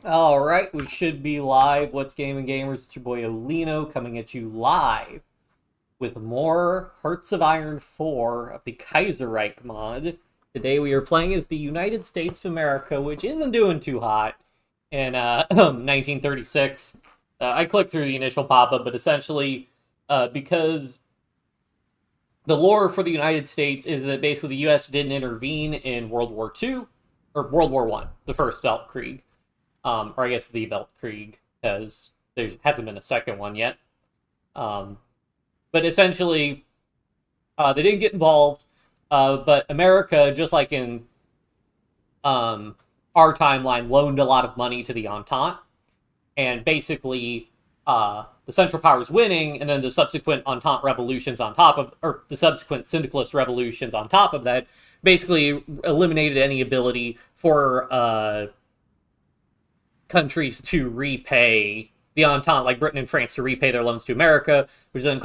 Alright, we should be live. What's Gaming Gamers? It's your boy Olino coming at you live with more Hearts of Iron 4 of the Kaiserreich mod. Today we are playing as the United States of America, which isn't doing too hot in 1936. I clicked through the initial pop-up, but essentially, because the lore for the United States is that basically the U.S. didn't intervene in World War II, or World War I, the first Weltkrieg. Or I guess the Weltkrieg, because there hasn't been a second one yet. But essentially, they didn't get involved, but America, just like in our timeline, loaned a lot of money to the Entente, and basically, the Central Powers winning, and then the subsequent Entente revolutions on top of, or the subsequent Syndicalist revolutions on top of that, basically eliminated any ability for countries to repay the Entente, like Britain and France, to repay their loans to America, which then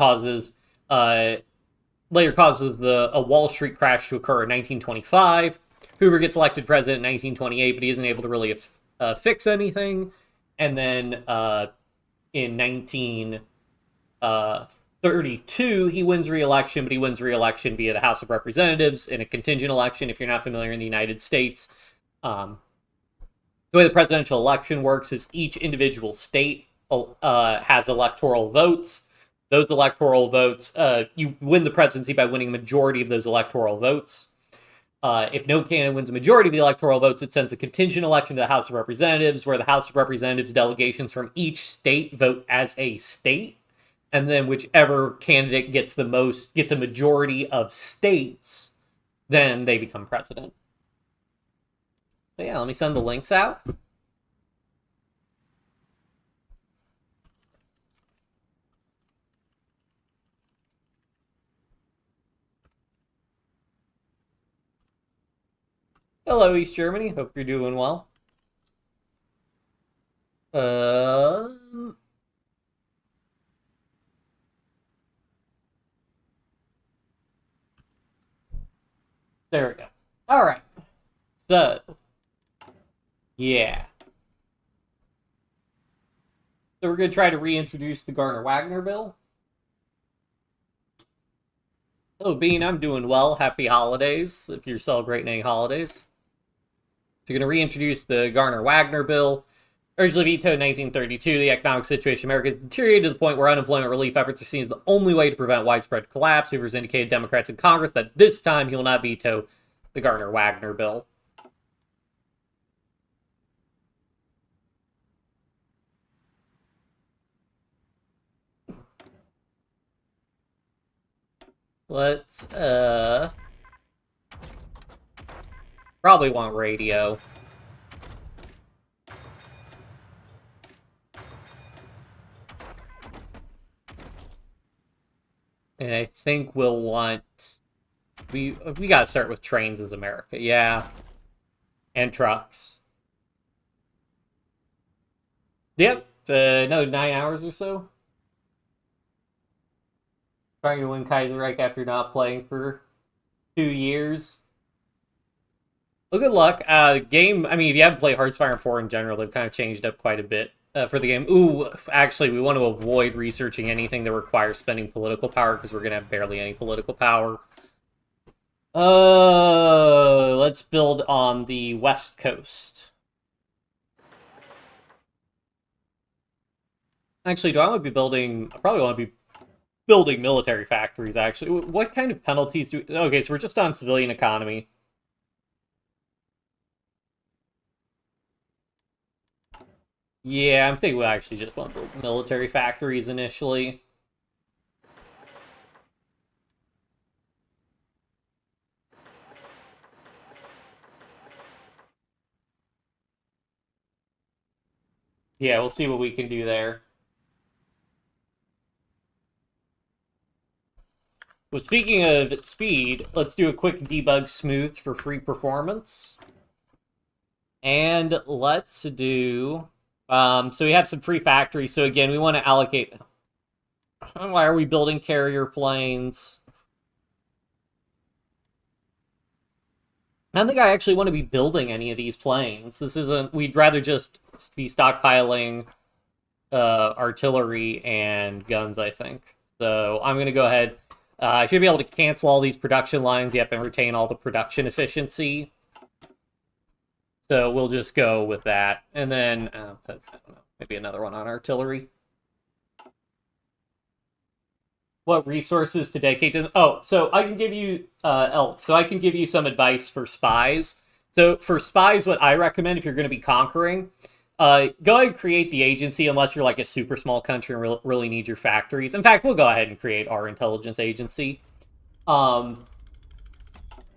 later causes a Wall Street crash to occur in 1925. Hoover gets elected president in 1928, but he isn't able to really fix anything. And then in 1932, he wins re-election, but he wins re-election via the House of Representatives in a contingent election. If you're not familiar in the United States, the way the presidential election works is each individual state has electoral votes. Those electoral votes, you win the presidency by winning a majority of those electoral votes. If no candidate wins a majority of the electoral votes, it sends a contingent election to the House of Representatives, where the House of Representatives delegations from each state vote as a state. And then whichever candidate gets a majority of states, then they become president. But yeah, let me send the links out. Hello, East Germany. Hope you're doing well. There we go. All right. So, yeah. So we're going to try to reintroduce the Garner-Wagner bill. Hello, Bean. I'm doing well. Happy holidays, if you're celebrating any holidays. So you're going to reintroduce the Garner-Wagner bill. Originally vetoed in 1932, the economic situation in America has deteriorated to the point where unemployment relief efforts are seen as the only way to prevent widespread collapse. Hoover's indicated Democrats in Congress that this time he will not veto the Garner-Wagner bill. Let's, probably want radio. And I think we'll want... We gotta start with trains as America, yeah. And trucks. Yep, another 9 hours or so. Trying to win Kaiserreich after not playing for 2 years. Well, good luck. Game, I mean, if you haven't played Hearts of Iron 4 in general, they've kind of changed up quite a bit for the game. Ooh, actually, we want to avoid researching anything that requires spending political power, because we're going to have barely any political power. Let's build on the West Coast. Actually, do I want to be building... I probably want to be building military factories, actually. What kind of penalties do... Okay, so we're just on civilian economy. Yeah, I'm thinking we actually just want to build military factories initially. Yeah, we'll see what we can do there. Well, speaking of speed, let's do a quick debug smooth for free performance. And let's do... so we have some free factories. So again, we want to allocate... Why are we building carrier planes? I don't think I actually want to be building any of these planes. This isn't... We'd rather just be stockpiling artillery and guns, I think. So I'm going to go ahead. I should be able to cancel all these production lines, yep, and retain all the production efficiency. So we'll just go with that. And then, I don't know, maybe another one on artillery. What resources to dedicate to? Oh, so I can give you, Elk, so I can give you some advice for spies. So for spies, what I recommend if you're going to be conquering, go ahead and create the agency unless you're like a super small country and really need your factories. In fact, we'll go ahead and create our intelligence agency. And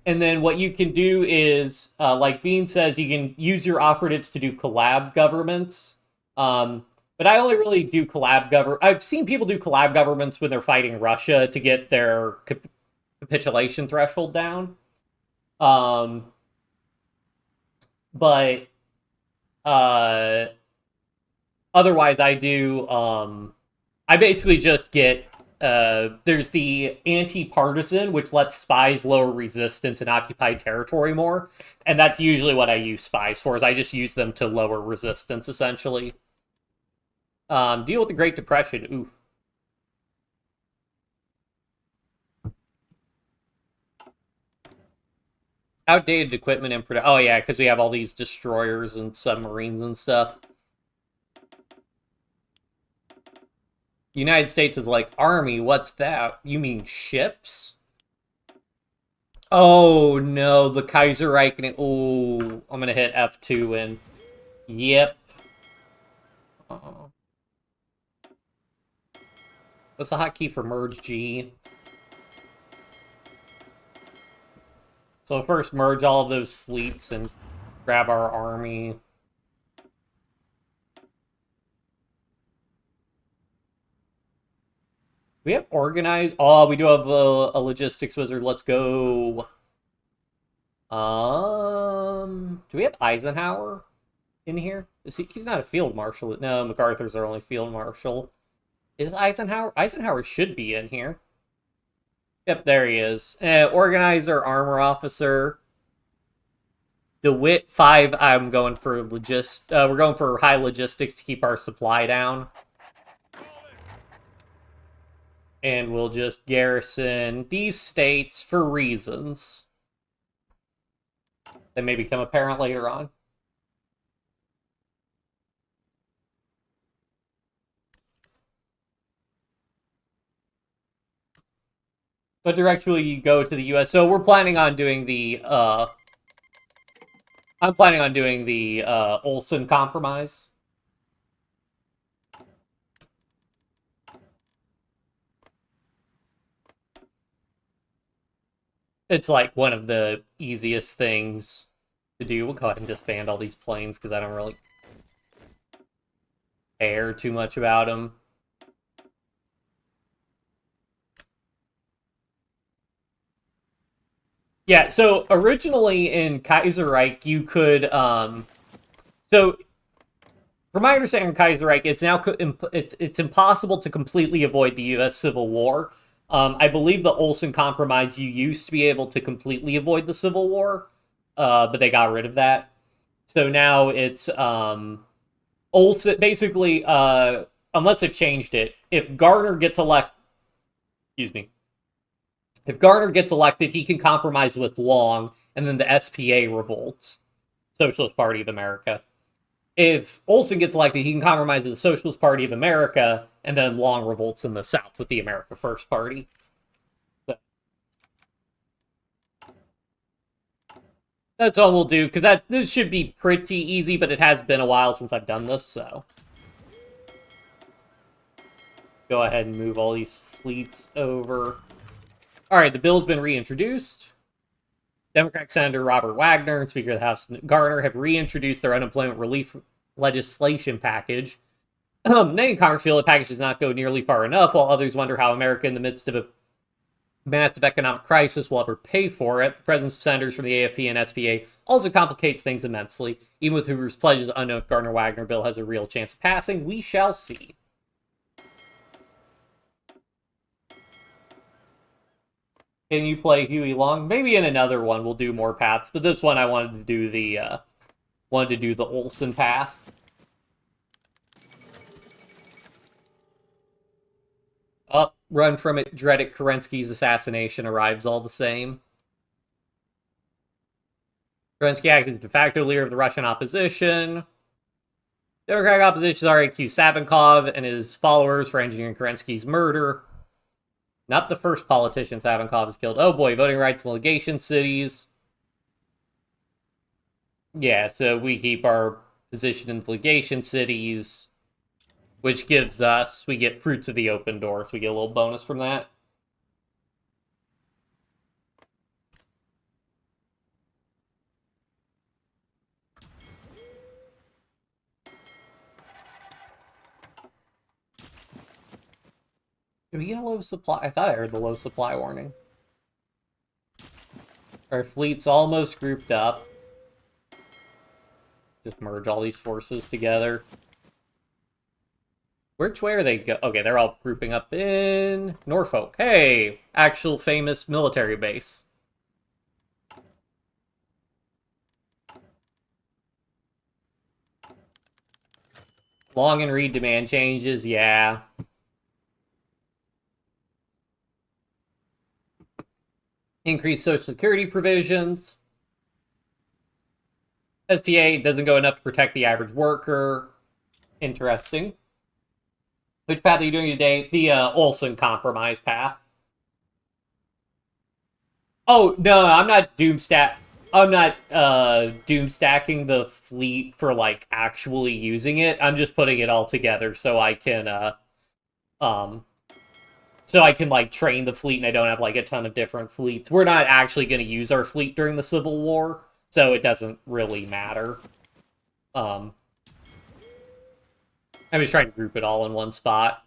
then what you can do is, like Bean says, you can use your operatives to do collab governments. But I only really do collab government. I've seen people do collab governments when they're fighting Russia to get their capitulation threshold down. But otherwise, I do. I basically just get. There's the anti-partisan, which lets spies lower resistance in occupied territory more, and that's usually what I use spies for. Is I just use them to lower resistance, essentially. Deal with the Great Depression. Oof. Outdated equipment and production. Oh yeah, because we have all these destroyers and submarines and stuff. United States is like, army, what's that? You mean ships? Oh no, the Kaiserreich. Oh, I'm gonna hit F2 and yep. What's the hotkey for merge G? So first merge all of those fleets and grab our army. We have organized. Oh, we do have a logistics wizard. Let's go. Do we have Eisenhower in here? Is he's not a field marshal? No, MacArthur's our only field marshal. Is Eisenhower? Eisenhower should be in here. Yep, there he is. Organizer, armor officer. DeWitt 5. I'm going for we're going for high logistics to keep our supply down. And we'll just garrison these states for reasons that may become apparent later on. What direction will you go to the U.S.? So we're planning on doing the, I'm planning on doing the, Olson Compromise. It's like one of the easiest things to do. We'll go ahead and disband all these planes because I don't really care too much about them. Yeah, so originally in Kaiserreich, you could, so from my understanding in Kaiserreich, it's now, it's impossible to completely avoid the U.S. Civil War. I believe the Olson Compromise, you used to be able to completely avoid the Civil War, but they got rid of that. So now it's, Olson, basically, unless they've changed it, if Garner gets elected, excuse me, if Garner gets elected, he can compromise with Long, and then the SPA revolts, Socialist Party of America. If Olson gets elected, he can compromise with the Socialist Party of America, and then Long revolts in the South with the America First Party. So that's all we'll do, because this should be pretty easy, but it has been a while since I've done this, so go ahead and move all these fleets over. Alright, the bill's been reintroduced. Democratic Senator Robert Wagner and Speaker of the House Garner have reintroduced their unemployment relief legislation package. Many in Congress feel the package does not go nearly far enough, while others wonder how America, in the midst of a massive economic crisis, will ever pay for it. The presence of senators from the AFP and SPA also complicates things immensely. Even with Hoover's pledges, unknown if Gardner-Wagner bill has a real chance of passing. We shall see. Can you play Huey Long? Maybe in another one we'll do more paths, but this one I wanted to do the Olsen path. run from it, dread it, Kerensky's assassination arrives all the same. Kerensky acted as de facto leader of the Russian opposition. Democratic opposition already accused Savinkov and his followers for engineering Kerensky's murder. Not the first politician Savinkov has killed. Oh boy, voting rights in legation cities. Yeah, so we keep our position in the legation cities, which gives us, we get fruits of the open door, so we get a little bonus from that. Did we get a low supply? I thought I heard the low supply warning. Our fleet's almost grouped up. Just merge all these forces together. Which way are they go? Okay, they're all grouping up in Norfolk. Hey, actual famous military base. Long and read demand changes, yeah. Increased Social Security provisions. SPA doesn't go enough to protect the average worker. Interesting. Which path are you doing today? The Olson Compromise path. Oh, no, I'm not I'm not doom stacking the fleet for, like, actually using it. I'm just putting it all together so I can, like, train the fleet and I don't have, like, a ton of different fleets. We're not actually going to use our fleet during the Civil War, so it doesn't really matter. I'm just trying to group it all in one spot.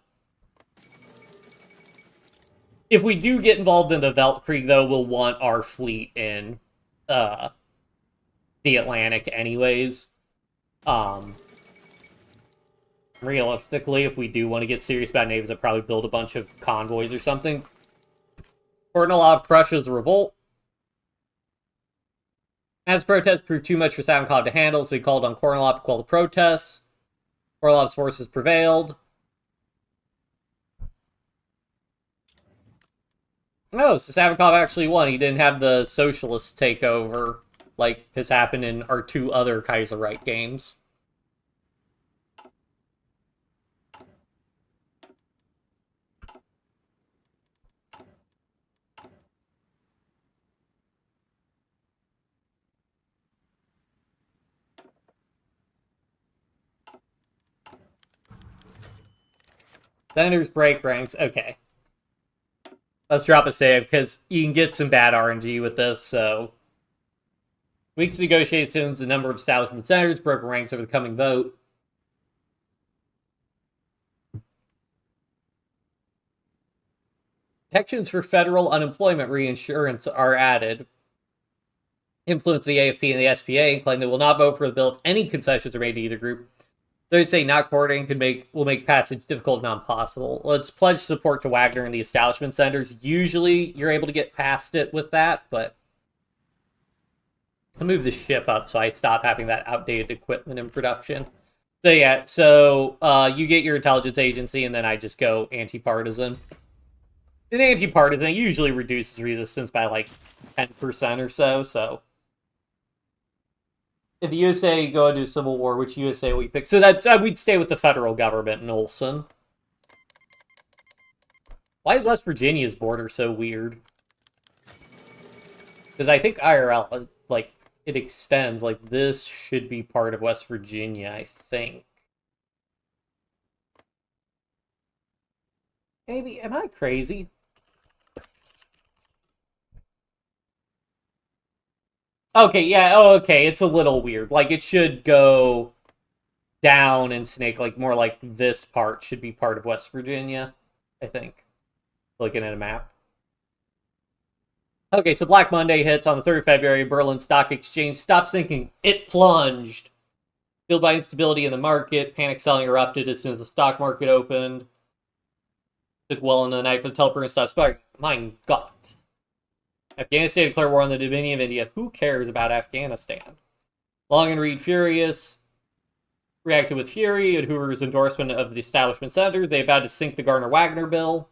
If we do get involved in the Weltkrieg, though, we'll want our fleet in the Atlantic anyways. Realistically, if we do want to get serious about navies, I'd probably build a bunch of convoys or something. Kornilov crushes revolt. As protests proved too much for Savinkov to handle, so he called on Kornilov to quell the protests. Kornilov's forces prevailed. Oh, so Savinkov actually won. He didn't have the socialists take over, like has happened in our two other Kaiserreich games. Senators break ranks. Okay. Let's drop a save, because you can get some bad RNG with this, so... Weeks of negotiations, the number of establishment senators broke ranks over the coming vote. Protections for federal unemployment reinsurance are added. Influence the AFP and the SPA and claim they will not vote for the bill if any concessions are made to either group. Those say not coordinating will make passage difficult, not possible. Let's pledge support to Wagner and the establishment centers. Usually, you're able to get past it with that, but I'll move the ship up so I stop having that outdated equipment in production. So yeah, so you get your intelligence agency, and then I just go anti-partisan. An anti-partisan usually reduces resistance by like 10% or so. If the USA go into a civil war, which USA we pick? So that's we'd stay with the federal government in Olson. Why is West Virginia's border so weird? Because I think IRL, like, it extends. Like, this should be part of West Virginia, I think. Maybe, am I crazy? Okay, yeah, oh, okay, it's a little weird. Like, it should go down and snake, like, more like this part should be part of West Virginia, I think. Looking at a map. Okay, so Black Monday hits on the 3rd of February. Berlin Stock Exchange stopped sinking. It plunged. Fueled by instability in the market, panic selling erupted as soon as the stock market opened. Took well into the night for the teleprompter to stop sparking. My God. Afghanistan declared war on the Dominion of India. Who cares about Afghanistan? Long and Reed furious. Reacted with fury at Hoover's endorsement of the establishment senators. They vowed to sink the Gardner-Wagner bill.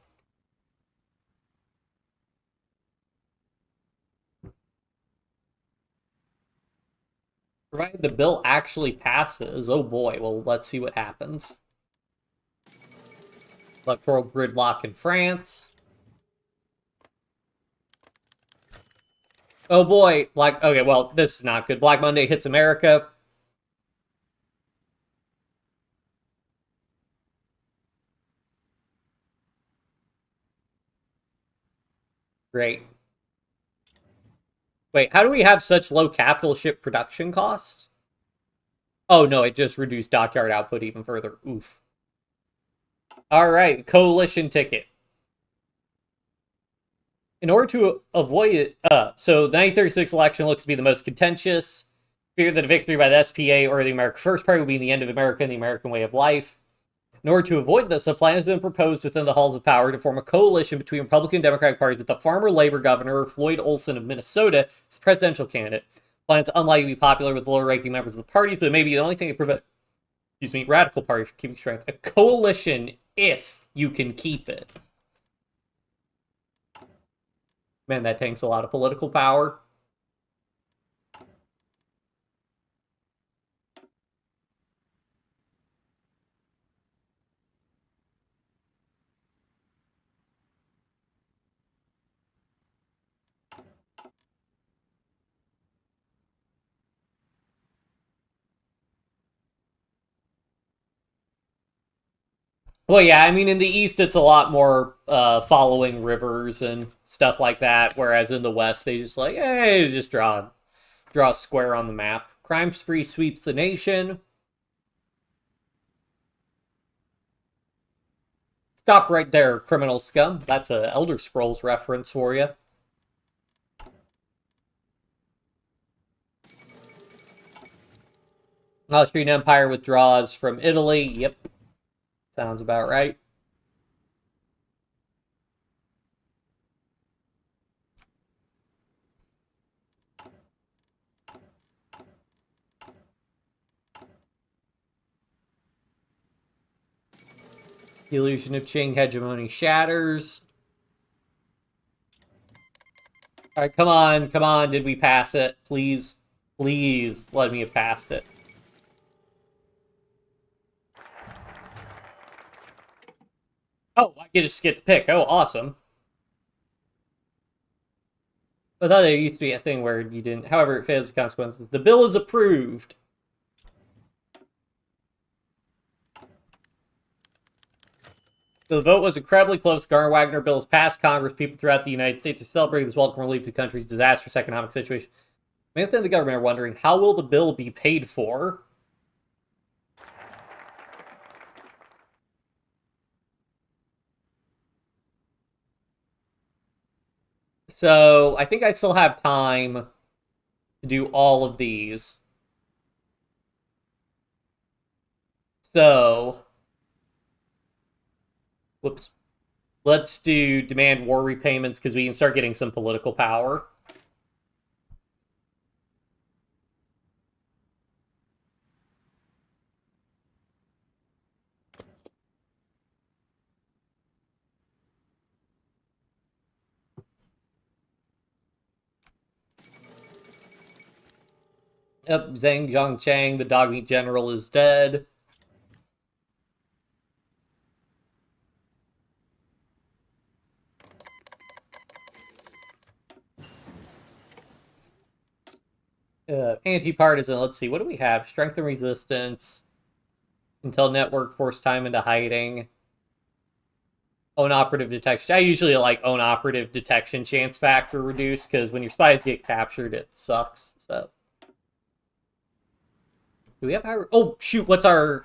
Provided the bill actually passes. Oh boy, well, let's see what happens. Electoral gridlock in France. Oh boy, okay, well, this is not good. Black Monday hits America. Great. Wait, how do we have such low capital ship production costs? Oh no, it just reduced dockyard output even further. Oof. Alright, coalition ticket. In order to avoid it, so the 1936 election looks to be the most contentious. Fear that a victory by the SPA or the America First Party will be the end of America and the American way of life. In order to avoid this, a plan has been proposed within the halls of power to form a coalition between Republican and Democratic parties with the farmer labor governor, Floyd Olson of Minnesota, as presidential candidate. The plan's unlikely to be popular with lower-ranking members of the parties, but maybe the only thing that prevents, radical parties from keeping strength. A coalition, if you can keep it. Man, that takes a lot of political power. Well, yeah, I mean, in the East, it's a lot more following rivers and stuff like that, whereas in the West, they just like, hey, just draw a square on the map. Crime spree sweeps the nation. Stop right there, criminal scum. That's a Elder Scrolls reference for you. Austrian Empire withdraws from Italy. Yep. Sounds about right. The illusion of Qing hegemony shatters. Alright, come on. Did we pass it? Please, please let me have passed it. Oh, I just get to pick. Oh, awesome. I thought there used to be a thing where you didn't. However, it fails the consequences. The bill is approved. So the vote was incredibly close. The Garner-Wagner bill has passed Congress. People throughout the United States are celebrating this welcome relief to the country's disastrous economic situation. Many within the government are wondering, how will the bill be paid for? So, I think I still have time to do all of these. So, whoops. Let's do demand war repayments because we can start getting some political power. Yep, Zhang Zhongchang, the dog meat general, is dead. Anti-partisan, let's see, what do we have? Strength and resistance. Intel network, force time into hiding. Own operative detection. I usually like own operative detection chance factor reduced, because when your spies get captured, it sucks, so. Do we have power? Oh, shoot, what's our...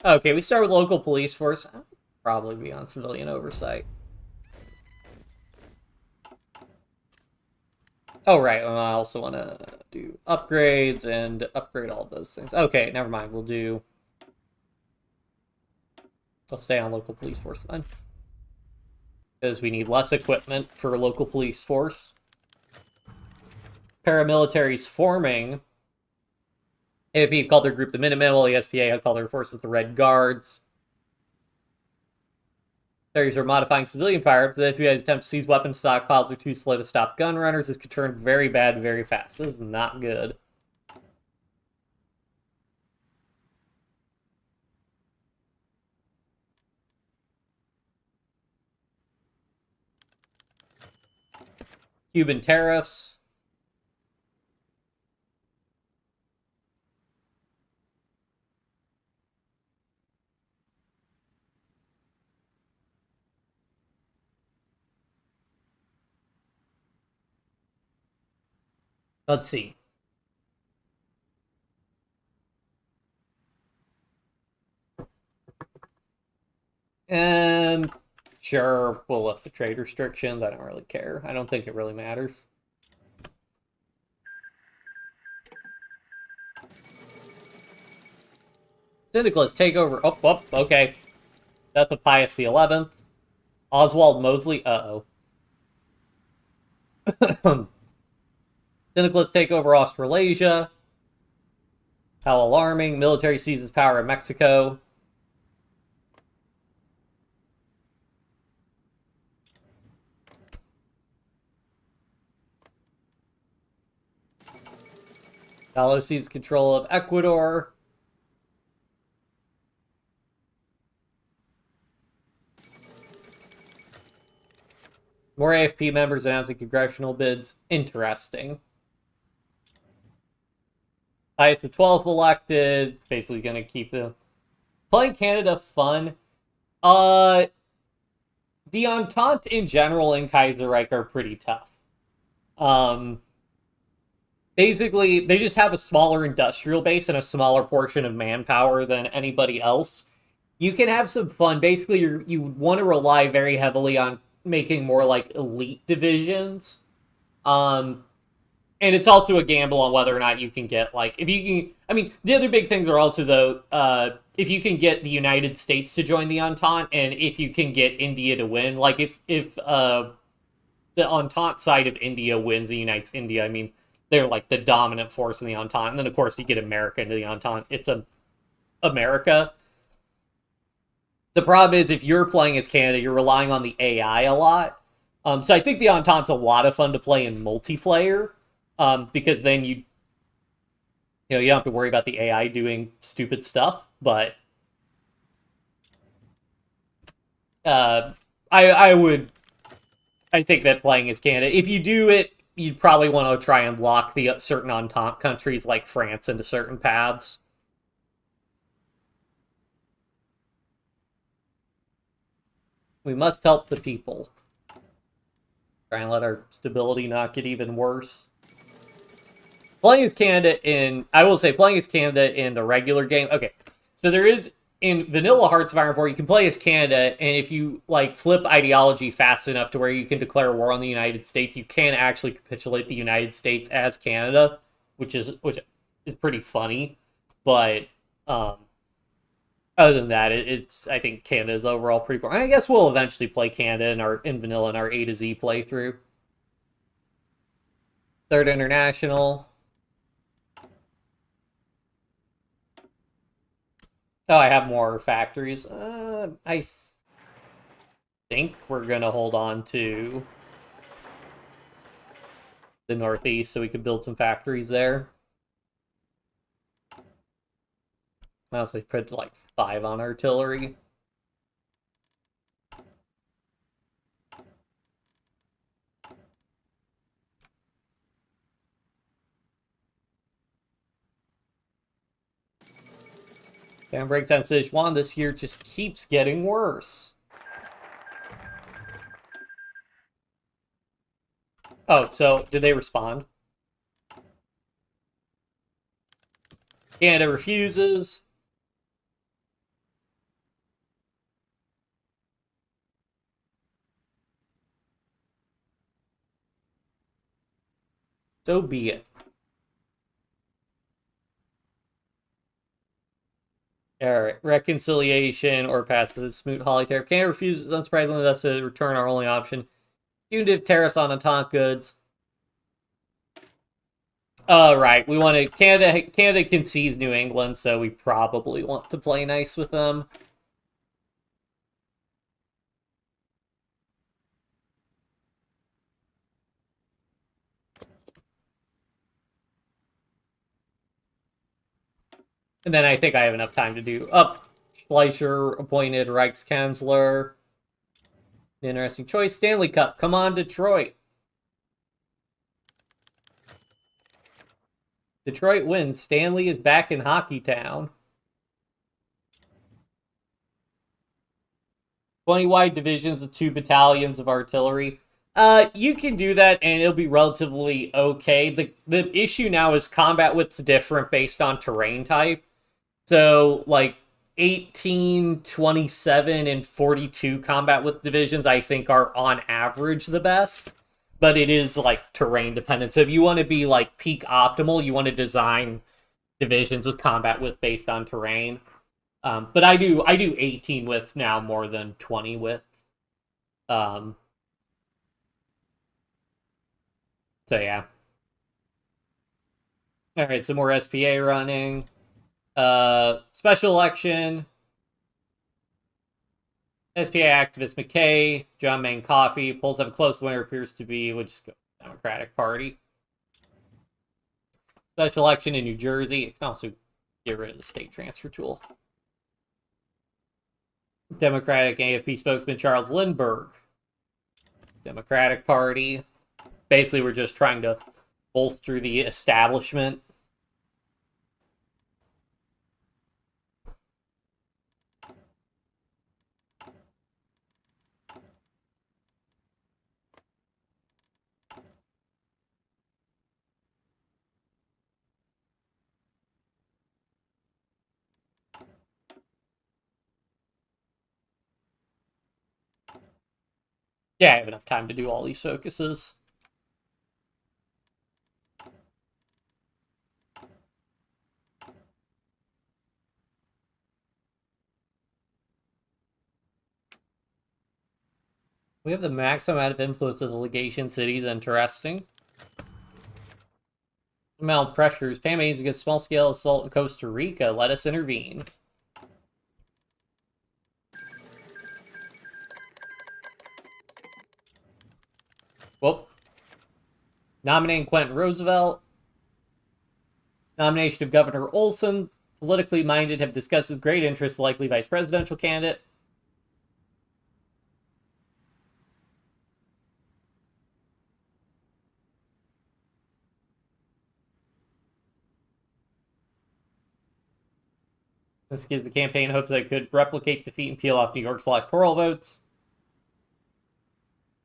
Okay, we start with local police force. I'll probably be on civilian oversight. Oh, right. I also want to do upgrades and upgrade all those things. Okay, never mind. I'll stay on local police force then. Because we need less equipment for local police force. Paramilitaries forming. AFP called their group the Minutemen, while the SPA called their forces the Red Guards. Militaries are modifying civilian fire, but the FBI's attempt to seize weapons stockpiles are too slow to stop gun runners. This could turn very bad very fast. This is not good. Cuban tariffs. Let's see. Um, sure, we'll lift the trade restrictions. I don't really care. I don't think it really matters. Syndicalists take over. Oh, okay. Death of Pius the 11th. Oswald Mosley. Uh-oh. Syndicalists take over Australasia. How alarming. Military seizes power in Mexico. Gallo seizes control of Ecuador. More AFP members announcing congressional bids. Interesting. Pius the 12th elected. Basically going to keep the playing Canada fun. The Entente in general in Kaiserreich are pretty tough. Basically, they just have a smaller industrial base and a smaller portion of manpower than anybody else. You can have some fun. Basically, you want to rely very heavily on making more like elite divisions. And it's also a gamble on whether or not you can get like if you can. I mean, the other big things are also though if you can get the United States to join the Entente, and if you can get India to win. Like if the Entente side of India wins and unites India, I mean they're like the dominant force in the Entente, and then of course you get America into the Entente. It's America. The problem is if you're playing as Canada, you're relying on the AI a lot. So I think the Entente's a lot of fun to play in multiplayer. Because then you don't have to worry about the AI doing stupid stuff. But I think that playing as Canada, if you do it, you'd probably want to try and lock the certain Entente countries like France into certain paths. We must help the people. Try and let our stability not get even worse. Playing as Canada I will say, playing as Canada in the regular game. Okay, so there is in vanilla Hearts of Iron 4, you can play as Canada, and if you like flip ideology fast enough to where you can declare war on the United States, you can actually capitulate the United States as Canada, which is pretty funny. But other than that, it's I think Canada is overall pretty boring. I guess we'll eventually play Canada in vanilla in our A to Z playthrough. Third International. Oh, I have more factories. I think we're gonna hold on to the Northeast so we can build some factories there. I also put like 5 on artillery. Fan breaks on Sichuan this year just keeps getting worse. Oh, so did they respond? Canada refuses. So be it. Alright, reconciliation or pass the Smoot Holly tariff. Canada refuses, unsurprisingly, that's a return our only option. Punitive tariffs on Entente goods. Right, we want to... Canada concedes New England, so we probably want to play nice with them. And then I think I have enough time to do Fleischer appointed Reichskanzler. Interesting choice. Stanley Cup. Come on, Detroit. Detroit wins. Stanley is back in Hockey Town. 20 wide divisions with 2 battalions of artillery. You can do that and it'll be relatively okay. The issue now is combat width's different based on terrain type. So, like, 18, 27, and 42 combat width divisions, I think, are on average the best. But it is, like, terrain dependent. So if you want to be, like, peak optimal, you want to design divisions with combat width based on terrain. But I do 18 width now more than 20 width. So yeah. Alright, some more SPA running. Special election. SPA activist McKay, John Main Coffee. Polls have a close. The winner appears to be, we'll just go Democratic Party. Special election in New Jersey. You can also get rid of the state transfer tool. Democratic AFP spokesman Charles Lindbergh. Democratic Party. Basically, we're just trying to bolster the establishment. Yeah, I have enough time to do all these focuses. We have the maximum amount of influence of the legation cities. Interesting. Amount of pressures. Pam aims against small-scale assault in Costa Rica. Let us intervene. Whoop. Nominating Quentin Roosevelt. Nomination of Governor Olson. Politically minded have discussed with great interest the likely vice presidential candidate. This gives the campaign hopes that it could replicate defeat and peel off New York's electoral votes.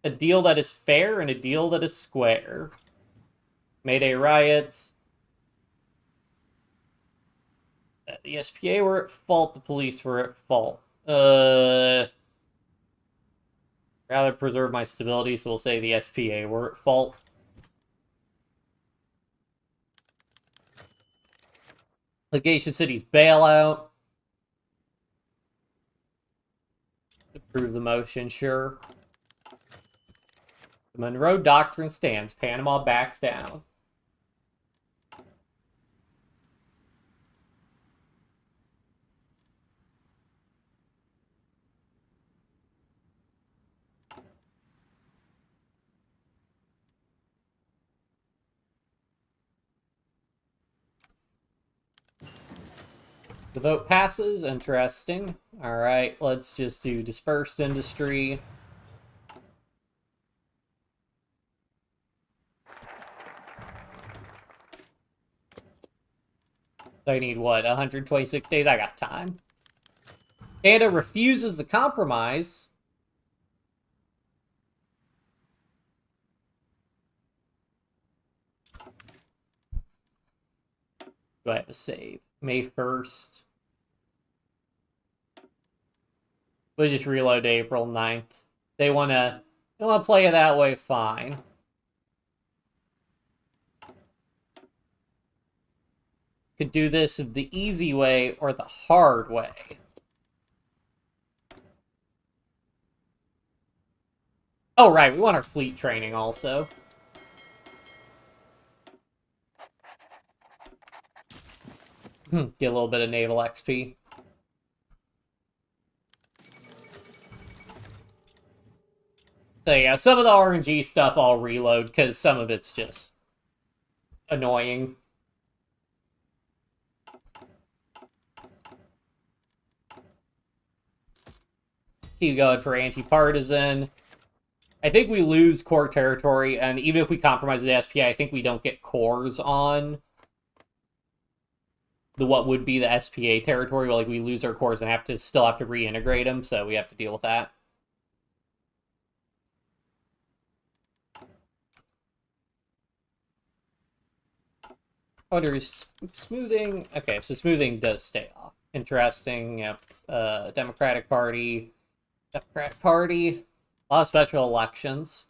A deal that is fair and a deal that is square. Mayday riots. The SPA were at fault, the police were at fault. Rather preserve my stability, so we'll say the SPA were at fault. Legation City's bailout. Approve the motion, sure. The Monroe Doctrine stands. Panama backs down. The vote passes. Interesting. Alright, let's just do dispersed industry. So I need, what, 126 days? I got time. Canada refuses the compromise. Do I have a save? May 1st. We'll just reload to April 9th. They wanna play it that way, fine. Could do this the easy way or the hard way. Oh, right, we want our fleet training also. Get a little bit of naval XP. So yeah, some of the RNG stuff I'll reload, because some of it's just annoying. Keep going for anti-partisan. I think we lose core territory, and even if we compromise the SPA, I think we don't get cores on what would be the SPA territory, where like we lose our cores and still have to reintegrate them, so we have to deal with that. Oh, there's smoothing. Okay, so smoothing does stay off. Interesting. Yep. Democratic Party. Democratic Party. A lot of special elections.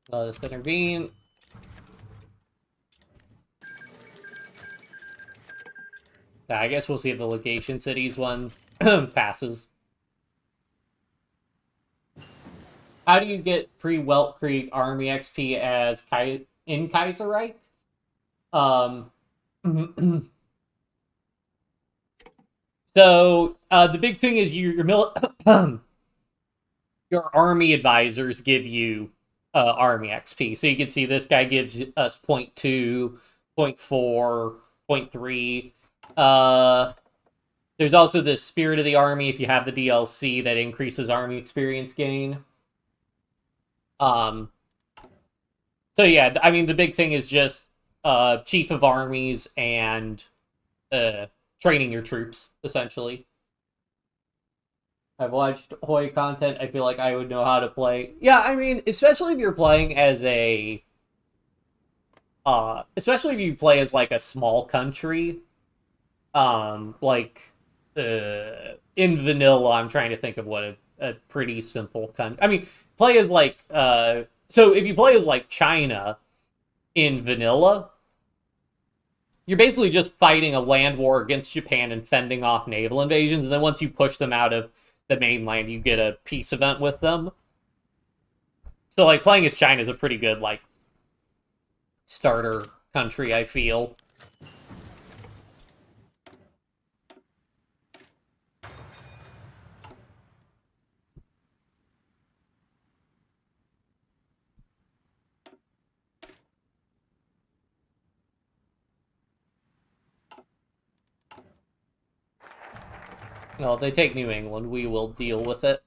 Let's intervene. I guess we'll see if the Legation Cities one passes. How do you get pre-Welt Creek Army XP as in Kaiserreich? So the big thing is your army advisors give you army XP. So you can see this guy gives us 0.2, 0.4, 0.3. There's also this Spirit of the Army if you have the DLC that increases army experience gain. So yeah, I mean the big thing is just Chief of Armies and training your troops, essentially. I've watched HOI content. I feel like I would know how to play. Yeah, I mean, especially if you're playing as a... especially if you play as, like, a small country. Like, in vanilla, I'm trying to think of what a pretty simple country... I mean, play as, like, so if you play as, like, China in vanilla, you're basically just fighting a land war against Japan and fending off naval invasions, and then once you push them out of the mainland, you get a peace event with them. So, like, playing as China is a pretty good, like, starter country, I feel. Well, if they take New England, we will deal with it.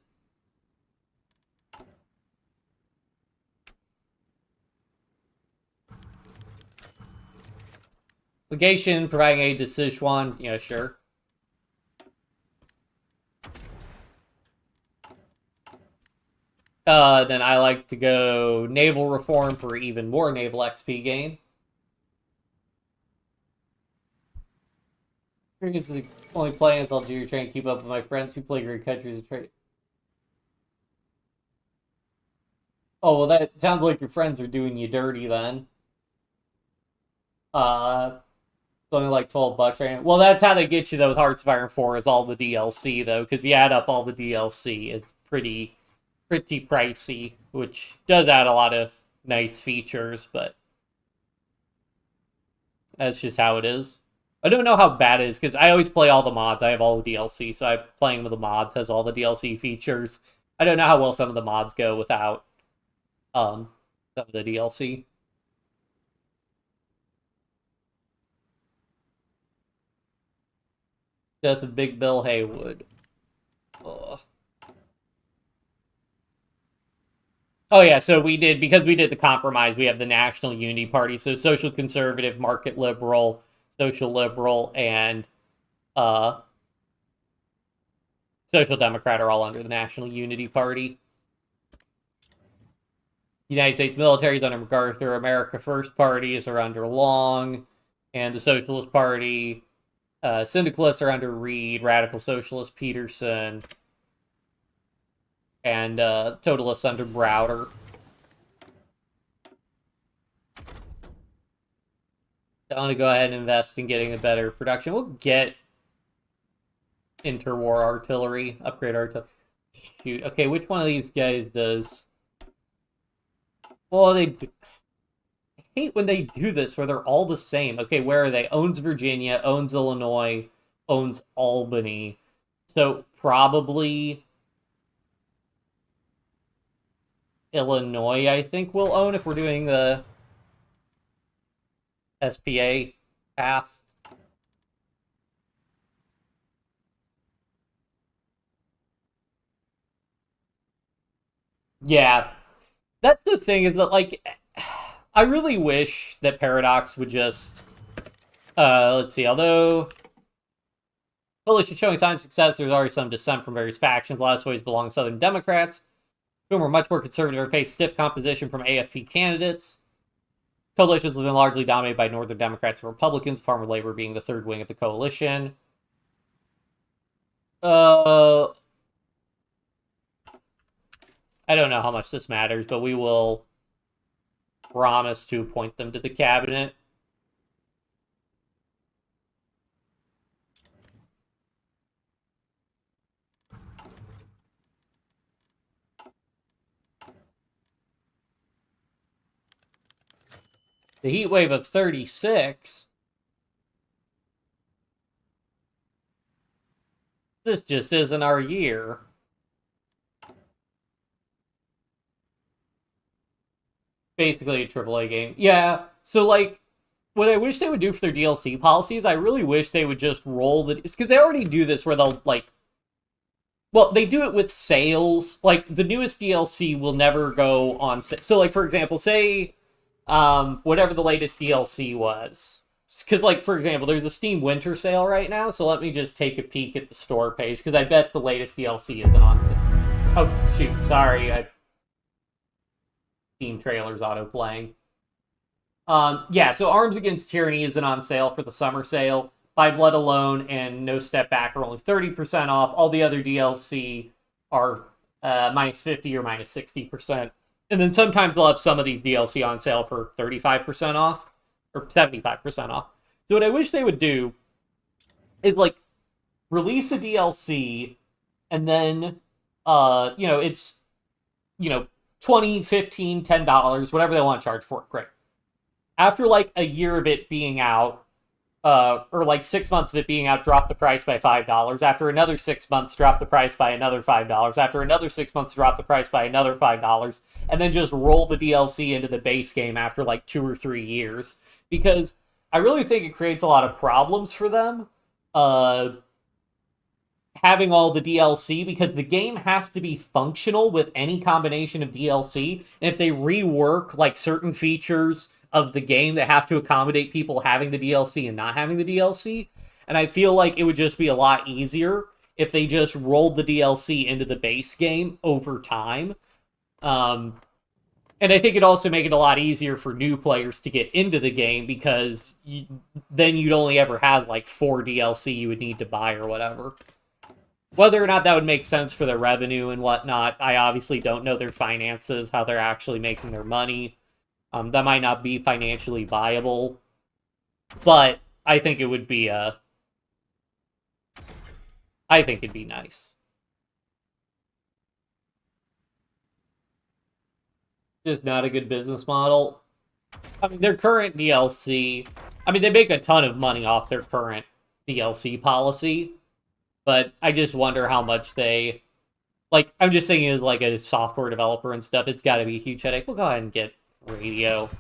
Legation, providing aid to Sichuan. Yeah, sure. Then I like to go naval reform for even more naval XP gain. This is the only play as Algeria trying to keep up with my friends who play great countries and trade. Oh, well, that sounds like your friends are doing you dirty then. It's only like $12 right now. Well, that's how they get you though with Hearts of Iron 4 is all the DLC though, because if you add up all the DLC, it's pretty pricey, which does add a lot of nice features, but that's just how it is. I don't know how bad it is, because I always play all the mods. I have all the DLC, so I'm playing with the mods, has all the DLC features. I don't know how well some of the mods go without some of the DLC. Death of Big Bill Haywood. Ugh. Oh yeah, so because we did the compromise, we have the National Unity Party, so social conservative, market liberal, social liberal, and social democrat are all under the National Unity Party. United States military is under MacArthur, America First parties are under Long, and the Socialist Party, syndicalists are under Reed, Radical Socialist Peterson, and totalists under Browder. I want to go ahead and invest in getting a better production. We'll get interwar artillery, upgrade artillery. Shoot. Okay, which one of these guys does... Well, I hate when they do this, where they're all the same. Okay, where are they? Owns Virginia, owns Illinois, owns Albany. So, probably... Illinois, I think, will own if we're doing the SPA path. Yeah, that's the thing is that like I really wish that Paradox would just let's see, although coalition showing signs of success, there's already some dissent from various factions. A lot of choices belong to Southern Democrats, whom were much more conservative or face stiff competition from AFP candidates. Coalitions have been largely dominated by Northern Democrats and Republicans, Farmer Labor being the third wing of the coalition. I don't know how much this matters, but we will promise to appoint them to the cabinet. The heat wave of 36. This just isn't our year. Basically a AAA game. Yeah, so like, what I wish they would do for their DLC policies, I really wish they would just roll the... Because they already do this where they'll, like... Well, they do it with sales. Like, the newest DLC will never go on... So, like, for example, say... whatever the latest DLC was. Because, like, for example, there's a Steam Winter Sale right now, so let me just take a peek at the store page, because I bet the latest DLC isn't on sale. Oh, shoot, sorry, Steam trailers auto-playing. Yeah, so Arms Against Tyranny isn't on sale for the summer sale. By Blood Alone and No Step Back are only 30% off. All the other DLC are minus 50 or minus 60%. And then sometimes they'll have some of these DLC on sale for 35% off or 75% off. So what I wish they would do is like release a DLC and then it's 20, 15, $10, whatever they want to charge for it. Great. After like a year of it being out, or like 6 months of it being out, drop the price by $5. After another 6 months, drop the price by another $5. After another 6 months, drop the price by another $5. And then just roll the DLC into the base game after like 2 or 3 years. Because I really think it creates a lot of problems for them, having all the DLC, because the game has to be functional with any combination of DLC. And if they rework like certain features of the game that have to accommodate people having the DLC and not having the DLC. And I feel like it would just be a lot easier if they just rolled the DLC into the base game over time. And I think it'd also make it a lot easier for new players to get into the game, because then you'd only ever have like 4 DLC you would need to buy or whatever. Whether or not that would make sense for their revenue and whatnot, I obviously don't know their finances, how they're actually making their money. That might not be financially viable, but I think it would be I think it'd be nice. Just not a good business model. I mean, their current DLC, I mean, they make a ton of money off their current DLC policy, but I just wonder how much they... Like, I'm just thinking as like a software developer and stuff, it's got to be a huge headache. We'll go ahead and get radio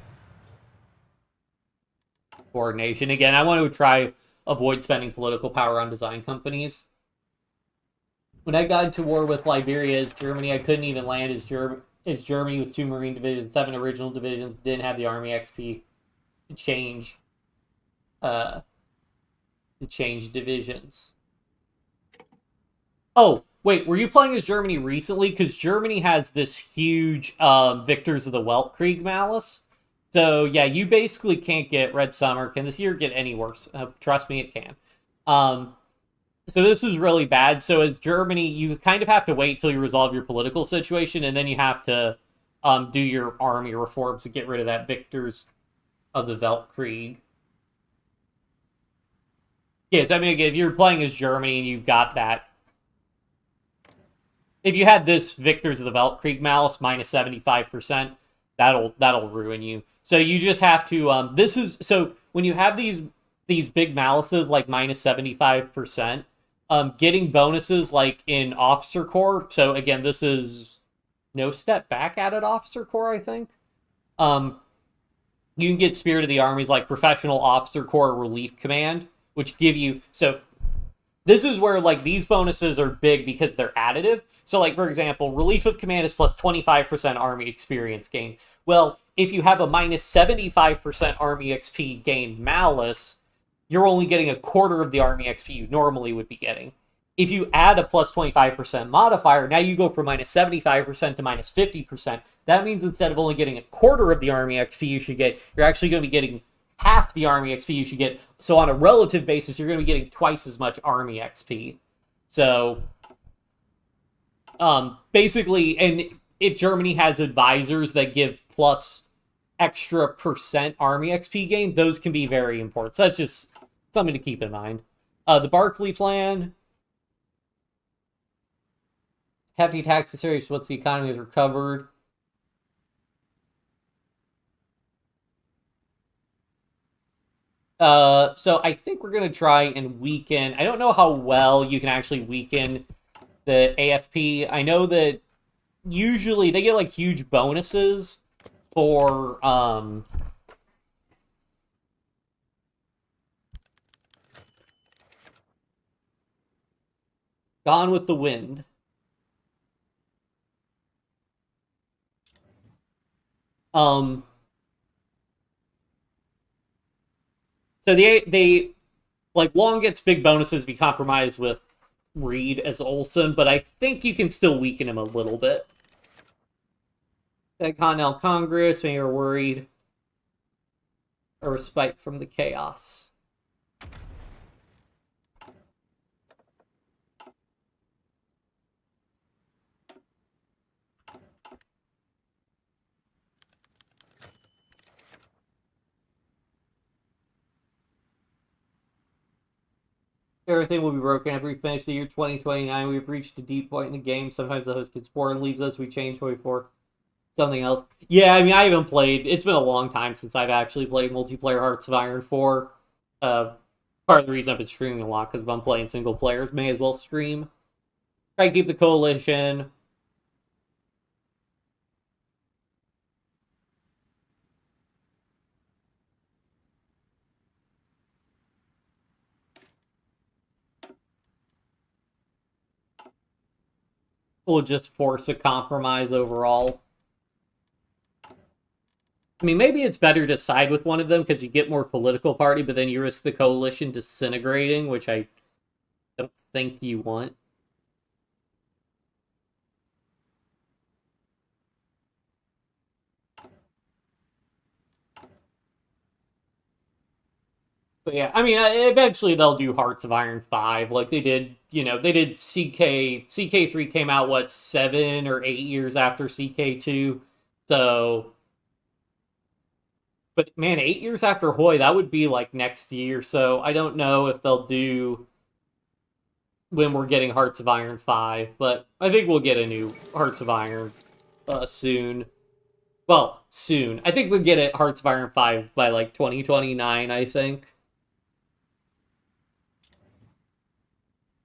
coordination. Again, I want to try avoid spending political power on design companies. When I got into war with Liberia as Germany, I couldn't even land as Germany with 2 Marine divisions, 7 original divisions, didn't have the Army XP to change divisions. Oh, wait, were you playing as Germany recently? Because Germany has this huge Victors of the Weltkrieg malice. So, yeah, you basically can't get Red Summer. Can this year get any worse? Trust me, it can. So this is really bad. So as Germany, you kind of have to wait till you resolve your political situation, and then you have to do your army reforms to get rid of that Victors of the Weltkrieg. Yes, I mean, again, if you're playing as Germany and you've got that, if you had this Victors of the Weltkrieg malice minus 75%, that'll ruin you. So you just have to so when you have these big malices like minus 75%, getting bonuses like in Officer Corps. So again, this is No Step Back added Officer Corps, I think. You can get Spirit of the Armies like Professional Officer Corps Relief Command, which give you this is where like these bonuses are big because they're additive. So like for example, relief of command is plus 25% army experience gain. Well, if you have a minus 75% army XP gain malice, you're only getting a quarter of the army XP you normally would be getting. If you add a plus 25% modifier, now you go from minus 75% to minus 50%. That means instead of only getting a quarter of the army XP you should get, you're actually going to be getting half the army XP you should get. So on a relative basis, you're going to be getting twice as much army XP. So basically, and if Germany has advisors that give plus extra percent army XP gain, those can be very important. So that's just something to keep in mind. The Barclay plan. Hefty taxes serious once the economy has recovered. So I think we're going to try and weaken. I don't know how well you can actually weaken the AFP. I know that usually they get like huge bonuses for Gone with the Wind. So they like Long gets big bonuses if you compromise with Reed as Olsen, but I think you can still weaken him a little bit. That Continental Congress, when you're worried. A respite from the chaos. Everything will be broken after we finish the year 2029. We've reached a deep point in the game. Sometimes the host gets bored and leaves us. We change HOI4 something else. Yeah, I mean, I haven't played. It's been a long time since I've actually played multiplayer Hearts of Iron 4. Part of the reason I've been streaming a lot, because if I'm playing single players, may as well stream. Try to keep the coalition. We'll just force a compromise overall. I mean, maybe it's better to side with one of them because you get more political party, but then you risk the coalition disintegrating, which I don't think you want. But yeah, I mean, eventually they'll do Hearts of Iron 5, like they did, they did CK3 came out, what, 7 or 8 years after CK2, so... But man, 8 years after HOI, that would be like next year, so I don't know if they'll do when we're getting Hearts of Iron 5, but I think we'll get a new Hearts of Iron soon. Well, soon. I think we'll get it Hearts of Iron 5 by like 2029, I think.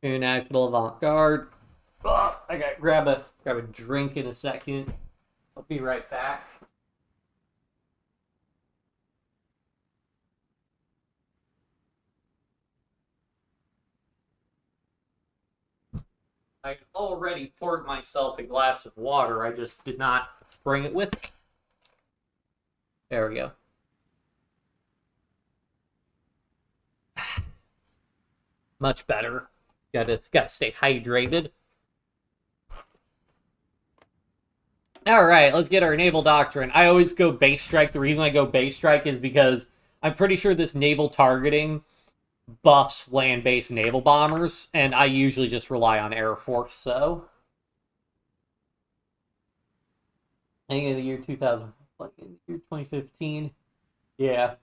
International Avant-Garde. Oh, I gotta grab a drink in a second. I'll be right back. I already poured myself a glass of water. I just did not bring it with me. There we go. Much better. Gotta stay hydrated. Alright, let's get our naval doctrine. I always go base strike. The reason I go base strike is because I'm pretty sure this naval targeting buffs land-based naval bombers, and I usually just rely on Air Force, so... I think in the year 2000, like in the year 2015, yeah.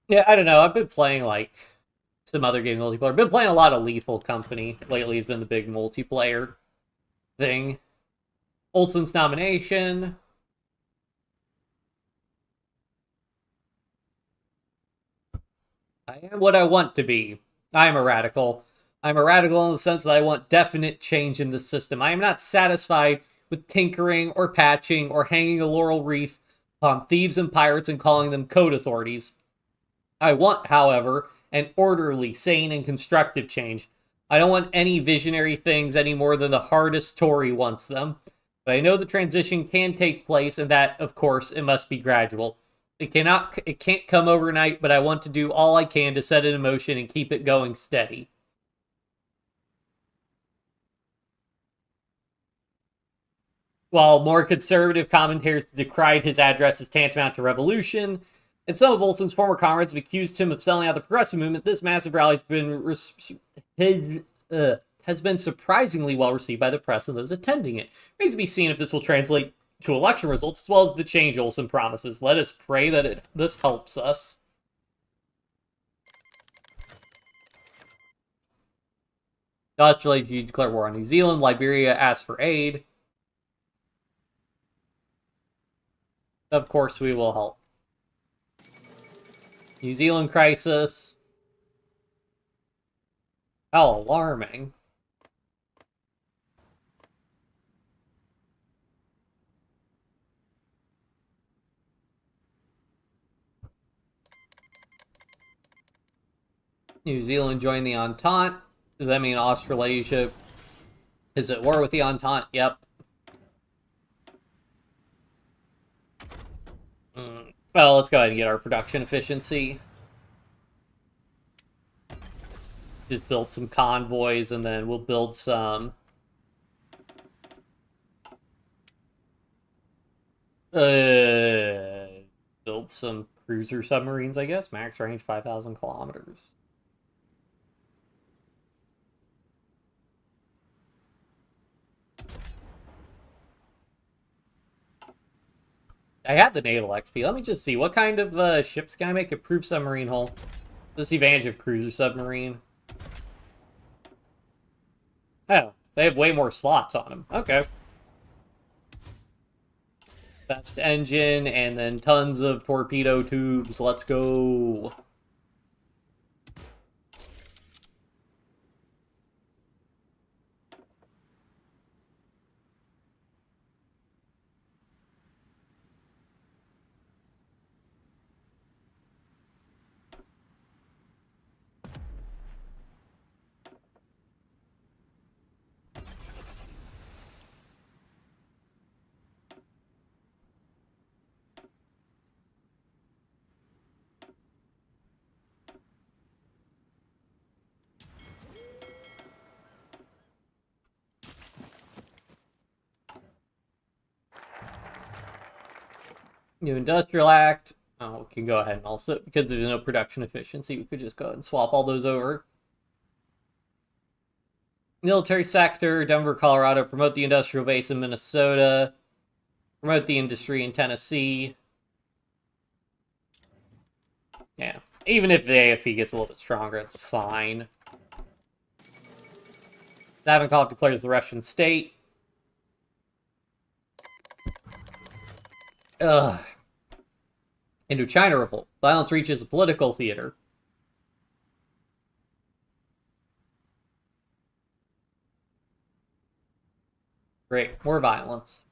Yeah, I don't know, I've been playing, like, some other game multiplayer. I've been playing a lot of Lethal Company. Lately has been the big multiplayer thing. Olsen's nomination... I am what I want to be. I am a radical. I'm a radical in the sense that I want definite change in the system. I am not satisfied with tinkering or patching or hanging a laurel wreath upon thieves and pirates and calling them code authorities. I want, however, an orderly, sane, and constructive change. I don't want any visionary things any more than the hardest Tory wants them. But I know the transition can take place, and that, of course, it must be gradual. It can't come overnight, but I want to do all I can to set it in motion and keep it going steady. While more conservative commentators decried his address as tantamount to revolution, and some of Olson's former comrades have accused him of selling out the progressive movement, this massive rally has been surprisingly well received by the press and those attending it. It remains to be seen if this will translate to election results as well as the change Olson promises. Let us pray that this helps us. Australia declared war on New Zealand. Liberia asked for aid. Of course, we will help. New Zealand crisis. How alarming. New Zealand joined the Entente. Does that mean Australasia is at war with the Entente? Yep. Well, let's go ahead and get our production efficiency. Just build some convoys, and then we'll build some... build some cruiser submarines, I guess. Max range 5,000 kilometers. I have the naval XP. Let me just see. What kind of ships can I make? Approved submarine hull. This advantage of cruiser submarine. Oh, they have way more slots on them. Okay. Best engine, and then tons of torpedo tubes. Let's go. New Industrial Act. Oh, we can go ahead and also, because there's no production efficiency, we could just go ahead and swap all those over. Military sector, Denver, Colorado. Promote the industrial base in Minnesota. Promote the industry in Tennessee. Yeah. Even if the AFP gets a little bit stronger, it's fine. Savinkov declares the Russian state. Ugh. Indochina revolt. Violence reaches a political theater. Great. More violence.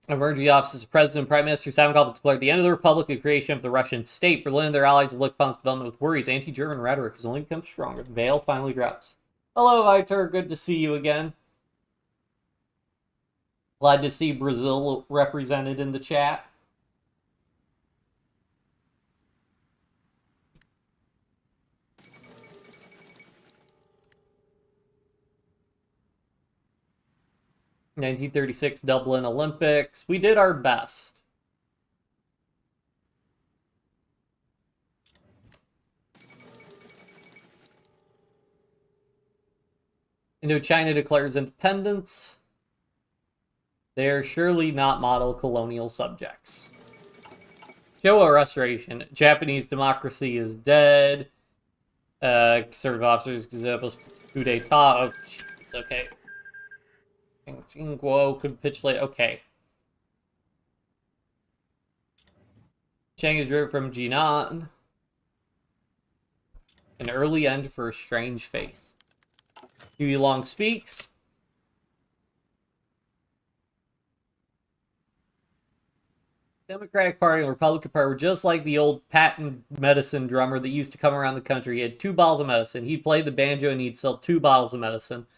Emergency offices of President Prime Minister Savinkov declared the end of the Republic and creation of the Russian state. Berlin and their allies have looked upon this development with worries. Anti-German rhetoric has only become stronger. The veil finally drops. Hello, Vitor. Good to see you again. Glad to see Brazil represented in the chat. (1936) Dublin Olympics. We did our best. Indochina declares independence. They're surely not model colonial subjects. Showa restoration. Japanese democracy is dead. Conservative officers, examples, coup d'etat. Oh, it's okay. Guo capitulate. Okay. Chang is driven from Jinan. An early end for a strange faith. Huey Long speaks. Democratic Party and Republican Party were just like the old patent medicine drummer that used to come around the country. He had 2 bottles of medicine. He'd play the banjo and he'd sell 2 bottles of medicine.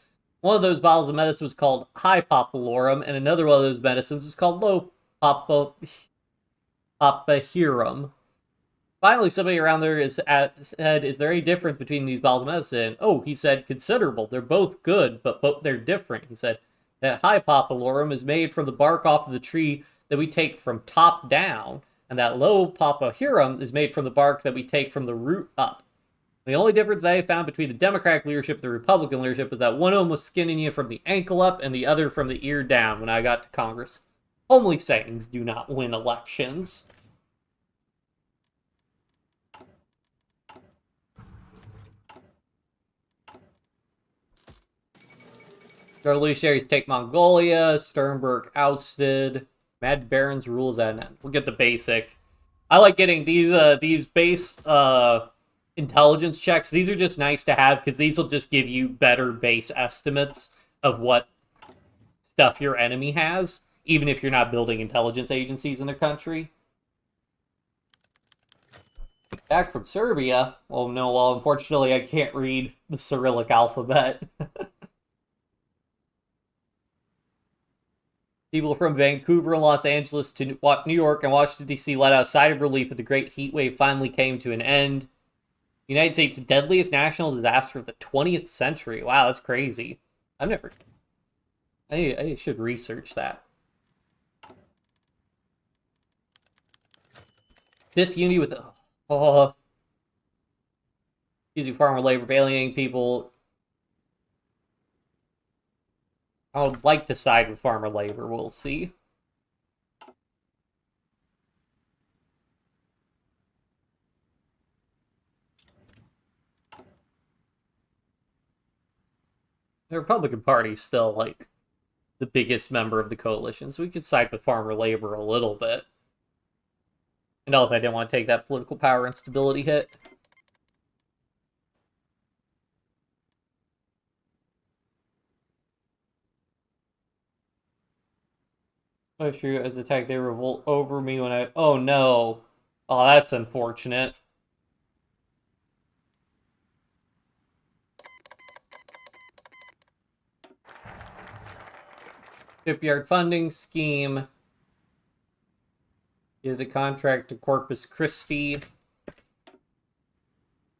One of those bottles of medicine was called high papillorum, and another one of those medicines was called low papahirum. Finally, somebody around there said, "Is there any difference between these bottles of medicine?" "Oh," he said, "considerable. They're both good, but they're different." He said, "That high papillorum is made from the bark off of the tree that we take from top down, and that low papahirum is made from the bark that we take from the root up. The only difference that I found between the Democratic leadership and the Republican leadership is that one of them was skinning you from the ankle up and the other from the ear down when I got to Congress. Homely sayings do not win elections." The revolutionaries take Mongolia, Sternberg ousted, Mad Barons rules at an end. We'll get the basic. I like getting these base intelligence checks. These are just nice to have because these will just give you better base estimates of what stuff your enemy has, even if you're not building intelligence agencies in their country. Back from Serbia. Oh no, well, unfortunately I can't read the Cyrillic alphabet. People from Vancouver and Los Angeles to New York and Washington, D.C. let out a sigh of relief as the great heat wave finally came to an end. The United States' deadliest national disaster of the 20th century. Wow, that's crazy. I've never... I should research that. Disunity with... using farmer labor, alienating people... I would like to side with farmer labor. We'll see. The Republican Party is still, like, the biggest member of the coalition, so we could side with farmer labor a little bit. I know if I didn't want to take that political power instability hit. Oh, true. As attack, they revolt over me when I... Oh, no. Oh, that's unfortunate. Shipyard funding scheme. Give the contract to Corpus Christi.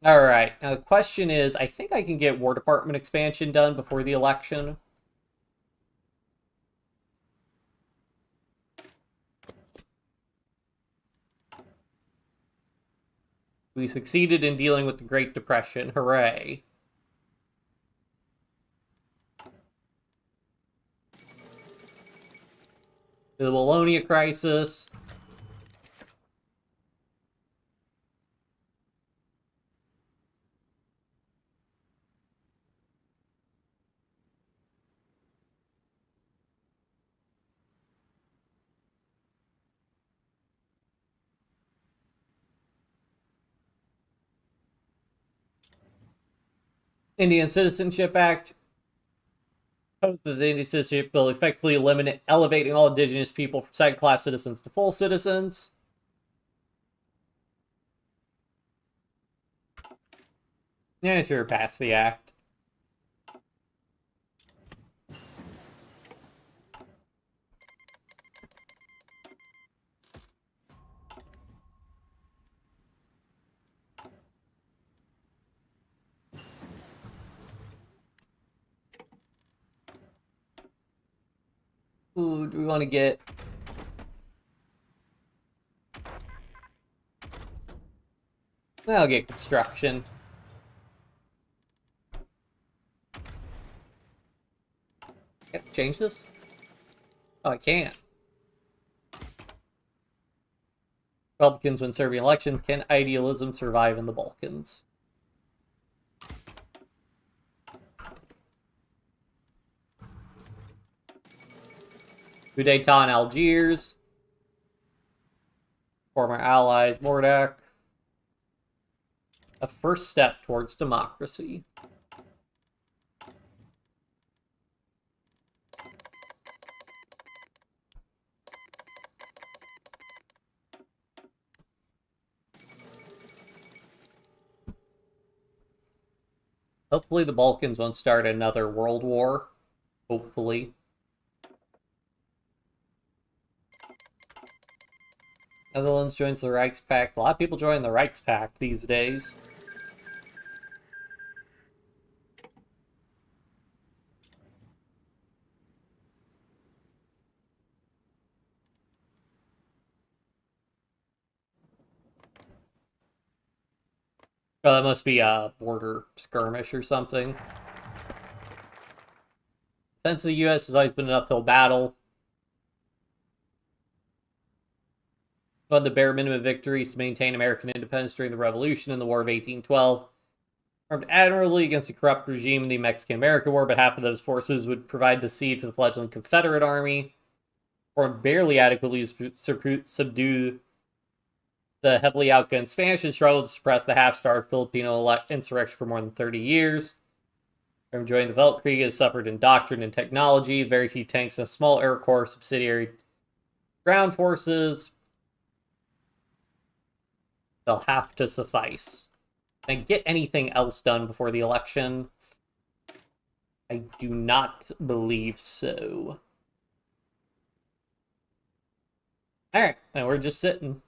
Alright, now the question is, I think I can get War Department expansion done before the election. We succeeded in dealing with the Great Depression. Hooray. The Wallonia crisis. Indian Citizenship Act. Both of the Indian Citizenship Bill effectively elevating all indigenous people from second-class citizens to full citizens. Yeah, sure, pass the act. Ooh, do we want to get... I'll get construction. Can I change this? Oh, I can't. Republicans win Serbian elections. Can idealism survive in the Balkans? Coup d'etat in Algiers. Former allies, Mordak. A first step towards democracy. Hopefully the Balkans won't start another world war. Hopefully. Netherlands joins the Reichspakt. A lot of people join the Reichspakt these days. Oh, that must be a border skirmish or something. Defense of the U.S. has always been an uphill battle. Won the bare minimum victories to maintain American independence during the Revolution and the War of 1812. Armed admirably against the corrupt regime in the Mexican-American War, but half of those forces would provide the seed for the fledgling Confederate Army, or barely adequately subdue the heavily outgunned Spanish and struggled to suppress the half-starved Filipino insurrection for more than 30 years. From joining the Weltkrieg has suffered in doctrine and technology, very few tanks and a small Air Corps subsidiary ground forces. They'll have to suffice. Can I get anything else done before the election? I do not believe so. Alright, and we're just sitting.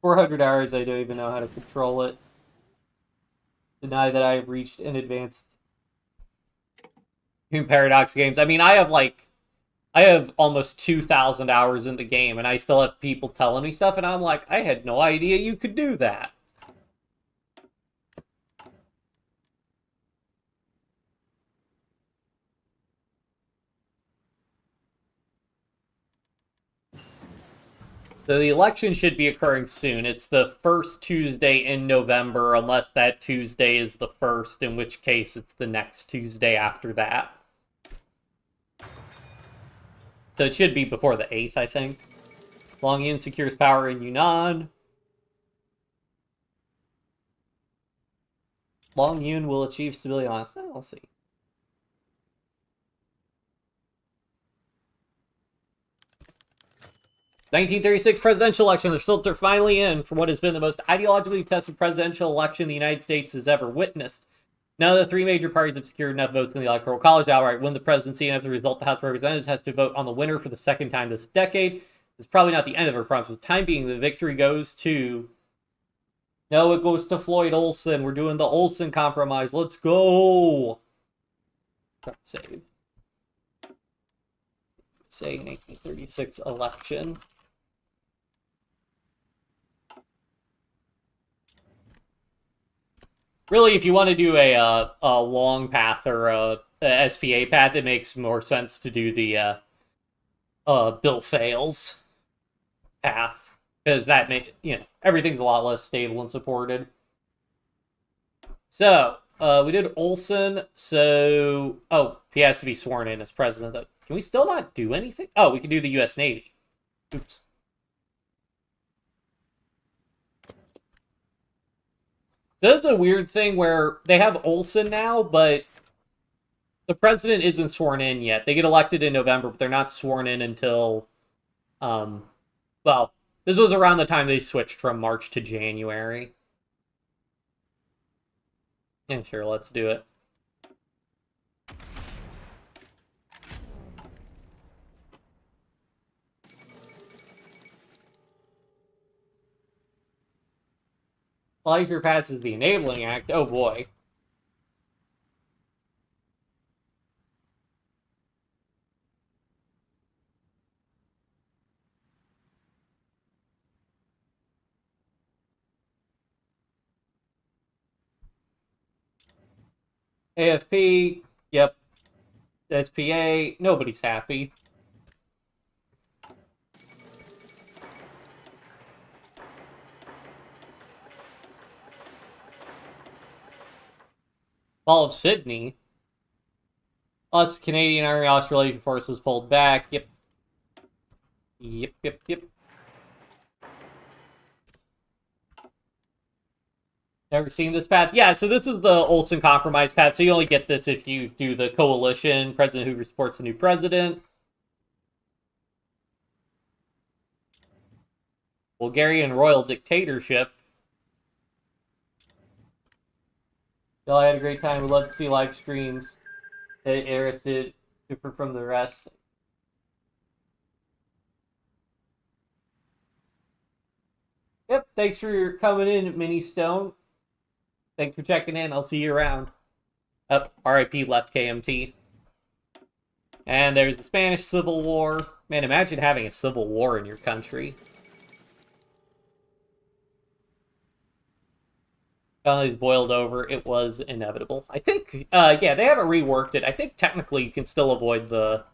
400 hours, I don't even know how to control it. Deny that I have reached an advanced Paradox games. I mean, I have almost 2,000 hours in the game, and I still have people telling me stuff, and I'm like, I had no idea you could do that. So the election should be occurring soon. It's the first Tuesday in November, unless that Tuesday is the 1st, in which case it's the next Tuesday after that. So it should be before the 8th, I think. Long Yun secures power in Yunnan. Long Yun will achieve stability on us. We'll see. '1936 presidential election. The results are finally in for what has been the most ideologically tested presidential election the United States has ever witnessed. None of the three major parties have secured enough votes in the Electoral College to outright win the presidency, and as a result, the House of Representatives has to vote on the winner for the second time this decade. It's probably not the end of our process. For the time being, the victory goes to... No, it goes to Floyd Olson. We're doing the Olson compromise. Let's go! Save. Say 1936 election. Really, if you want to do a long path or a SPA path, it makes more sense to do the Bill Fails path, because that makes, everything's a lot less stable and supported. So we did Olson. So he has to be sworn in as president. Can we still not do anything? Oh, we can do the U.S. Navy. Oops. This is a weird thing where they have Olson now, but the president isn't sworn in yet. They get elected in November, but they're not sworn in until, well, this was around the time they switched from March to January. Yeah, sure, let's do it. HOI4 passes the Enabling Act. Oh boy. AFP, yep. SPA, nobody's happy. Fall of Sydney. Us Canadian Army Australasian forces pulled back. Yep. Never seen this path? Yeah, so this is the Olson Compromise path, so you only get this if you do the coalition. President Hoover supports the new president. Bulgarian royal dictatorship. Y'all had a great time. Would love to see live streams. Eris did differ from the rest. Yep, thanks for coming in, Mini Stone. Thanks for checking in. I'll see you around. Up, RIP left KMT. And there's the Spanish Civil War. Man, imagine having a civil war in your country. Finally, boiled over. It was inevitable. I think, yeah, they haven't reworked it. I think technically you can still avoid the,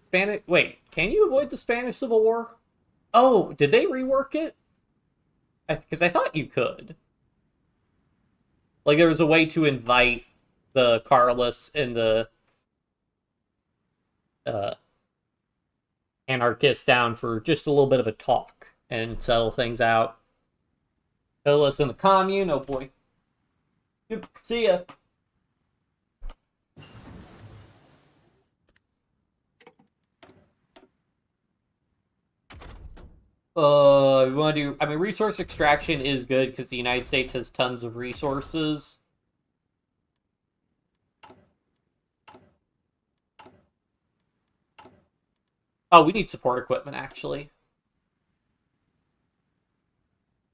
Spanish. Wait, can you avoid the Spanish Civil War? Oh, did they rework it? Because I thought you could. Like, there was a way to invite the Carlists and the anarchists down for just a little bit of a talk and settle things out. Carlists in the commune, oh boy. Good, see ya. We want to do... I mean, resource extraction is good because the United States has tons of resources. Oh, we need support equipment, actually.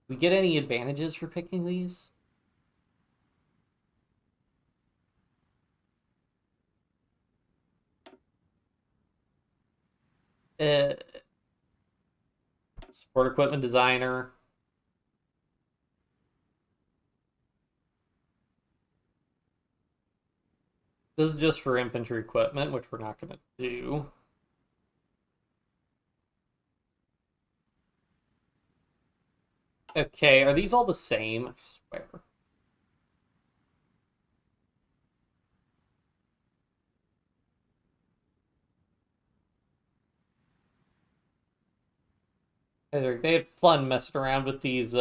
We get any advantages for picking these? Support equipment designer. This is just for infantry equipment, which we're not going to do. Okay, are these all the same? I swear. They had fun messing around with these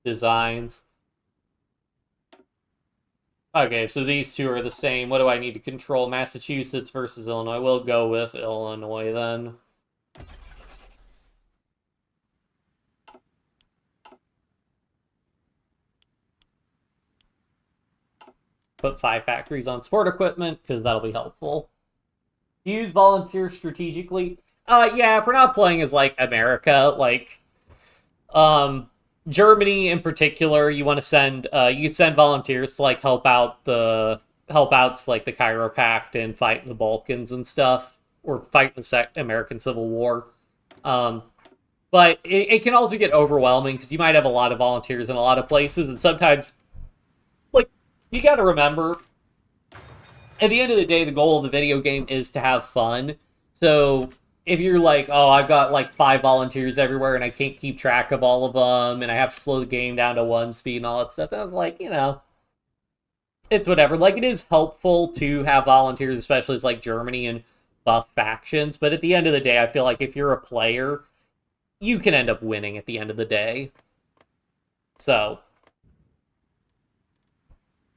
designs. Okay, so these two are the same. What do I need to control? Massachusetts versus Illinois. We'll go with Illinois then. Put 5 factories on sport equipment, because that'll be helpful. Use volunteers strategically. Yeah, if we're not playing as, like, America, like, Germany in particular, you want to send, you send volunteers to, like, help outs like the Cairo Pact and fight in the Balkans and stuff, or fight the American Civil War. But it can also get overwhelming, because you might have a lot of volunteers in a lot of places, and sometimes, like, you gotta remember, at the end of the day, the goal of the video game is to have fun. So if you're like, oh, I've got like 5 volunteers everywhere and I can't keep track of all of them and I have to slow the game down to 1 speed and all that stuff, that's like, you know, it's whatever. Like, it is helpful to have volunteers, especially as like Germany and buff factions. But at the end of the day, I feel like if you're a player, you can end up winning at the end of the day. So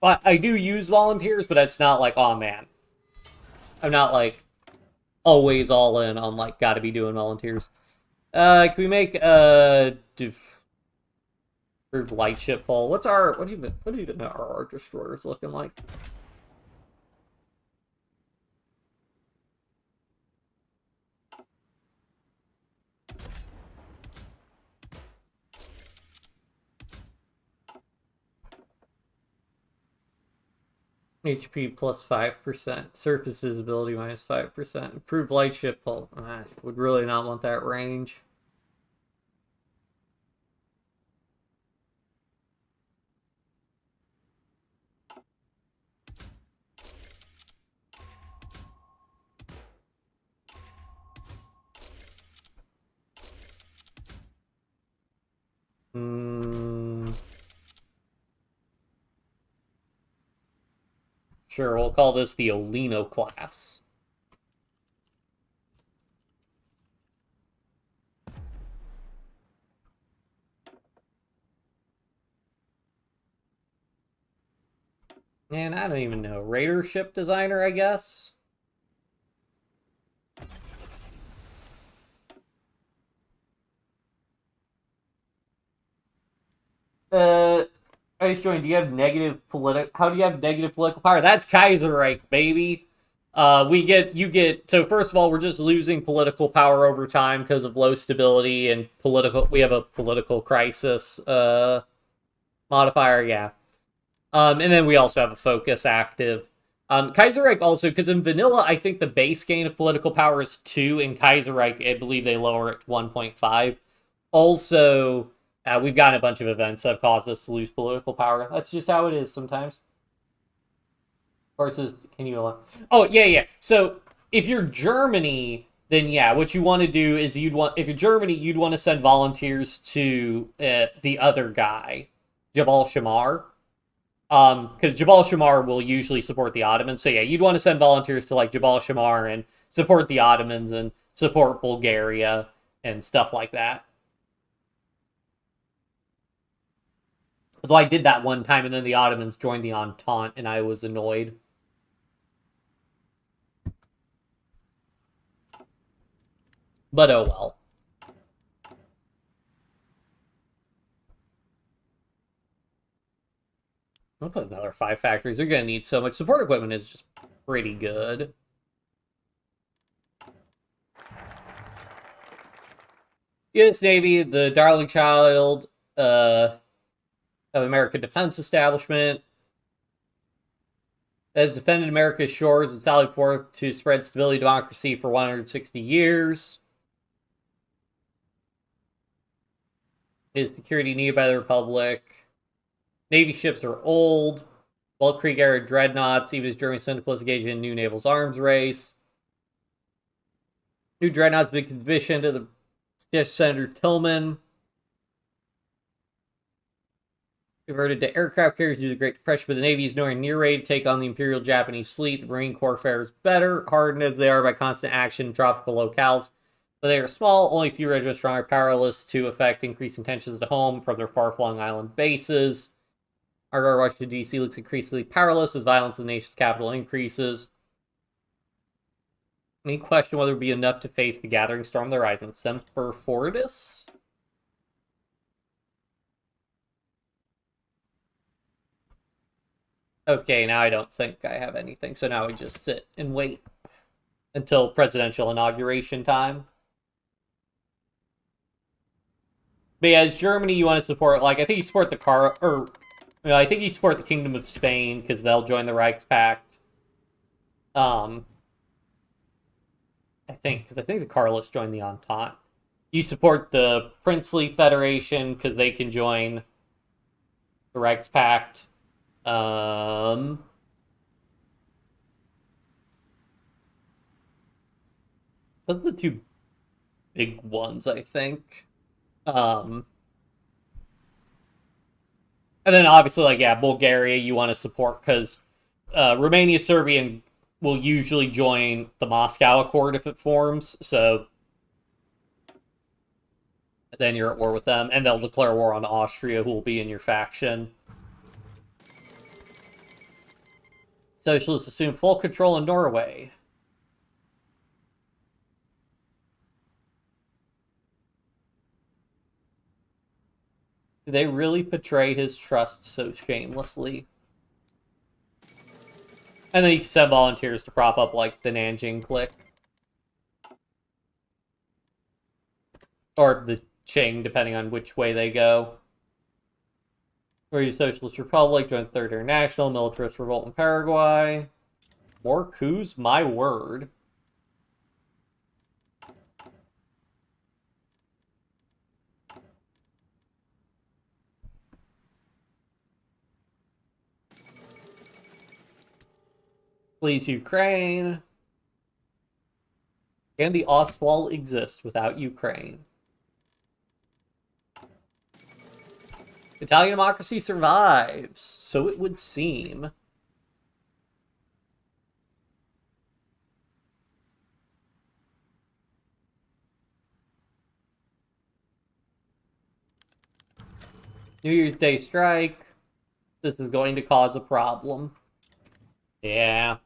but I do use volunteers, but it's not like, oh man. I'm not like always all in on like gotta be doing volunteers. Can we make improved light ship hull? What even are our destroyers looking like? HP plus 5%. Surface visibility minus 5%. Improved light ship hull. I would really not want that range. Sure, we'll call this the Olino class. And I don't even know. Raider ship designer, I guess? Ice Join, do you have how do you have negative political power? That's Kaiserreich, baby. So first of all, we're just losing political power over time because of low stability and we have a political crisis, modifier, yeah. And then we also have a focus active. Kaiserreich also, because in vanilla, I think the base gain of political power is 2. In Kaiserreich, I believe they lower it to 1.5. Also, we've gotten a bunch of events that have caused us to lose political power. That's just how it is sometimes. Versus, can you allow? Oh, yeah. So, if you're Germany, then yeah, what you want to do is if you're Germany, you'd want to send volunteers to the other guy, Jabal Shamar. Because Jabal Shamar will usually support the Ottomans. So yeah, you'd want to send volunteers to like Jabal Shamar and support the Ottomans and support Bulgaria and stuff like that. Although I did that one time and then the Ottomans joined the Entente and I was annoyed. But oh well. I'll put another 5 factories. They're going to need so much. Support equipment is just pretty good. U.S. Navy, the darling child of American defense establishment, has defended America's shores and sallied forth to spread stability and democracy for 160 years. Is security needed by the Republic. Navy ships are old. Bulk Creek era dreadnoughts, even as Germany syndicalists engaged in new naval arms race. New dreadnoughts been commissioned to the Senator Tillman. Converted to aircraft carriers due to the Great Depression, but the Navy is nowhere near ready to take on the Imperial Japanese fleet. The Marine Corps fares better, hardened as they are by constant action in tropical locales. But they are small, only a few regiments strong are powerless to affect increasing tensions at home from their far-flung island bases. Our rush to DC looks increasingly powerless as violence in the nation's capital increases. Any question whether it would be enough to face the gathering storm of the rising Semper Fortis? Okay, now I don't think I have anything, so now we just sit and wait until presidential inauguration time. But yeah, as Germany, you want to support, like, I think you support I think you support the Kingdom of Spain, because they'll join the Reichspakt. Because I think the Carlists joined the Entente. You support the Princely Federation, because they can join the Reichspakt. Those are the 2 big ones, I think. And then obviously, like, yeah, Bulgaria you want to support, because Romania, Serbia will usually join the Moscow Accord if it forms, so then you're at war with them, and they'll declare war on Austria, who will be in your faction. Socialists assume full control in Norway. Do they really betray his trust so shamelessly? And then you can send volunteers to prop up, like, the Nanjing clique. Or the Qing, depending on which way they go. Socialist Republic, joined Third International, militarist revolt in Paraguay. More coups? My word. Please, Ukraine. Can the Ostwall exist without Ukraine? Italian democracy survives, so it would seem. New Year's Day strike. This is going to cause a problem. Yeah.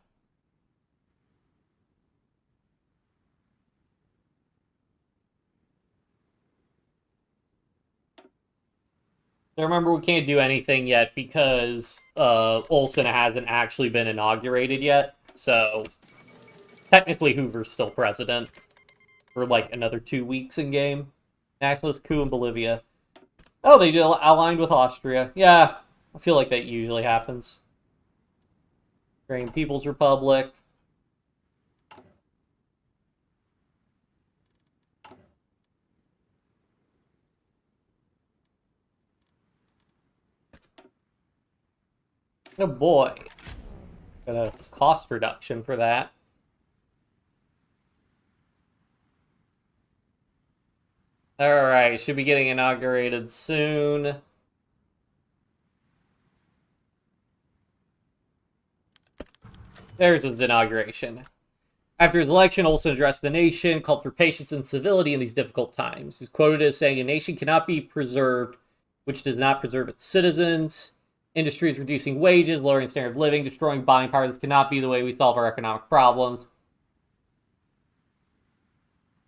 So remember, we can't do anything yet because Olsen hasn't actually been inaugurated yet. So technically, Hoover's still president for like another 2 weeks in game. Nationalist coup in Bolivia. Oh, they aligned with Austria. Yeah, I feel like that usually happens. Ukraine People's Republic. Oh boy. Got a cost reduction for that. Alright, should be getting inaugurated soon. There's his inauguration. After his election, Olsen addressed the nation, called for patience and civility in these difficult times. He's quoted as saying, "A nation cannot be preserved which does not preserve its citizens. Industries reducing wages, lowering standard of living, destroying buying power. This cannot be the way we solve our economic problems."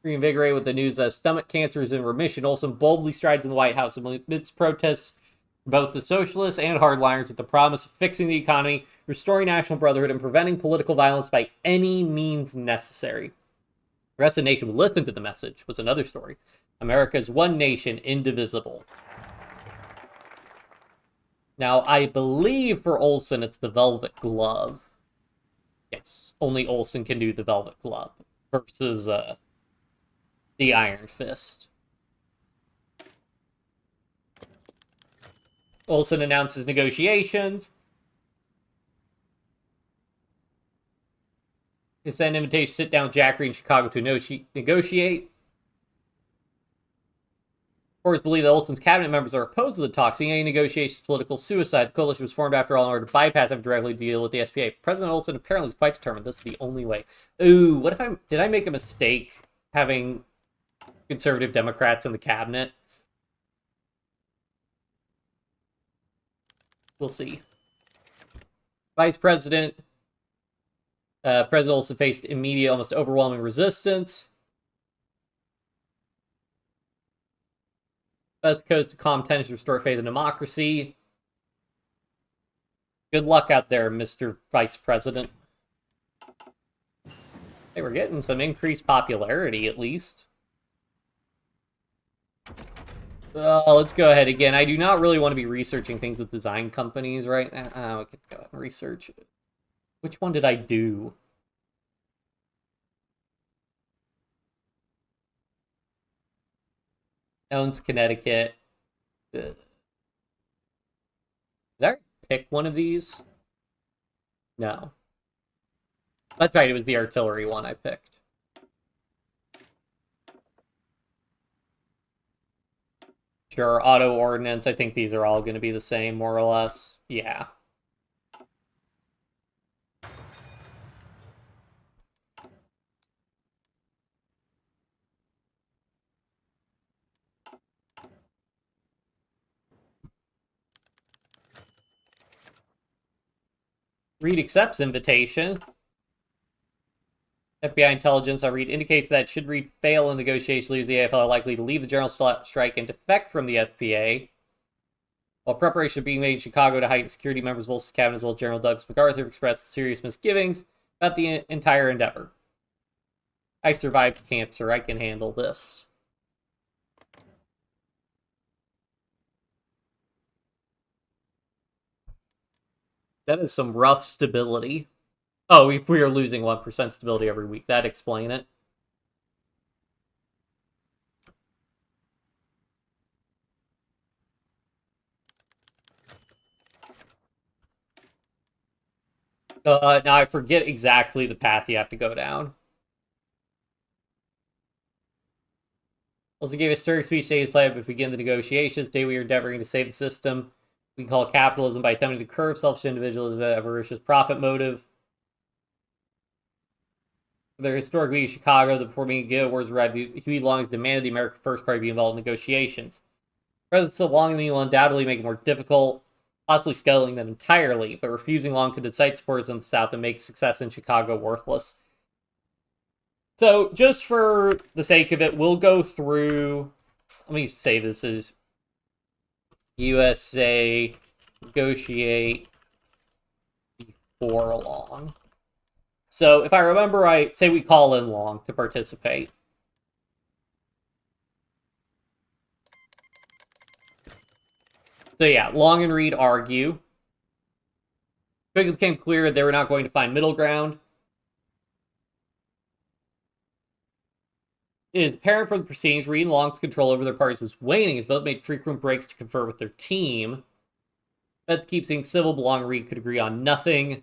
Reinvigorated with the news that stomach cancer is in remission, Olsen boldly strides in the White House amidst protests from both the socialists and hardliners with the promise of fixing the economy, restoring national brotherhood, and preventing political violence by any means necessary. The rest of the nation would listen to the message, was another story. America is one nation, indivisible. Now, I believe for Olsen, it's the Velvet Glove. Yes, only Olsen can do the Velvet Glove versus the Iron Fist. Olsen announces negotiations. He sent an invitation to sit down with Jack Reed in Chicago to negotiate. Reporters believe that Olsen's cabinet members are opposed to the talks, seeing any negotiations political suicide. The coalition was formed after all in order to bypass and directly deal with the SPA. President Olsen apparently is quite determined this is the only way. Ooh, what if did I make a mistake having conservative Democrats in the cabinet? We'll see. Vice President. President Olsen faced immediate, almost overwhelming resistance. Best Coast to calm tensions, restore faith in democracy. Good luck out there, Mr. Vice President. Hey, we're getting some increased popularity, at least. Let's go ahead again. I do not really want to be researching things with design companies right now. I could go ahead and research it. Which one did I do? Owens, Connecticut. Did I pick one of these? No. That's right, it was the artillery one I picked. Sure, auto ordnance. I think these are all going to be the same, more or less. Yeah. Reed accepts invitation. FBI intelligence on Reed indicates that should Reed fail in negotiations, leaders of the AFL are likely to leave the general strike and defect from the FPA. While preparations are being made in Chicago to heighten security, members of Olsen's cabinet as well as General Douglas MacArthur have expressed serious misgivings about the entire endeavor. I survived cancer. I can handle this. That is some rough stability. Oh, if we are losing 1% stability every week, that'd explain it. Now I forget exactly the path you have to go down. Also gave a stirring speech saying his plan to begin the negotiations. Today we are endeavoring to save the system we call capitalism by attempting to curb selfish individualism and avaricious profit motive. For their historic week in Chicago, the before being Guild Wars arrived, Huey Long's demanded the American First Party be involved in negotiations. Presence of Long and Lee will undoubtedly make it more difficult, possibly scaling them entirely, but refusing Long could incite supporters in the South and make success in Chicago worthless. So, just for the sake of it, we'll go through... Let me say this is... USA negotiate before long. So if I remember right, say we call in Long to participate. So yeah, Long and Reed argue. Quickly became clear they were not going to find middle ground. It is apparent from the proceedings, Reed and Long's control over their parties was waning as both made frequent breaks to confer with their team. But to keep things civil, Long and Reed could agree on nothing.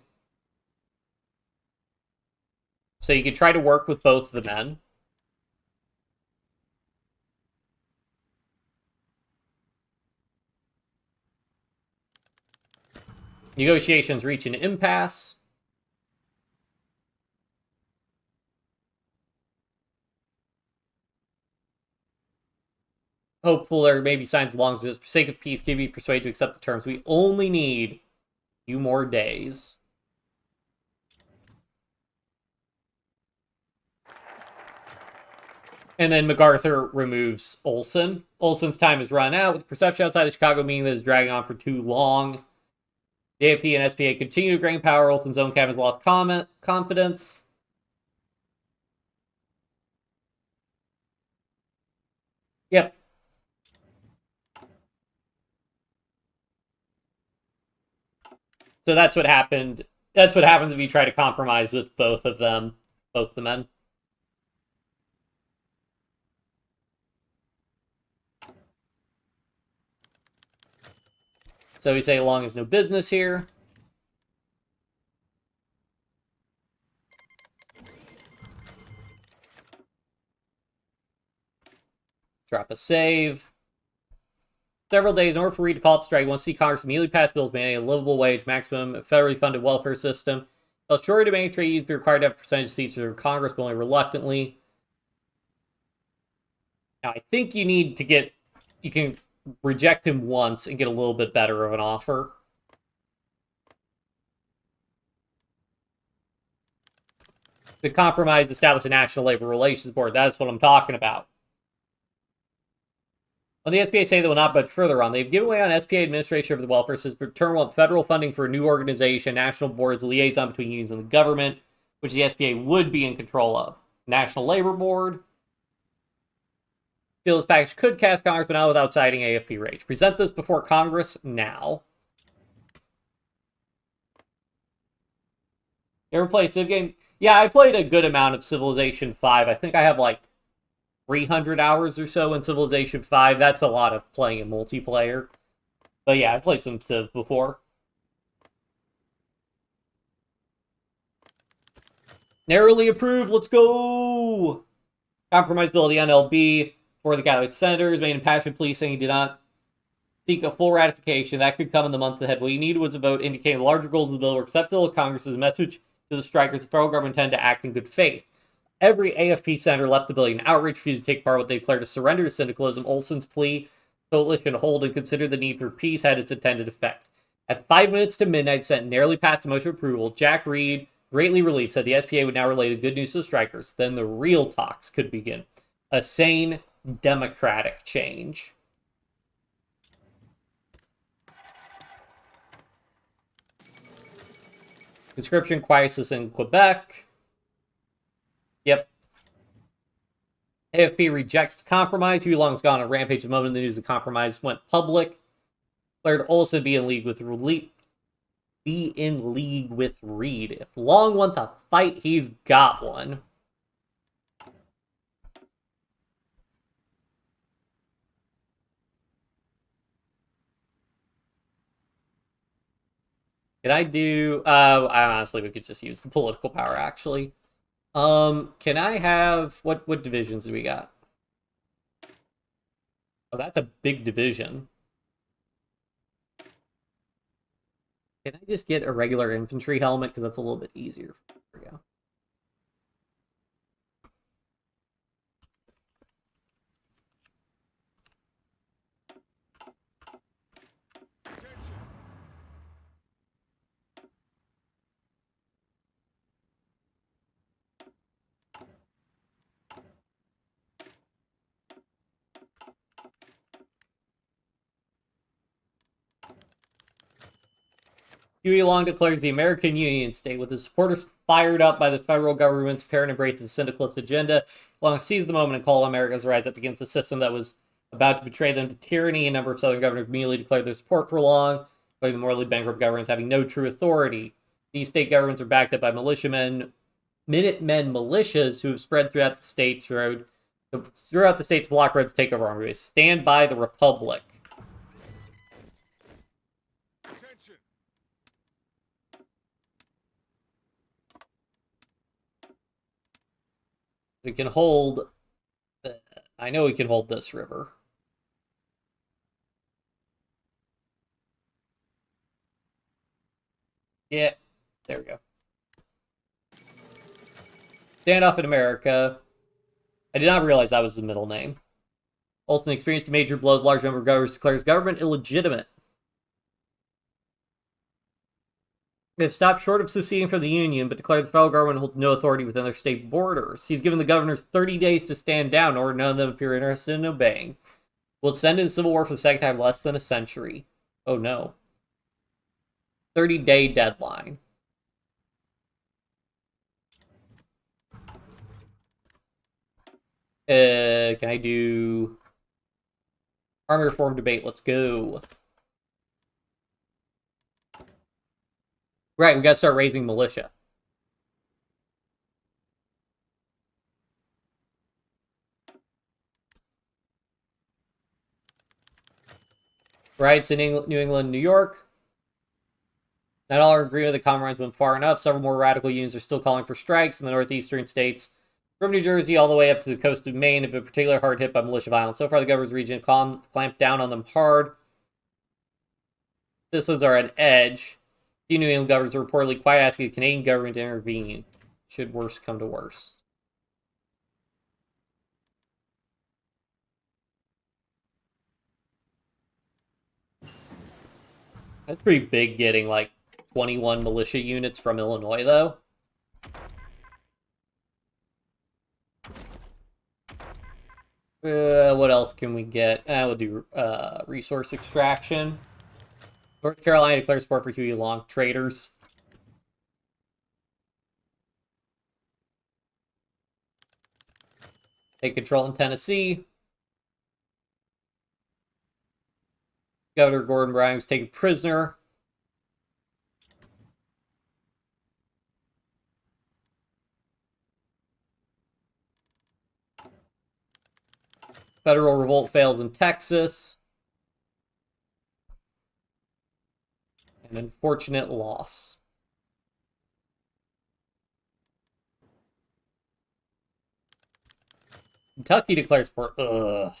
So you could try to work with both of the men. Negotiations reach an impasse. Hopeful there may be signs of Long's for the sake of peace, can be persuaded to accept the terms. We only need a few more days. And then MacArthur removes Olson. Olson's time has run out, with the perception outside the Chicago meeting that is dragging on for too long. The AFP and SPA continue to gain power. Olson's own camp has lost confidence. Yep. So that's what happened. That's what happens if you try to compromise with both of them, both the men. So we say Long has no business here. Drop a save. Several days in order for Reed to call up strike, once see Congress immediately pass bills mandating a livable wage, maximum federally funded welfare system. While sure to make trade unions be required to have a percentage of seats for Congress, but only reluctantly. Now, I think you need to get... You can reject him once and get a little bit better of an offer. The compromise establish a National Labor Relations Board. That's what I'm talking about. On the SBA say they will not budge further on. They've given away on SBA administration over the welfare system, return want federal funding for a new organization, National Board's liaison between unions and the government, which the SBA would be in control of. National Labor Board. Feel this package could cast Congress, but not without citing AFP rage. Present this before Congress now. You ever play Civ game? Yeah, I played a good amount of Civilization 5. I think I have like 300 hours or so in Civilization 5. That's a lot of playing in multiplayer. But yeah, I played some Civ before. Narrowly approved. Let's go! Compromise bill of the NLB for the Catholic senators made impassioned plea saying he did not seek a full ratification. That could come in the months ahead. What he needed was a vote indicating the larger goals of the bill were acceptable to Congress's message to the strikers. The federal government intended to act in good faith. Every AFP senator left the building in outrage, refused to take part in what they declared a surrender to syndicalism. Olson's plea, coalition hold, and considered the need for peace had its intended effect. At 5 minutes to midnight, the Senate narrowly passed a motion of approval. Jack Reed, greatly relieved, said the SPA would now relay the good news to the strikers. Then the real talks could begin. A sane, democratic change. Conscription crisis in Quebec. Yep. AFP rejects the compromise. Huey Long's gone on a rampage the moment the news of the compromise went public. Declared Olson be in league with Reed. If Long wants a fight, he's got one. Can I do... honestly, we could just use the political power, actually. Can I have... What divisions do we got? Oh, that's a big division. Can I just get a regular infantry helmet? Because that's a little bit easier. There we go. Huey Long declares the American Union State, with his supporters fired up by the federal government's apparent embrace of syndicalist agenda. Long seized the moment and called on Americans to rise up against the system that was about to betray them to tyranny. A number of Southern governors immediately declared their support for Long, by the morally bankrupt governments having no true authority. These state governments are backed up by Minutemen militias who have spread throughout the states to block Red's takeover armies. Stand by the Republic. Attention. We can hold... I know we can hold this river. Yeah, there we go. Standoff in America. I did not realize that was the middle name. Olson experienced major blows. Large number of governors declares government illegitimate. They have stopped short of seceding from the Union, but declared the federal government holds no authority within their state borders. He's given the governors 30 days to stand down, or none of them appear interested in obeying. Will send in civil war for the second time in less than a century. Oh no. 30-day deadline. Can I do army reform debate? Let's go. Right, we gotta start raising militia. Riots in New England, New York. Not all are agreeing with the compromise went far enough. Several more radical unions are still calling for strikes in the northeastern states. From New Jersey all the way up to the coast of Maine have been particularly hard hit by militia violence. So far, the governor's region clamped down on them hard. Citizens are on edge. The New England governors are reportedly quite asking the Canadian government to intervene, should worse come to worse. That's pretty big getting like 21 militia units from Illinois, though. What else can we get? We'll do resource extraction. North Carolina declares support for Huey Long. Traitors. Take control in Tennessee. Governor Gordon Brown was taken prisoner. Federal revolt fails in Texas. An unfortunate loss. Kentucky declares support. Ugh.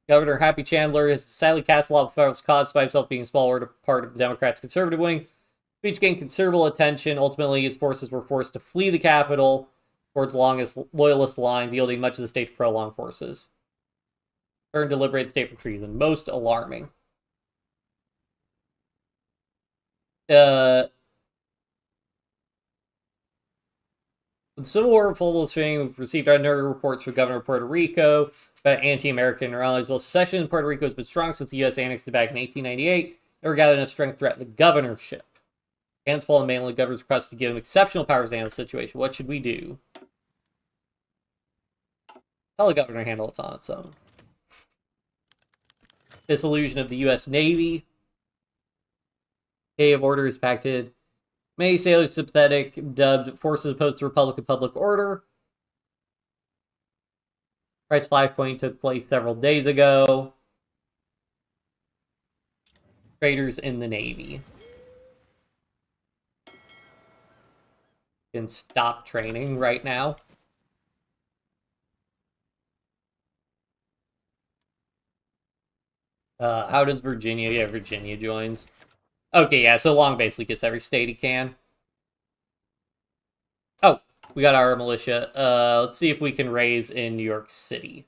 Governor Happy Chandler has sadly cast a lot of federal cause by himself being a small part of the Democrats' conservative wing. Speech gained considerable attention. Ultimately, his forces were forced to flee the capital towards loyalist lines, yielding much of the state to pro-Long forces. Turned to liberate the state from treason. Most alarming. The Civil War we've received unnerving reports from Governor of Puerto Rico about anti-American rallies. While secession in Puerto Rico has been strong since the U.S. annexed it back in 1898, never gathered enough strength to threaten the governorship. Hands fall and mainland governors requested to give him exceptional powers to handle the situation. What should we do? Tell the governor to handle it on its own. Dissolution of the U.S. Navy. Day of Order is pacted. Many sailors sympathetic, dubbed forces opposed to Republican public order. Price flashpoint took place several days ago. Traitors in the Navy. Can stop training right now. How does Virginia? Yeah, Virginia joins. Okay, yeah, so Long basically gets every state he can. Oh, we got our militia. Let's see if we can raise in New York City.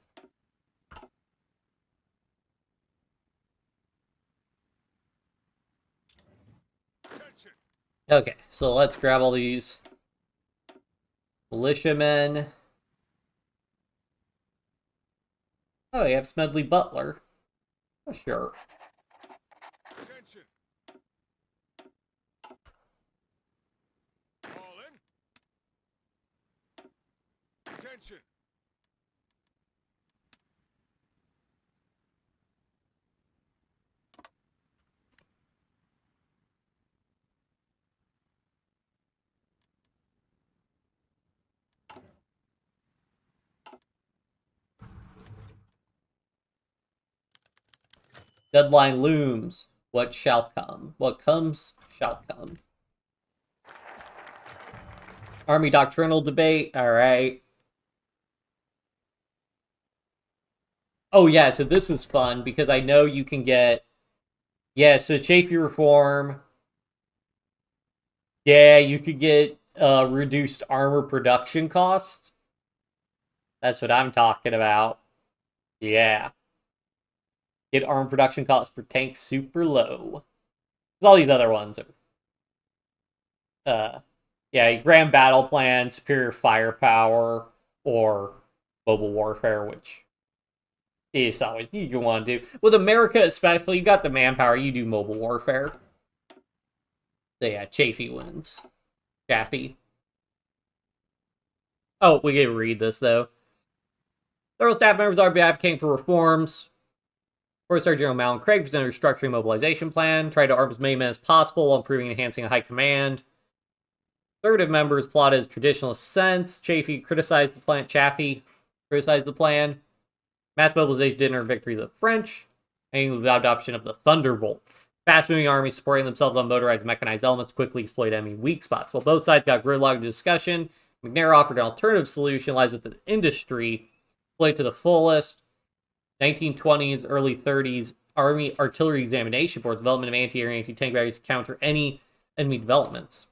Okay, so let's grab all these militiamen. Oh, you have Smedley Butler. Sure. Attention. All in. Attention. Deadline looms. What shall come? What comes shall come. Army doctrinal debate. All right. Oh yeah, so this is fun because I know you can get, yeah. So Chafee reform. Yeah, you could get reduced armor production cost. That's what I'm talking about. Yeah, get armor production cost for tanks super low. All these other ones are yeah, grand battle plan, superior firepower, or mobile warfare, which is always you can want to do. With America especially, you got the manpower, you do mobile warfare. So yeah, Chafee wins. Chaffee. Oh, we can read this though. Several staff members are advocating for reforms. First Sergeant General Malin Craig presented a restructuring mobilization plan, tried to arm as many men as possible while improving and enhancing high command. Conservative members plotted as traditionalist sense. Chaffee criticized the plan. Chaffee criticized the plan. Mass mobilization didn't earn victory of the French, aiming with the adoption of the Thunderbolt. Fast-moving armies supporting themselves on motorized mechanized elements to quickly exploit enemy weak spots. While both sides got gridlocked in discussion, McNair offered an alternative solution lies with the industry, played to the fullest. 1920s, early 30s Army artillery examination boards, development of anti-air and anti-tank batteries to counter any enemy developments.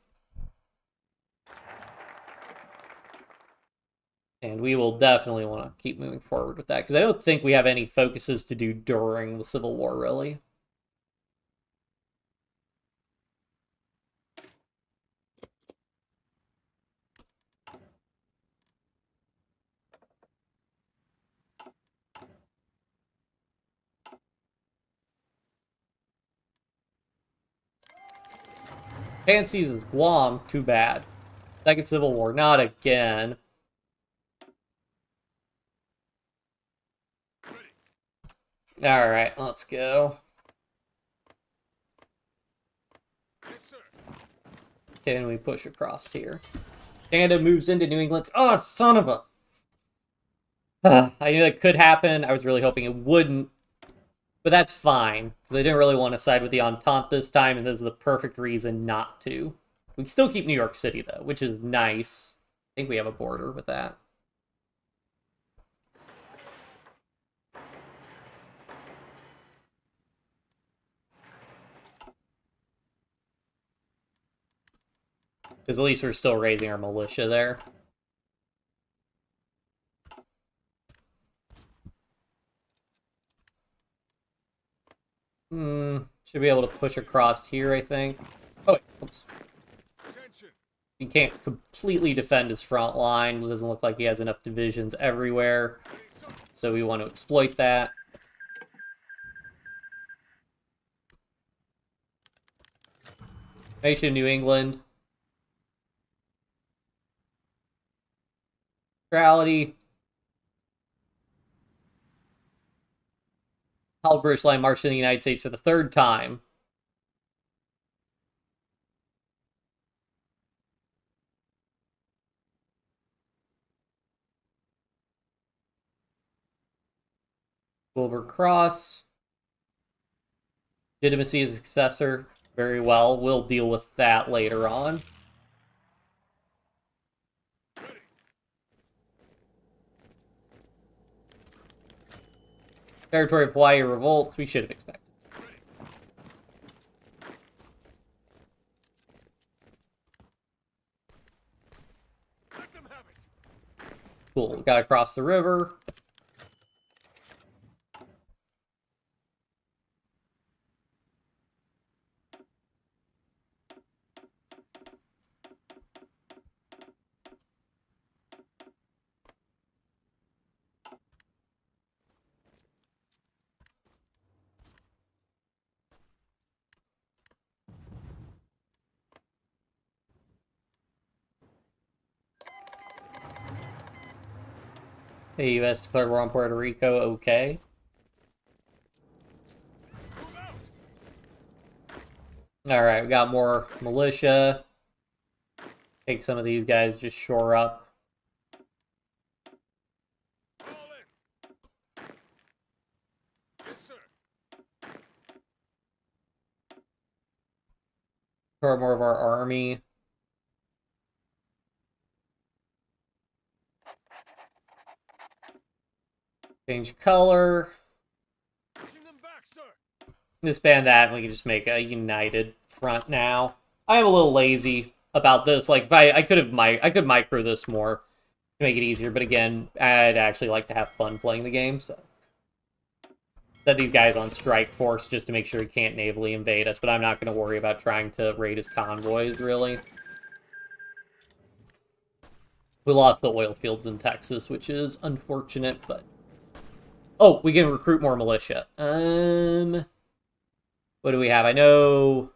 And we will definitely want to keep moving forward with that, because I don't think we have any focuses to do during the Civil War, really. Japan seizes Guam, too bad. Second Civil War, not again. Alright, let's go. Yes, sir. Can we push across here? Canada moves into New England. Oh, son of a... I knew that could happen. I was really hoping it wouldn't. But that's fine, because I didn't really want to side with the Entente this time, and this is the perfect reason not to. We can still keep New York City, though, which is nice. I think we have a border with that. Because at least we're still raising our militia there. Should be able to push across here, I think. Oh, wait, oops. He can't completely defend his front line. It doesn't look like he has enough divisions everywhere. So we want to exploit that. Nation New England. Neutrality. How British line marched in the United States for the third time. Wilbur Cross. Legitimacy as successor. Very well. We'll deal with that later on. Territory of Hawaii revolts. We should have expected. Cool. Got to cross the river. The U.S. declared war on Puerto Rico. Okay. Move out. Alright, we got more militia. Take some of these guys, just shore up. Fall in. Yes, sir. Throw more of our army. Change color. Pushing them back, sir. Disband that, and we can just make a united front now. I am a little lazy about this. Like, if I could micro this more to make it easier, but again, I'd actually like to have fun playing the game, so set these guys on strike force just to make sure he can't navally invade us, but I'm not going to worry about trying to raid his convoys, really. We lost the oil fields in Texas, which is unfortunate, but... Oh, we can recruit more militia. What do we have? I know...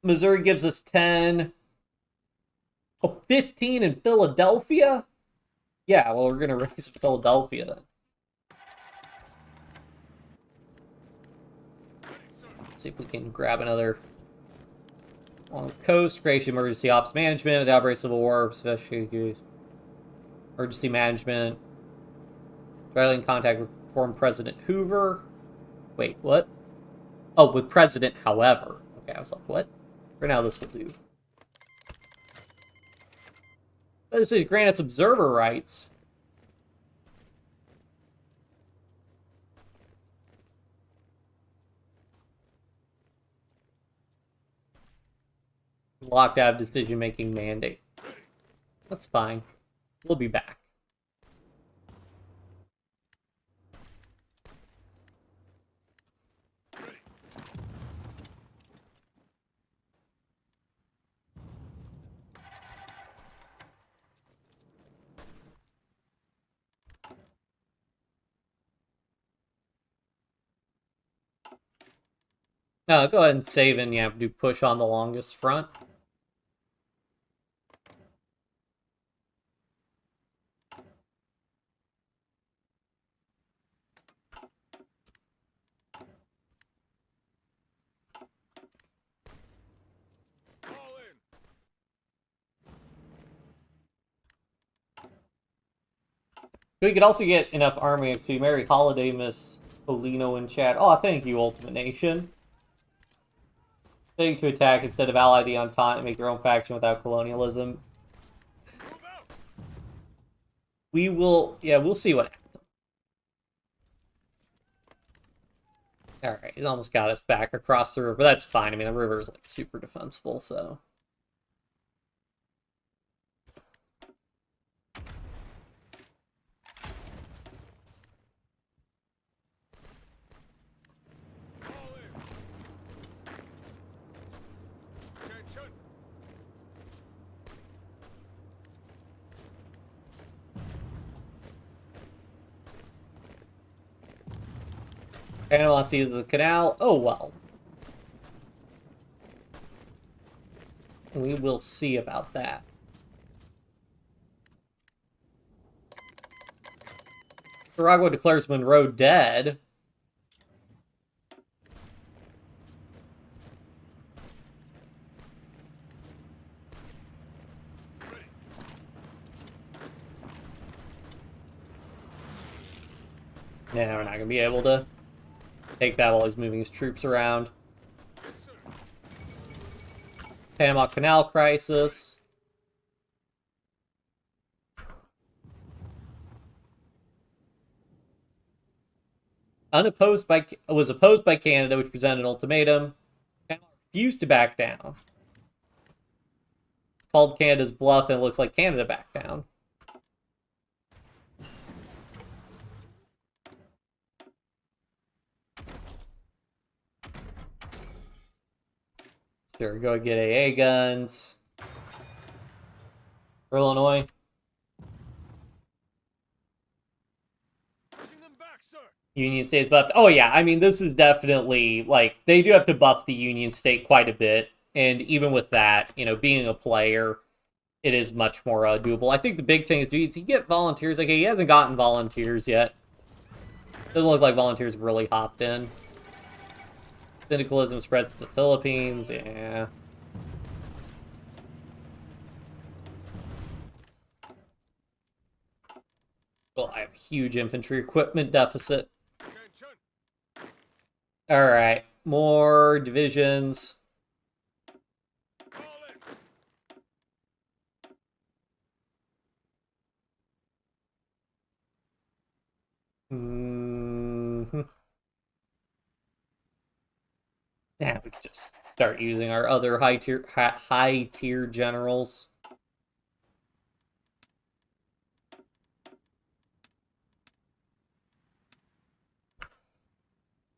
Missouri gives us 10. Oh, 15 in Philadelphia? Yeah, well, we're going to raise Philadelphia then. Let's see if we can grab another on the coast. Creation emergency ops management with the outbreak of civil war, especially emergency management. Directly in contact with former President Hoover. Wait, what? Oh, with President, however. Okay, I was like, what? For now, this will do. This is grant us observer rights. Locked out of decision-making mandate. That's fine. We'll be back. Go ahead and save and do push on the longest front. Fall in. We could also get enough army to Merry Holiday, Miss Polino in chat. Oh, thank you, Ultimate Nation. To attack instead of ally the Entente and make your own faction without colonialism. Move out. We will, yeah, we'll see what happens. Alright, he's almost got us back across the river. That's fine. I mean, the river is like super defensible, so. Fall in. Attention. Panama sees the canal. Oh, well. We will see about that. Nicaragua declares Monroe dead. Ready. Yeah, we're not going to be able to take that while he's moving his troops around. Yes, sir. Panama Canal crisis. Was opposed by Canada, which presented an ultimatum. Panama refused to back down. Called Canada's bluff, and it looks like Canada backed down. Sure, go get AA guns. For Illinois. Pushing them back, sir. Union State's buffed. Oh yeah, I mean, this is definitely, like, they do have to buff the Union State quite a bit And even with that, being a player, it is much more doable. I think the big thing is, do you get volunteers? Okay, he hasn't gotten volunteers yet. Doesn't look like volunteers really hopped in. Syndicalism spreads to the Philippines, yeah. Well, I have a huge infantry equipment deficit. Attention. Alright, more divisions. Fall in. Hmm. Yeah, we could just start using our other high tier generals.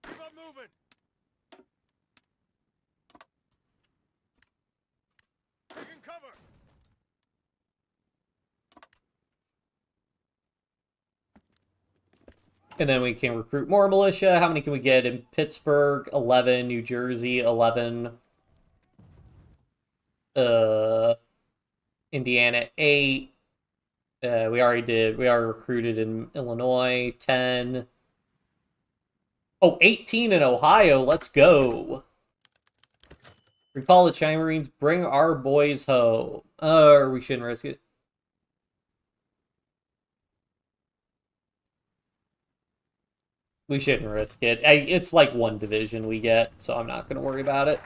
Keep on moving. Taking cover. And then we can recruit more militia. How many can we get in Pittsburgh? 11. New Jersey, 11. Uh, Indiana, 8. We already did. We are recruited in Illinois, 10. Oh, 18 in Ohio. Let's go. Recall the China Marines. Bring our boys home. Or we shouldn't risk it. We shouldn't risk it. It's like one division we get, so I'm not going to worry about it.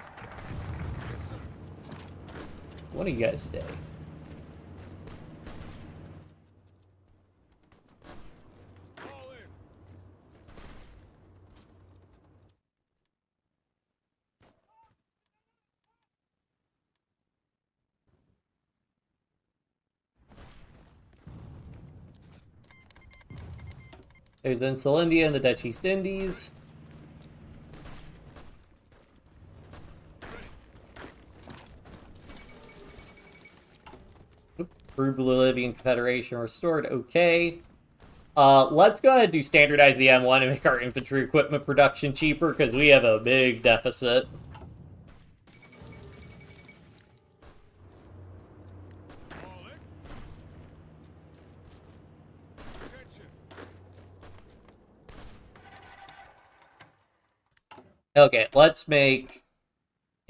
One of you guys stay. Fall in. There's Insulindia and the Dutch East Indies. Peru Bolivian Confederation restored. Okay. Let's go ahead and do standardize the M1 and make our infantry equipment production cheaper, because we have a big deficit. Fall in. Attention. Okay, let's make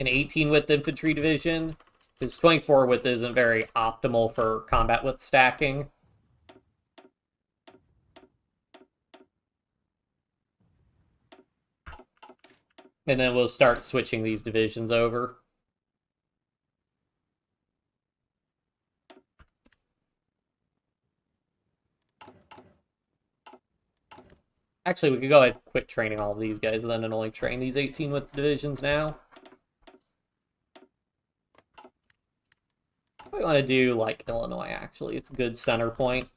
an 18 width infantry division, because 24 width isn't very optimal for combat width stacking. And then we'll start switching these divisions over. Actually, we could go ahead and quit training all of these guys and then only train these 18 width divisions now. We want to do, like, Illinois, actually. It's a good center point.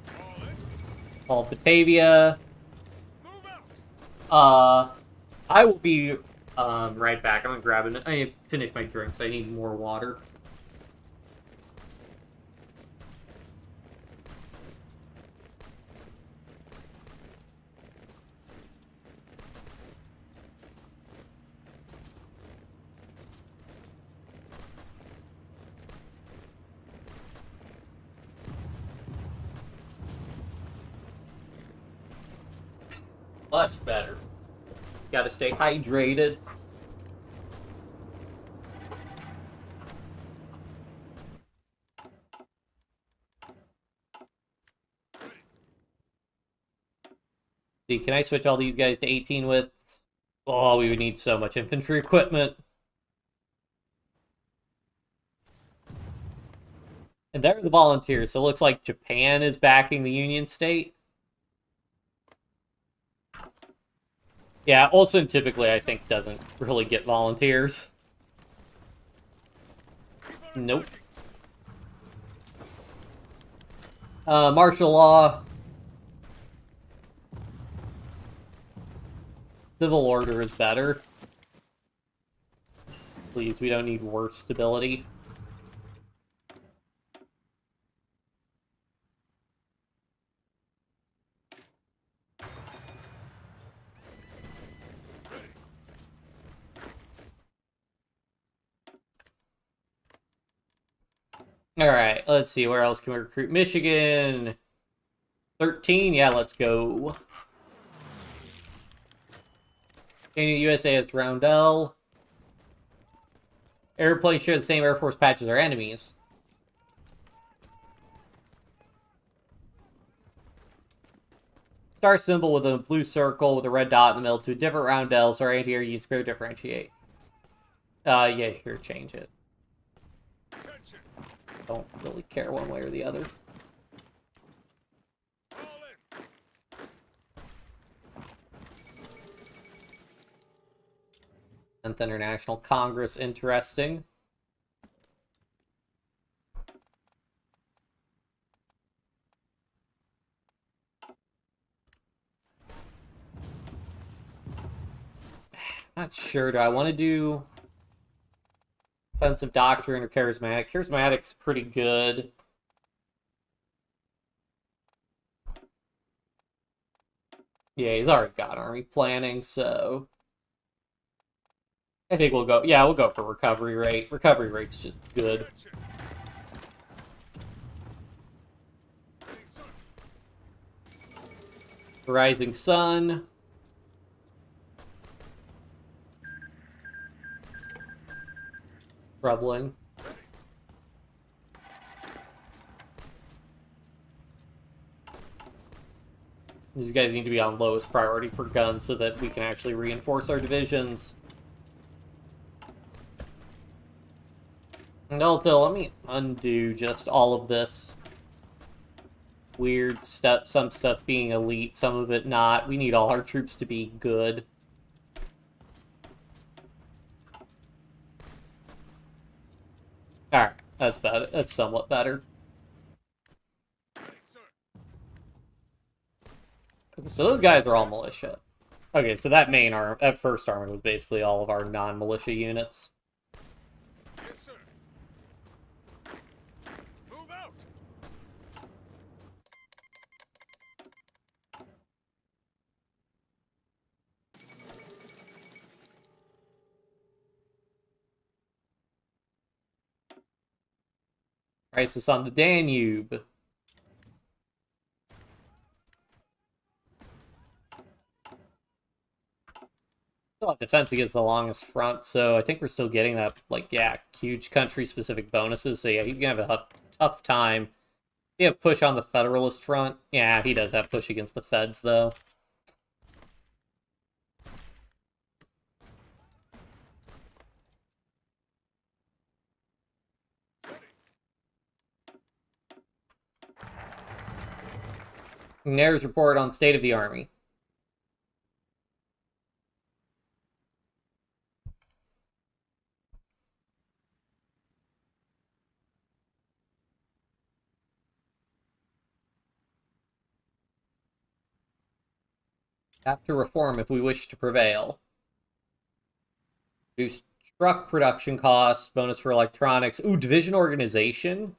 Fall in. All Batavia. Move out. I will be right back. I'm gonna grab it. I finished my drinks. I need more water. Much better. Gotta stay hydrated. See, can I switch all these guys to 18 width? Oh, we would need so much infantry equipment. And there are the volunteers, so it looks like Japan is backing the Union State. Yeah, Olsen typically, I think, doesn't really get volunteers. Nope. Martial law. Civil order is better. Please, we don't need worse stability. Alright, let's see. Where else can we recruit? Michigan. 13? Yeah, let's go. Canadian USA has Roundel. Airplanes share the same Air Force patch as our enemies. Star symbol with a blue circle with a red dot in the middle to a different roundel, so our anti-air units can differentiate. Yeah, sure, change it. Attention. Don't really care one way or the other. Fall in. 10th International Congress, interesting. Not sure. Do I want to do offensive doctrine or charismatic? Charismatic's pretty good. Yeah, he's already got army planning, so I think we'll go. Yeah, we'll go for recovery rate. Recovery rate's just good. Attention. Ready, sir. Rising Sun. Troubling. These guys need to be on lowest priority for guns so that we can actually reinforce our divisions. And also, let me undo just all of this weird stuff, some stuff being elite, some of it not. We need all our troops to be good. Alright, that's about it. That's somewhat better. Ready, sir. Okay, so those guys are all militia. Okay, so that that first army was basically all of our non-militia units. Yes, sir. Move out. Crisis on the Danube. Still have defense against the longest front, so I think we're still getting that, like, yeah, huge country-specific bonuses. So yeah, he's gonna have a tough time. He have push on the Federalist front. Yeah, he does have push against the Feds, though. Nair's report on the state of the army. Have to reform if we wish to prevail. Reduce truck production costs, bonus for electronics. Ooh, division organization?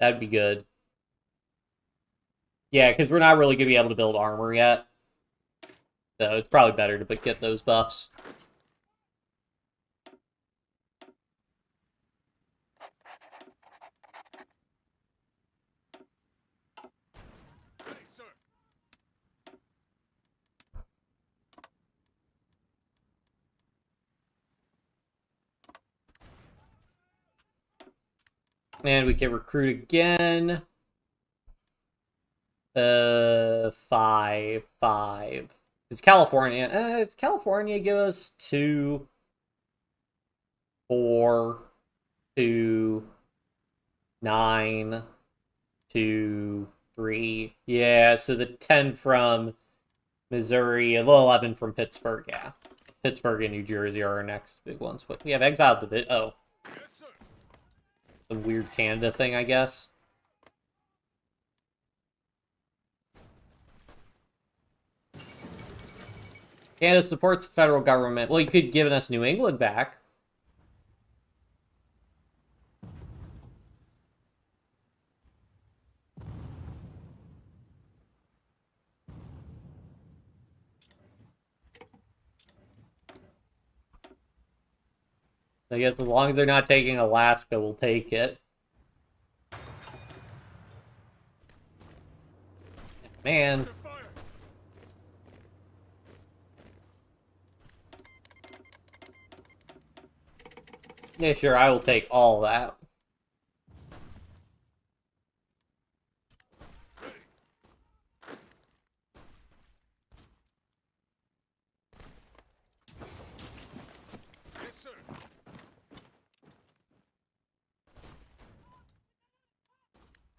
That'd be good. Yeah, because we're not really going to be able to build armor yet. So it's probably better to get those buffs. Ready, sir. And we can recruit again. 5. Does California give us 2, 4, 2, 9, 2, 3? Yeah, so the 10 from Missouri, and the 11 from Pittsburgh, yeah. Pittsburgh and New Jersey are our next big ones. But we have exiled the bit. Oh, Yes, sir. some weird Canada thing, I guess. Canada supports the federal government. Well, you could give us New England back. I guess as long as they're not taking Alaska, we'll take it. Man. Under fire. Yeah, sure, I will take all that. Ready. Yes, sir.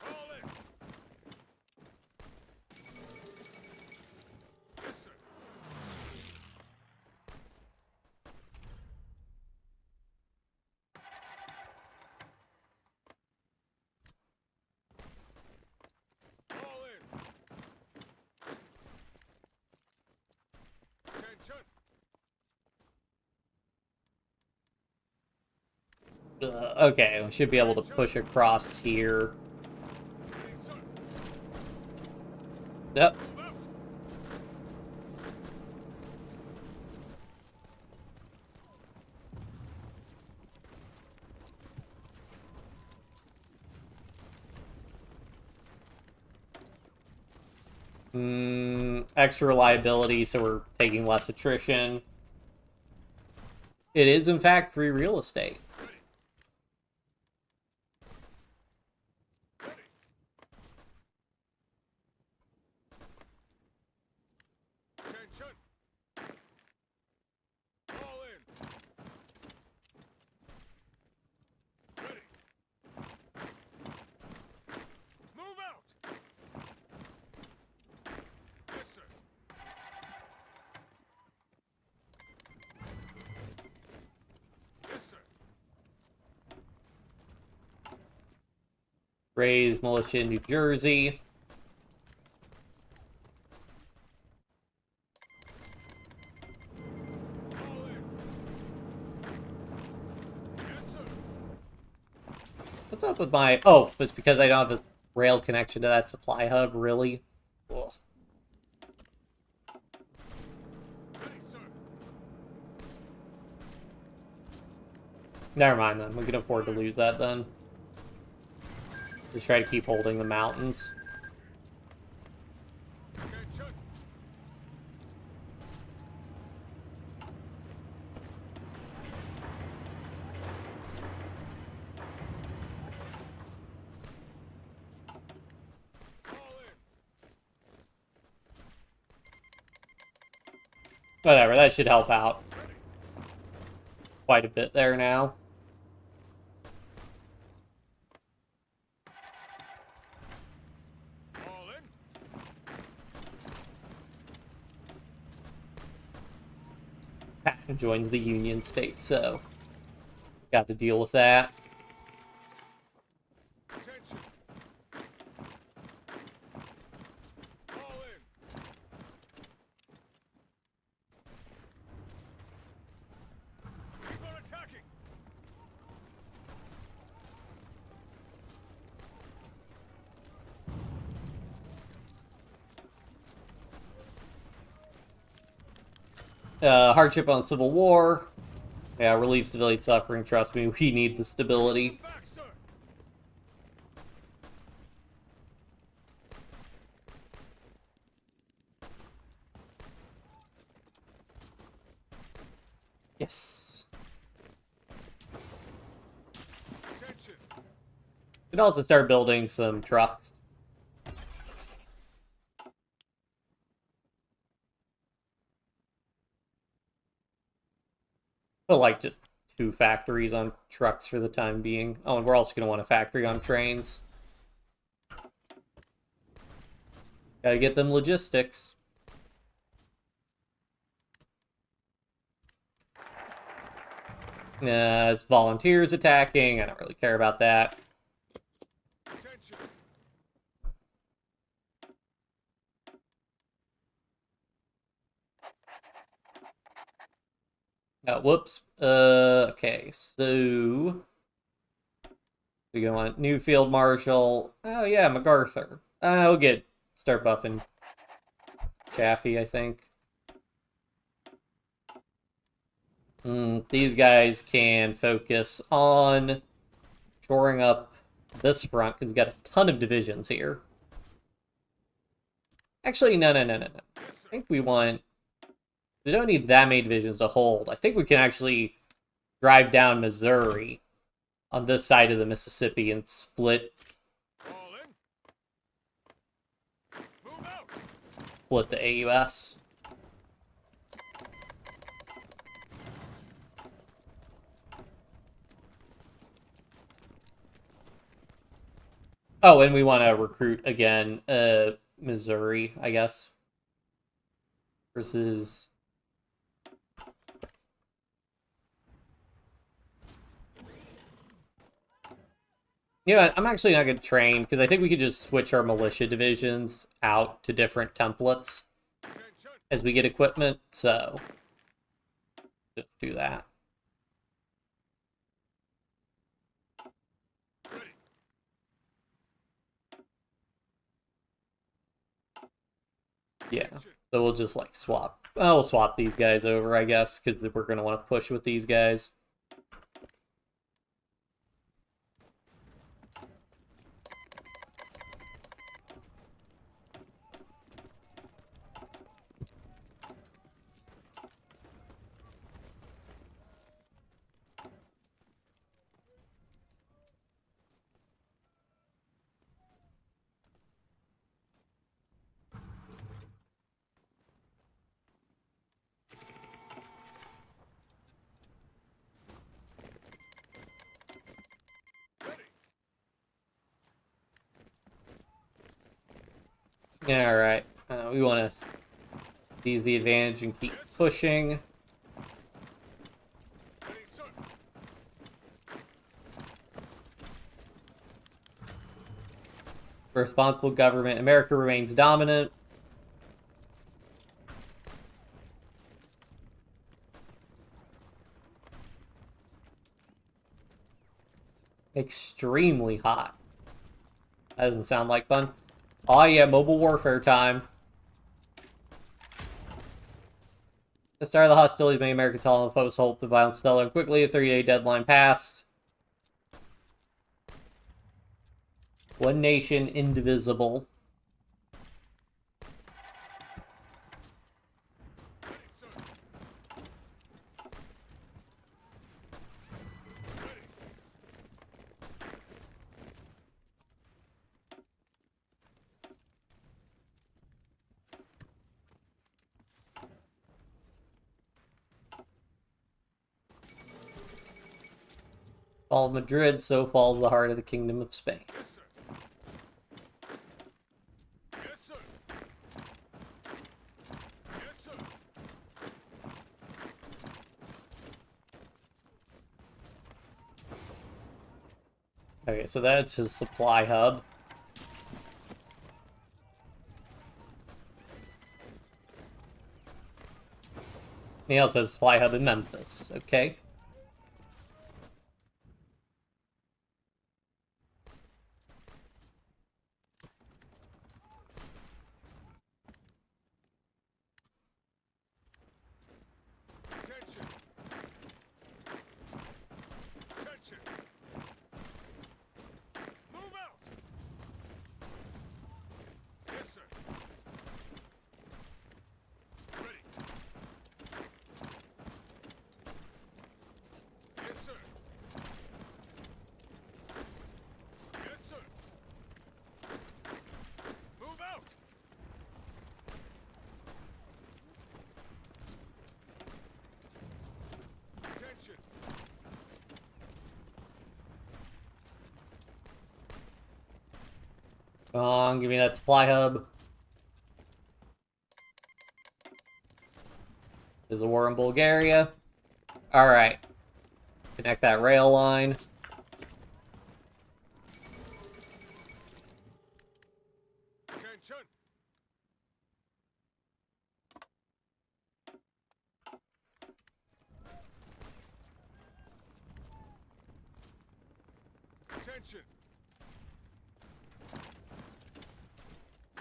All in. Yes, sir. All in. Attention. Okay, we should be able to push across here. Ready, sir. Yep. Move out. Extra reliability, so we're taking less attrition. It is, in fact, free real estate. Ready. Ready. Attention. All in. Ready. Move out. Yes, sir. Yes, sir. Raise militia in New Jersey. All in. Yes, sir. What's up with my... Oh, it's because I don't have a rail connection to that supply hub, really? Ugh. Ready, sir. Never mind, then. We can afford to lose that, then. Just try to keep holding the mountains. Attention. All in. Whatever, that should help out Ready. quite a bit there now. All in. Patton joins the Union State, so got to deal with that. Attention. All in. Keep on attacking. Hardship on Civil War. Yeah, relieve civilian suffering. Trust me, we need the stability. Back, sir. Yes. Attention. Could also start building some trucks. But like just 2 factories on trucks for the time being. Oh, and we're also going to want a factory on trains. Gotta get them logistics. It's volunteers attacking. I don't really care about that. Attention. Whoops. Okay, so we're gonna want new field marshal. Oh yeah, MacArthur. We'll start buffing Chaffee, I think. These guys can focus on shoring up this front because he's got a ton of divisions here. Actually, no. I think we want... We don't need that many divisions to hold. I think we can actually drive down Missouri on this side of the Mississippi and split All in. Move out. the AUS. Oh, and we want to recruit again, Missouri, I guess. Versus... You know what? I'm actually not going to train, because I think we could just switch our militia divisions out to different templates Attention. as we get equipment, so... Just do that. Ready. Yeah. Attention. So we'll just, like, swap. Well, we'll swap these guys over, I guess, because we're going to want to push with these guys. Yeah, alright. We want to seize the advantage and keep pushing. Ready, sir. Responsible government. America remains dominant. Extremely hot. That doesn't sound like fun. Oh yeah, mobile warfare time. The start of the hostilities made Americans all foes halt the violence fell and quickly. A 30-day deadline passed. One nation, indivisible. Ready, sir. Ready. Fall of Madrid, so falls the heart of the Kingdom of Spain. Yes, sir. Yes, sir. Yes, sir. Okay, so that's his supply hub. He also has a supply hub in Memphis. Okay. Attention. Attention. Move out. Yes, sir. Ready. Yes, sir. Yes, sir. Move out. Attention. Come on, give me that supply hub. There's a war in Bulgaria. Alright. Connect that rail line. Attention. Attention.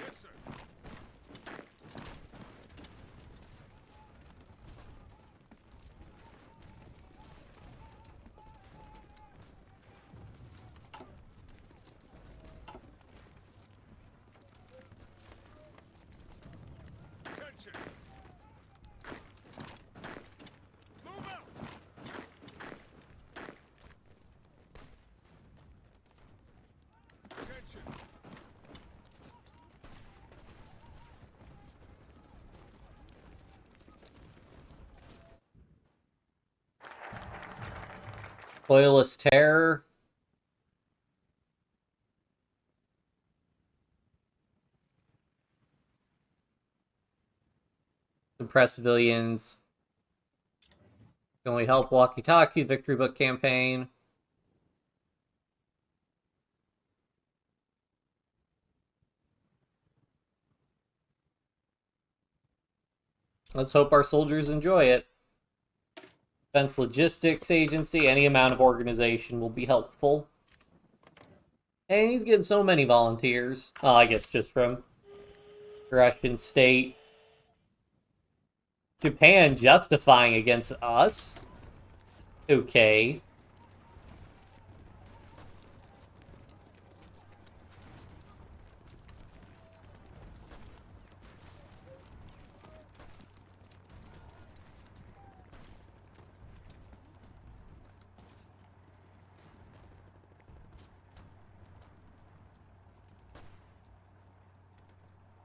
Yes, sir. Loyalist Terror. Suppress civilians. Can only help walkie-talkie, victory book campaign. Let's hope our soldiers enjoy it. Defense Logistics Agency, any amount of organization will be helpful. And he's getting so many volunteers. Oh, I guess just from Russian state. Japan justifying against us? Okay.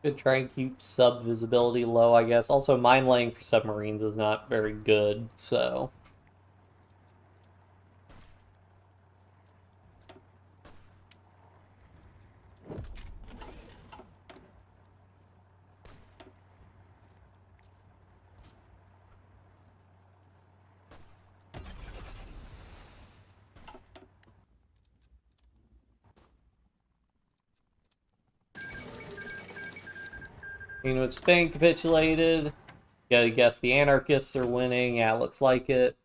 Could try and keep sub visibility low, I guess. Also, mine laying for submarines is not very good, so. You know, Spain capitulated. Gotta guess the anarchists are winning. Yeah, looks like it.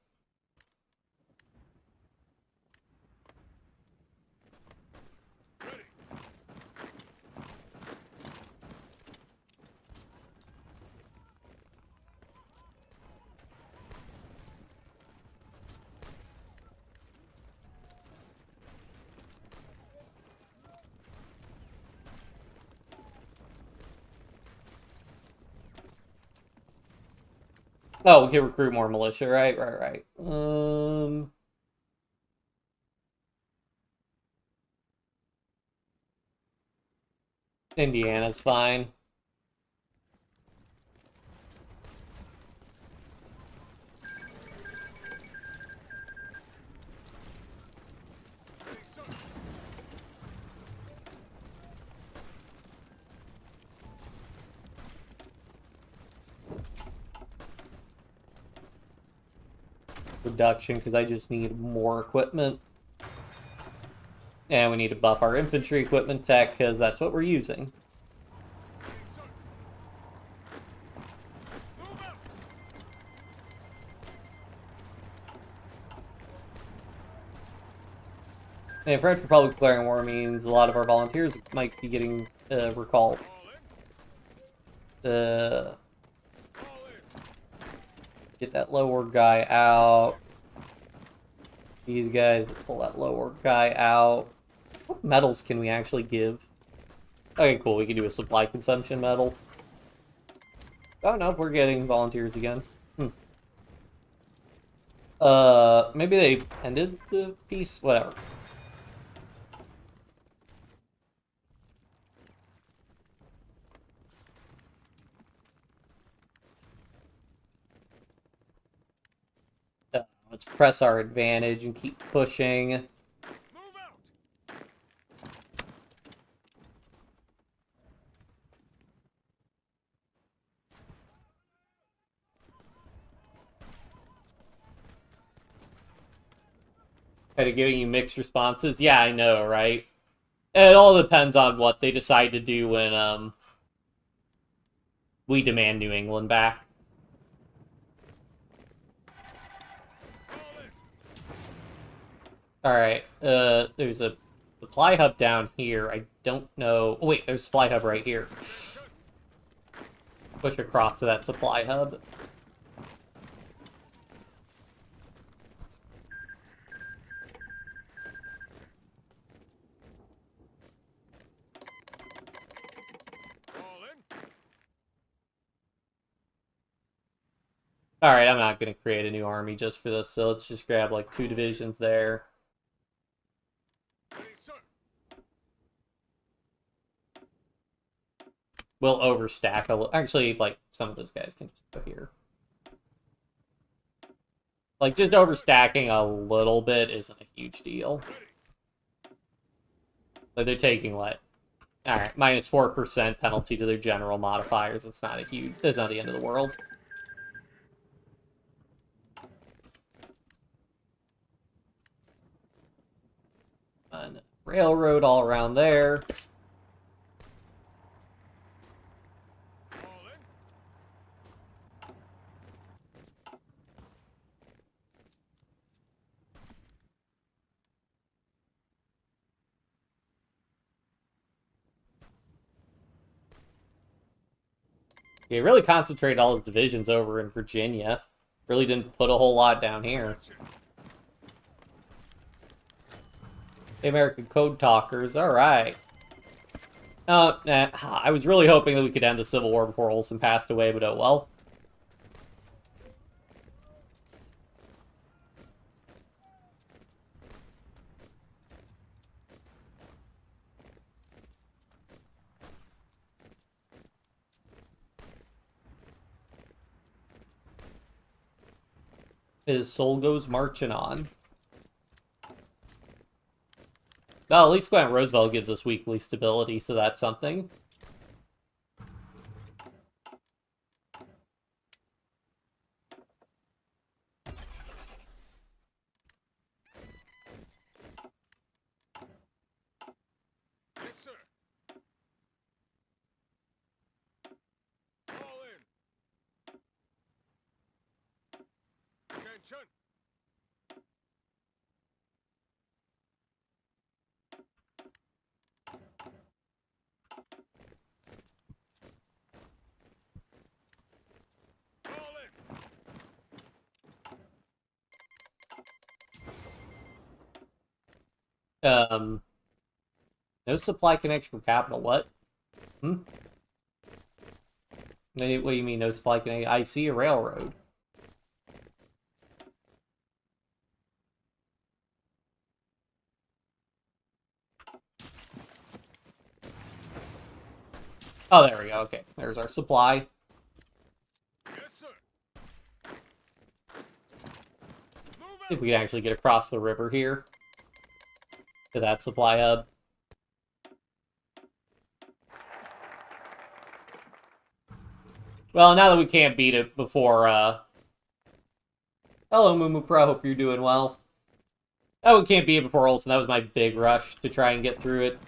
Oh, we can recruit more militia, right. Indiana's fine. Reduction, because I just need more equipment. And we need to buff our infantry equipment tech, because that's what we're using. And French Republic declaring war means a lot of our volunteers might be getting recalled. Get that lower guy out. These guys pull that lower guy out. What medals can we actually give? Okay, cool. We can do a supply consumption medal. Oh, no, we're getting volunteers again. Maybe they ended the peace? Whatever. Let's press our advantage and keep pushing. Kind of giving you mixed responses. Yeah, I know, right? It all depends on what they decide to do when we demand New England back. Alright, there's a supply hub down here. I don't know. Oh, wait, there's a supply hub right here. Push across to that supply hub. Alright, I'm not going to create a new army just for this, so let's just grab like 2 divisions there. We'll overstack a little. Actually, like, some of those guys can just go here. Like, just overstacking a little bit isn't a huge deal. Like, they're taking what? Alright, minus 4% penalty to their general modifiers. It's not it's not the end of the world. And railroad all around there. All in. He really concentrated all his divisions over in Virginia. Really didn't put a whole lot down here. Attention. The American Code Talkers, alright. Oh, nah, I was really hoping that we could end the Civil War before Olson passed away, but oh well. His soul goes marching on. Well, at least Grant Roosevelt gives us weekly stability, so that's something. Yes, sir. All in. Attention. All in. No supply connection from Capital. What? Hmm? What do you mean, no supply connection? I see a railroad. Oh, there we go. Okay, there's our supply. Yes, sir. Move If out. we can actually get across the river here to that supply hub. Well, now that we can't beat it before, hello, Mumu Pro, hope you're doing well. Oh, we can't beat it before Olsen. That was my big rush to try and get through it.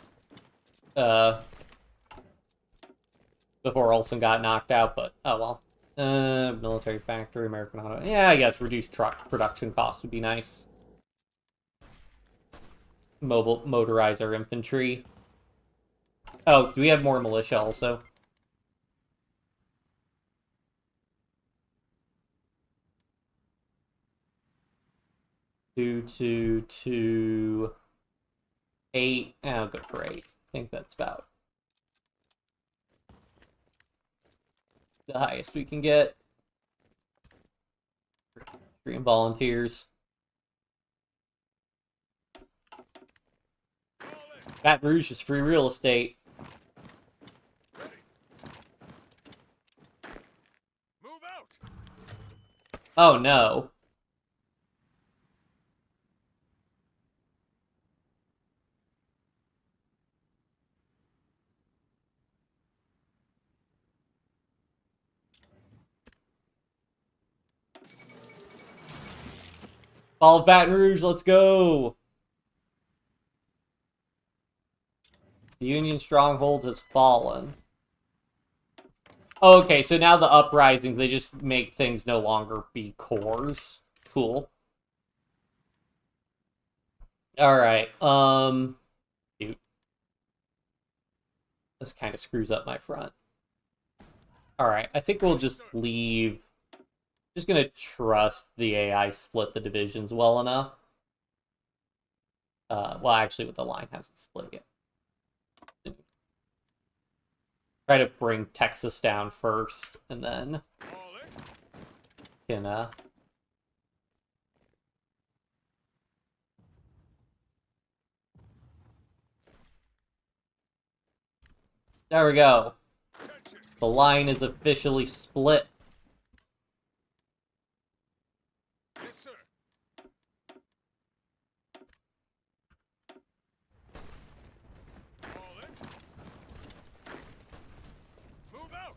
Before Olsen got knocked out, but oh well. Military factory, American Auto. Yeah, I guess reduced truck production costs would be nice. Motorize our infantry. Oh, do we have more militia also? Two, 8. I'll go for 8. I think that's about the highest we can get. Stream volunteers. All in. Baton Rouge is free real estate. Ready. Move out. Oh no. Fall of Baton Rouge, let's go! The Union stronghold has fallen. Oh, okay, so now the uprisings, they just make things no longer be cores. Cool. Alright, shoot. This kind of screws up my front. Alright, I think we'll just leave. Just gonna trust the AI split the divisions well enough. Well, actually, the line hasn't split yet. Try to bring Texas down first, and then All in. can, there we go. Attention. The line is officially split. Yes, sir. All in. Move out.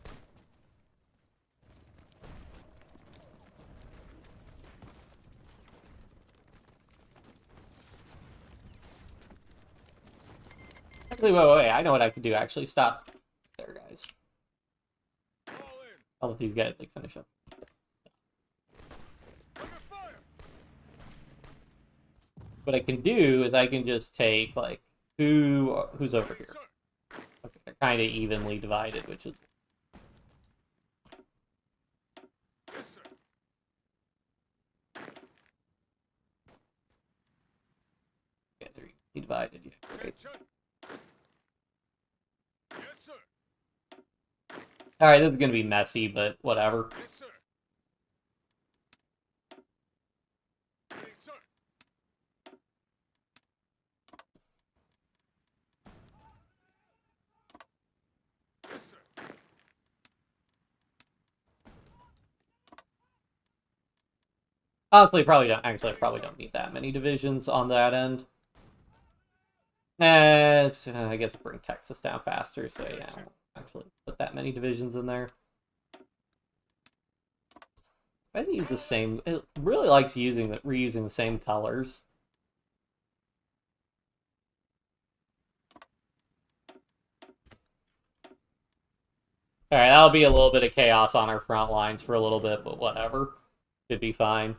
Actually, wait, I know what I can do. Actually, stop there, guys. All in. I'll let these guys, like, finish up. Under fire. What I can do is I can just take, like, who's over here. Sir. Okay, they're kind of evenly divided, which is... Yes, sir. You guys are evenly divided. Yeah, great. Attention. Yes, sir. Alright, this is going to be messy, but whatever. Yes, sir. Ready, sir. Yes, sir. Honestly, probably don't. Actually, I probably don't need that many divisions on that end. I guess it'll bring Texas down faster, so yeah, I won't actually put that many divisions in there. I use the same. It really likes reusing the same colors. All right, that'll be a little bit of chaos on our front lines for a little bit, but whatever. Should be fine.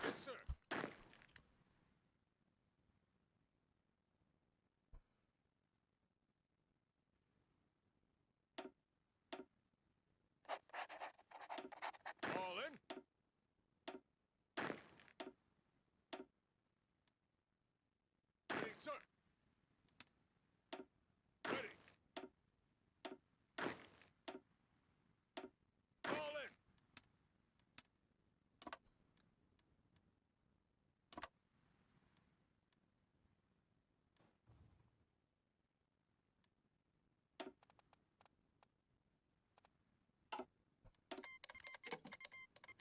Yes, sir. All in. Ready, sir. Ready. All in.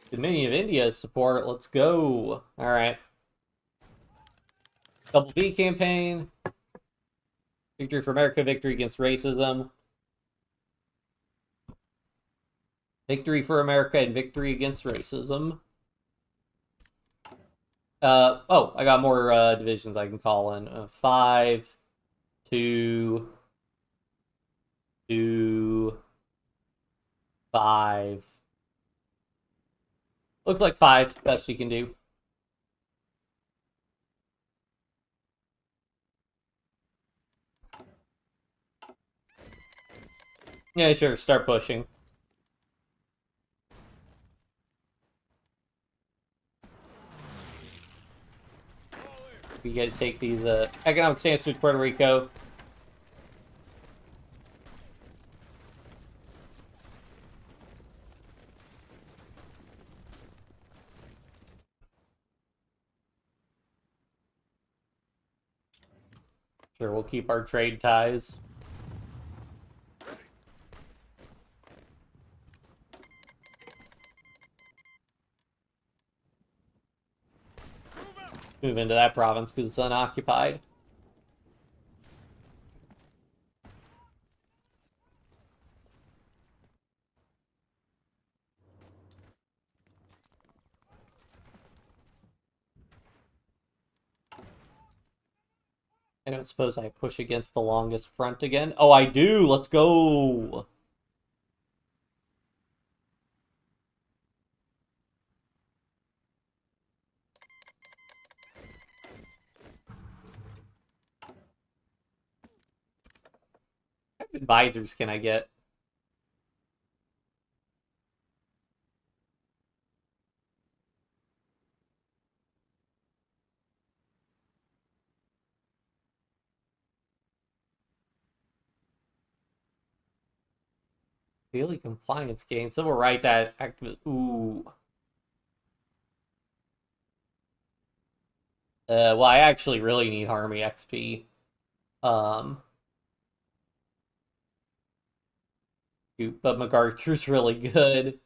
Dominion of India support. Let's go. All right. Double V campaign. Victory for America. Victory against racism. Victory for America and victory against racism. Oh, I got more divisions I can call in. 5, 2, 2, 5. Looks like 5. Best we can do. Yeah, sure. Start pushing. You guys take these economic stance with Puerto Rico. Sure, we'll keep our trade ties. Move into that province because it's unoccupied. I don't suppose I push against the longest front again. Oh, I do. Let's go. What kind of advisors can I get? Daily compliance gain. Civil rights activist. Ooh. Well, I actually really need Army XP. But MacArthur's really good.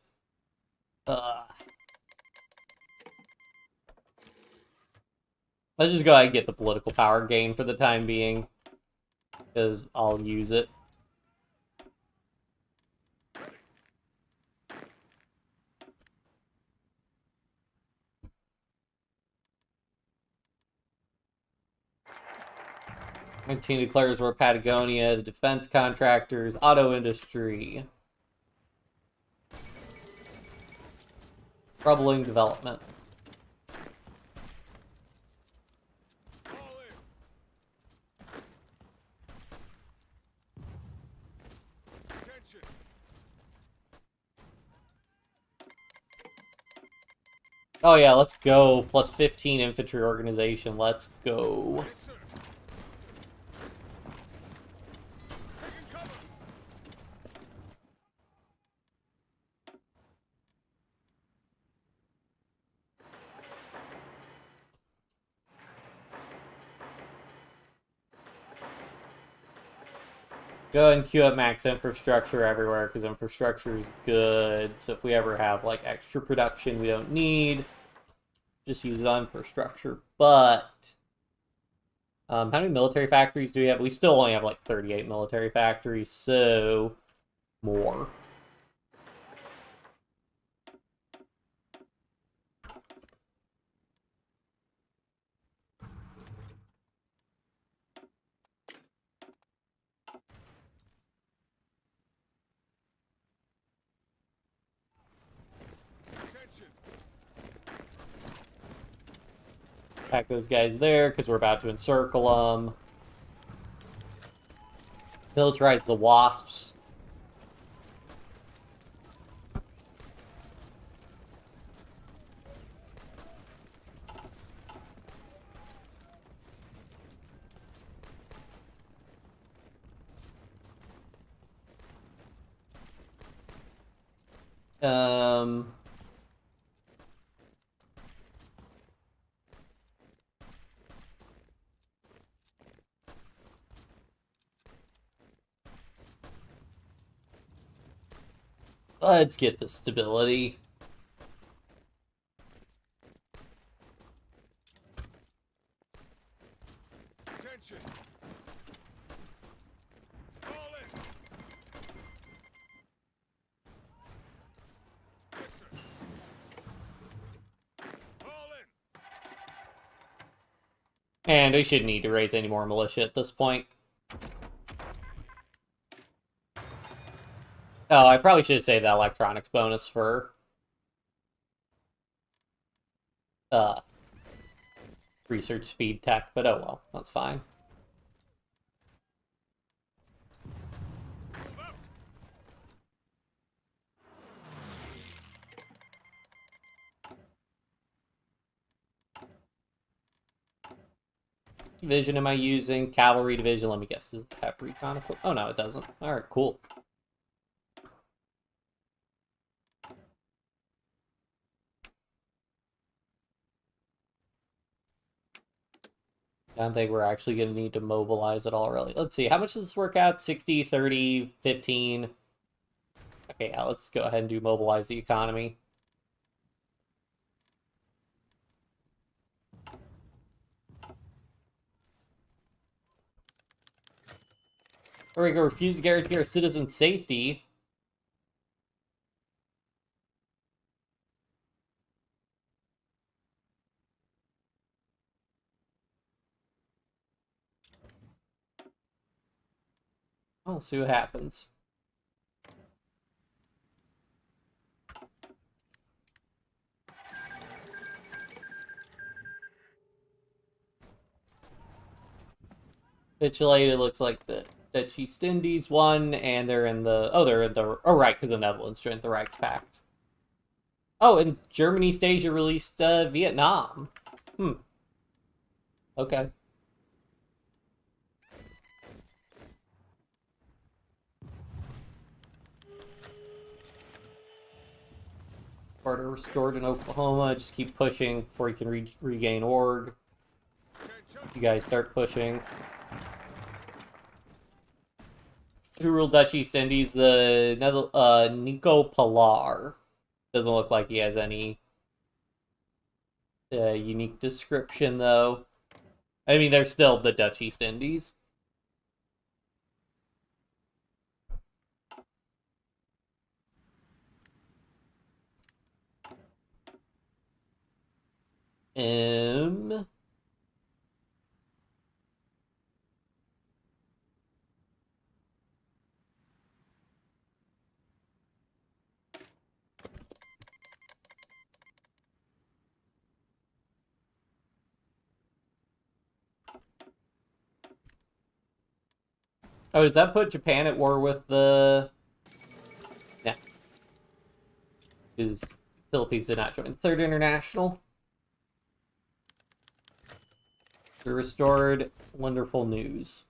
Let's just go ahead and get the political power gain for the time being, because I'll use it. My team declares war Patagonia, the defense contractors, auto industry. Troubling development. Fall in. Attention. Oh yeah, let's go. Plus 15 infantry organization. Let's go. Yes, sir. Taking cover. Go ahead and queue up max infrastructure everywhere, because infrastructure is good. So if we ever have like extra production we don't need, just use it on infrastructure. But how many military factories do we have? We still only have like 38 military factories, so more. Attention. Pack those guys there, because we're about to encircle them. Militarize the wasps. Um... Let's get the stability. Attention. Fall in. Yes, sir. Fall in. And we shouldn't need to raise any more militia at this point. Oh, I probably should save that electronics bonus for research speed tech, but oh well, that's fine. Move out. Division am I using? Cavalry division, let me guess. Does it have recon equip? Oh no, it doesn't. Alright, cool. I don't think we're actually going to need to mobilize it all, really. Let's see, how much does this work out? 60, 30, 15? Okay, yeah, let's go ahead and do mobilize the economy. Or we go refuse to guarantee our citizens' safety. We'll see what happens. Capitulated, looks like the East Indies won, and they're in the... Oh, they're in the... Oh, right, because the Netherlands joined the Reichspakt. Oh, and Germany, East Asia released Vietnam. Okay. Order restored in Oklahoma. Just keep pushing before you can regain org. Attention. You guys start pushing. Who ruled Dutch East Indies? The Nico Pilar. Doesn't look like he has any unique description, though. I mean, they're still the Dutch East Indies. M. Oh, does that put Japan at war with the... Yeah. Because Philippines did not join the Third International. We restored. Wonderful news.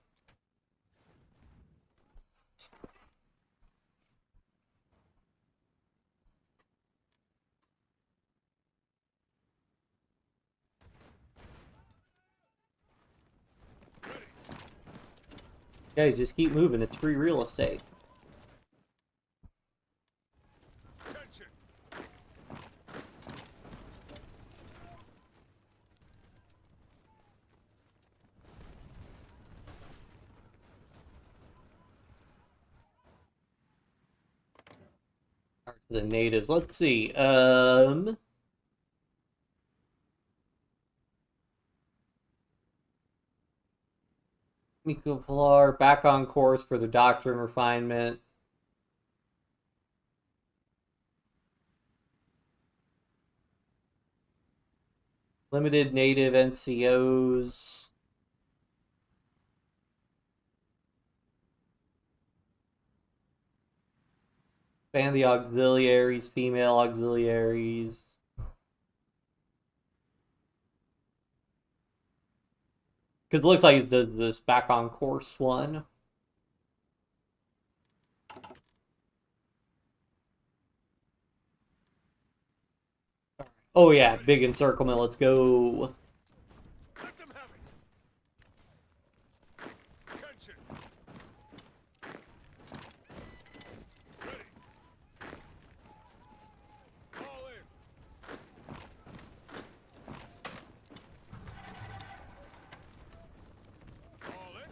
Guys, just keep moving. It's free real estate. Attention. The natives. Let's see. Miko Pilar back on course for the doctrine refinement. Limited native NCOs. Ban the auxiliaries, female auxiliaries. Because it looks like it does this back on course one. Oh yeah, big encirclement. Let's go. Let them have it. Attention. Ready. All in. All in.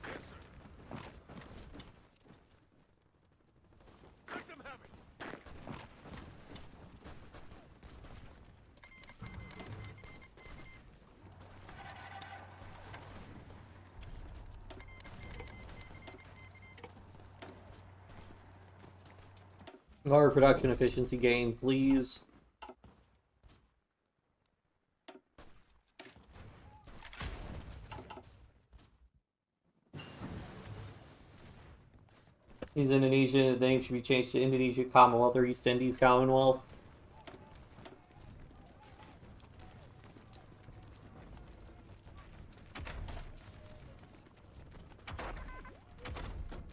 Yes, sir. Let them have it. Lower production efficiency gain, please. He's Indonesian. The name should be changed to Indonesia Commonwealth or East Indies Commonwealth.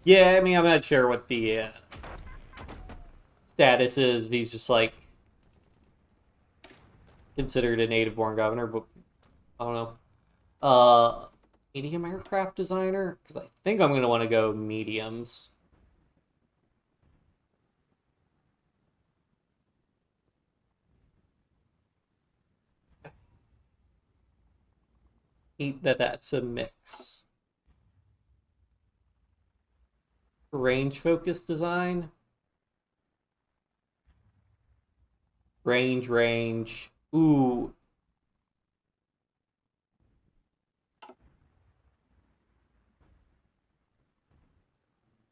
Yeah, I mean, I'm not sure what the status is. If he's just like considered a native-born governor, but I don't know. Medium aircraft designer, because I think I'm gonna want to go mediums. That's a mix. Range focus design. Range. Ooh.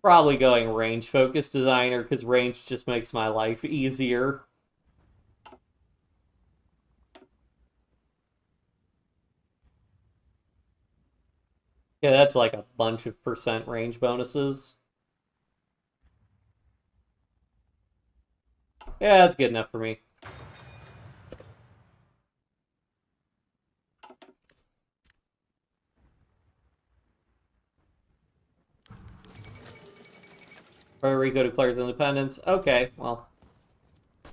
Probably going range focus designer because range just makes my life easier. Yeah, that's like a bunch of percent range bonuses. Yeah, that's good enough for me. Puerto Rico declares independence. Okay, well,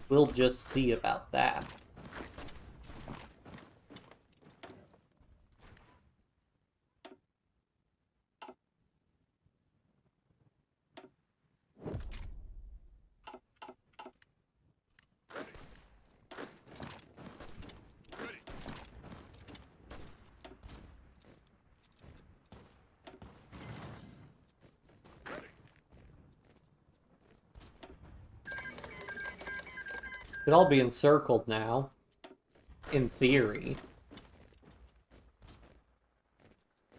we'll just see about that. Should all be encircled now. In theory.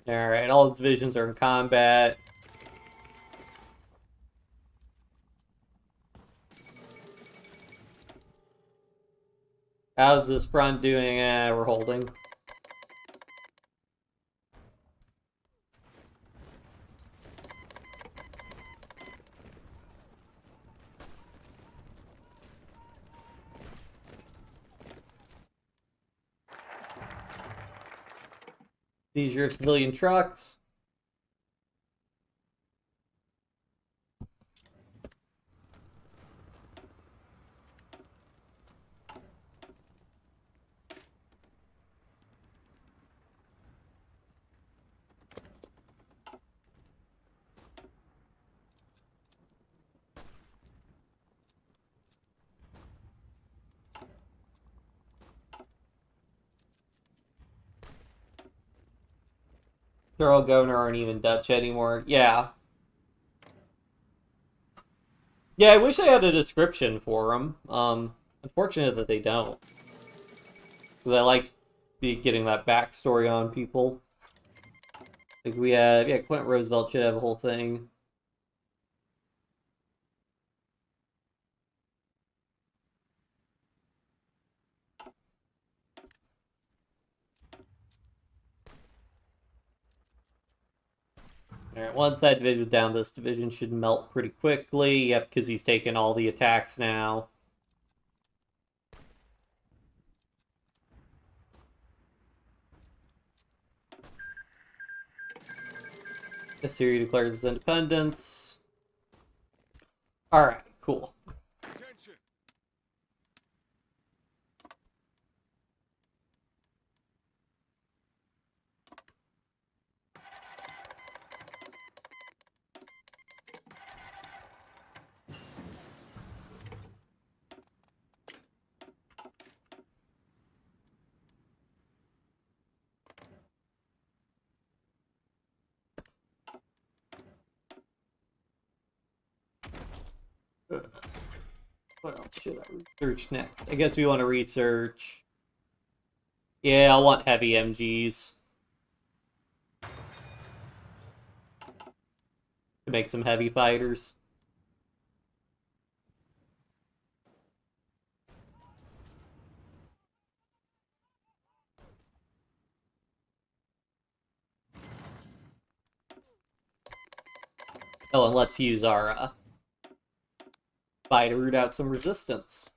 Alright, all the divisions are in combat. How's this front doing? We're holding. These are your civilian trucks. Thorough Governor aren't even Dutch anymore. Yeah. Yeah, I wish they had a description for them. Unfortunate that they don't. Because I like getting that backstory on people. Like we have, yeah, Clinton Roosevelt should have a whole thing. Alright, once that division's down, this division should melt pretty quickly. Yep, because he's taken all the attacks now. Assyria declares its independence. Alright, cool. Attention. What else should I research next? I guess we want to research... Yeah, I want heavy MGs. To make some heavy fighters. Oh, and let's use our to root out some resistance.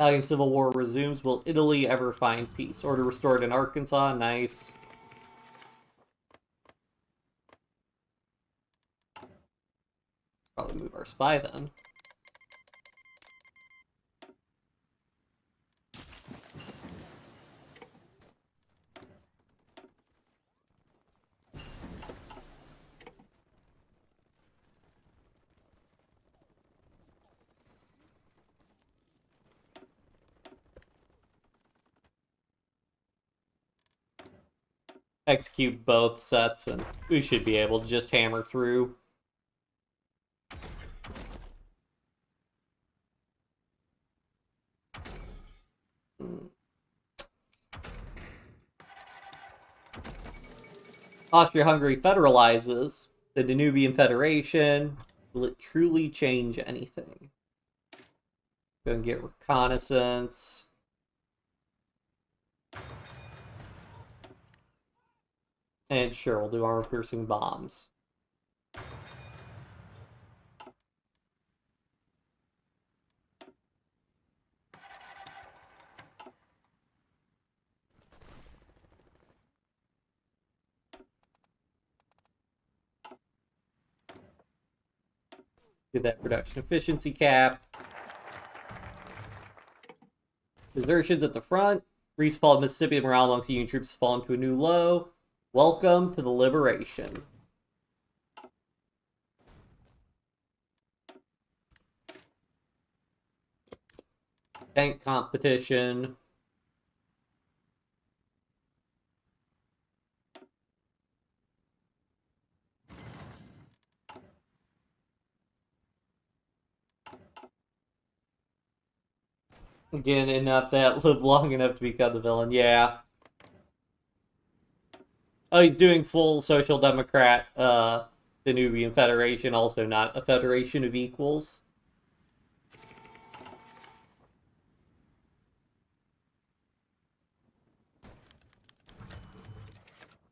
Italian Civil War resumes. Will Italy ever find peace? Order restored in Arkansas. Nice. Probably move our spy then. Execute both sets and we should be able to just hammer through. Austria-Hungary federalizes the Danubian Federation. Will it truly change anything? Go and get reconnaissance. And sure, we'll do armor-piercing bombs. Get that production efficiency cap. Desertions at the front. Reese fall of Mississippi. Morale amongst Union troops has fallen to a new low. Welcome to the liberation. Tank competition. Again, and not that live long enough to become the villain. Yeah. Oh, he's doing full Social Democrat, the Nubian Federation, also not a federation of equals.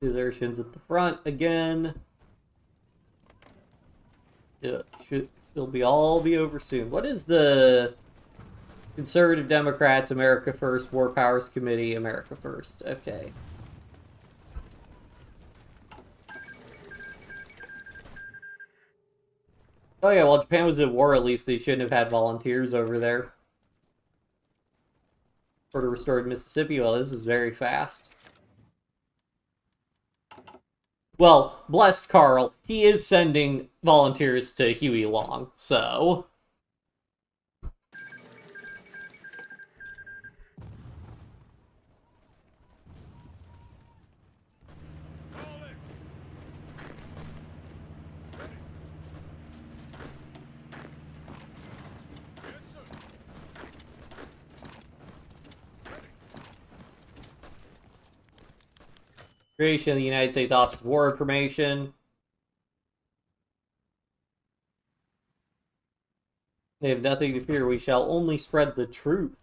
Desertions at the front again. It'll all be over soon. What is the Conservative Democrats, America First, War Powers Committee, America First? Okay. Oh yeah, well, Japan was at war, at least they shouldn't have had volunteers over there. Or to restore Mississippi. Well, this is very fast. Well, blessed Carl, he is sending volunteers to Huey Long, so... Fall in. Ready. Yes, sir. Ready. Creation of the United States Office of War Information. They have nothing to fear. We shall only spread the truth.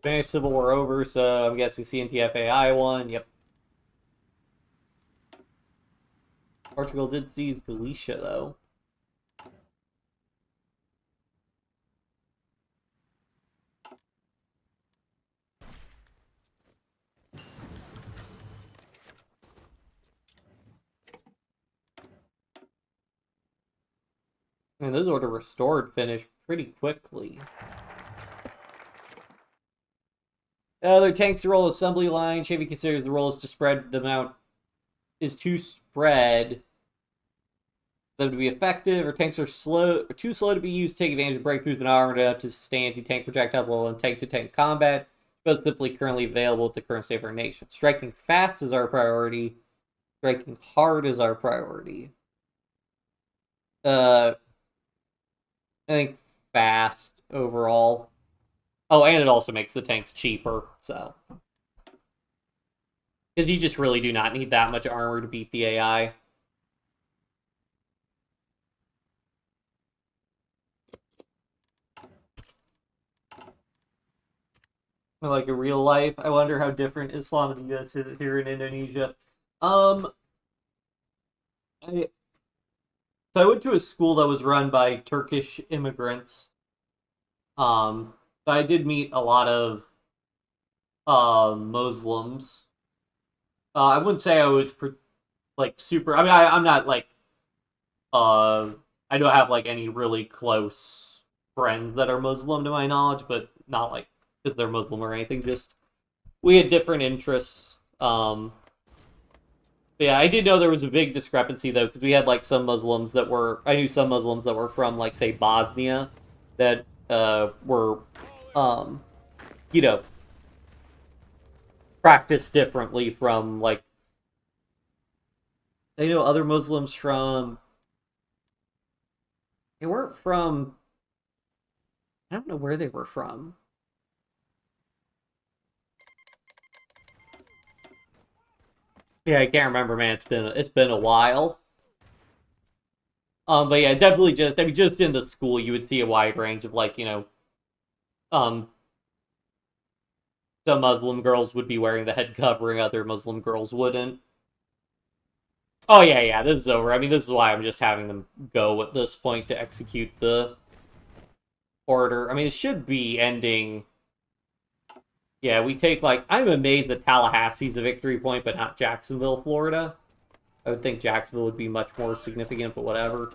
Spanish Civil War over, so I'm guessing CNTF-AI won. Yep. Portugal did seize Galicia, though. And those order restored finished pretty quickly. Their tanks roll assembly line. Chevy considers the role is to spread them out, is to spread them to be effective, or tanks are too slow to be used to take advantage of breakthroughs, but not armored enough to sustain anti-tank projectiles, let alone tank-to-tank combat. But simply currently available at the current state of our nation. Striking fast is our priority. Striking hard is our priority. I think fast overall. Oh, and it also makes the tanks cheaper, so. Because you just really do not need that much armor to beat the AI. Like in real life, I wonder how different Islam in the US is here in Indonesia. I, so I went to a school that was run by Turkish immigrants. So I did meet a lot of Muslims. I wouldn't say I was like super. I mean, I'm not like I don't have like any really close friends that are Muslim to my knowledge, but not like because they're Muslim or anything. Just we had different interests. Yeah, I did know there was a big discrepancy though, because we had like some Muslims that were. I knew some Muslims that were from like say Bosnia that were you know practiced differently from like I know other Muslims from they weren't from I don't know where they were from. Yeah, I can't remember, man. It's been a while. But yeah, definitely just I mean just in the school you would see a wide range of like, um some Muslim girls would be wearing the head covering, other Muslim girls wouldn't. Oh, yeah, this is over. I mean, this is why I'm just having them go at this point to execute the order. I mean, it should be ending... Yeah, we take, like... I'm amazed that Tallahassee's a victory point, but not Jacksonville, Florida. I would think Jacksonville would be much more significant, but whatever.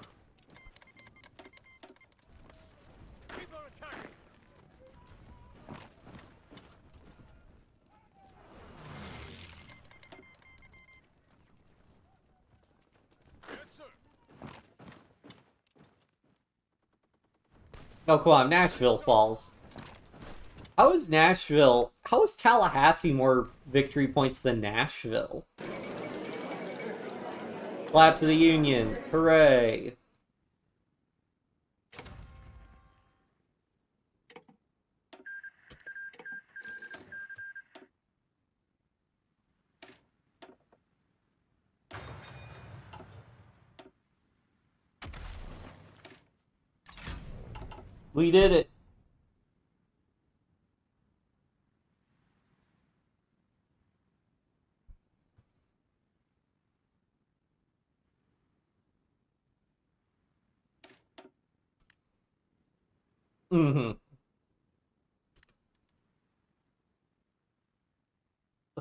Keep on attacking. Yes, sir. Oh, come on, Nashville falls. How is Tallahassee more victory points than Nashville? Clap to the Union. Hooray. We did it. Mm-hmm.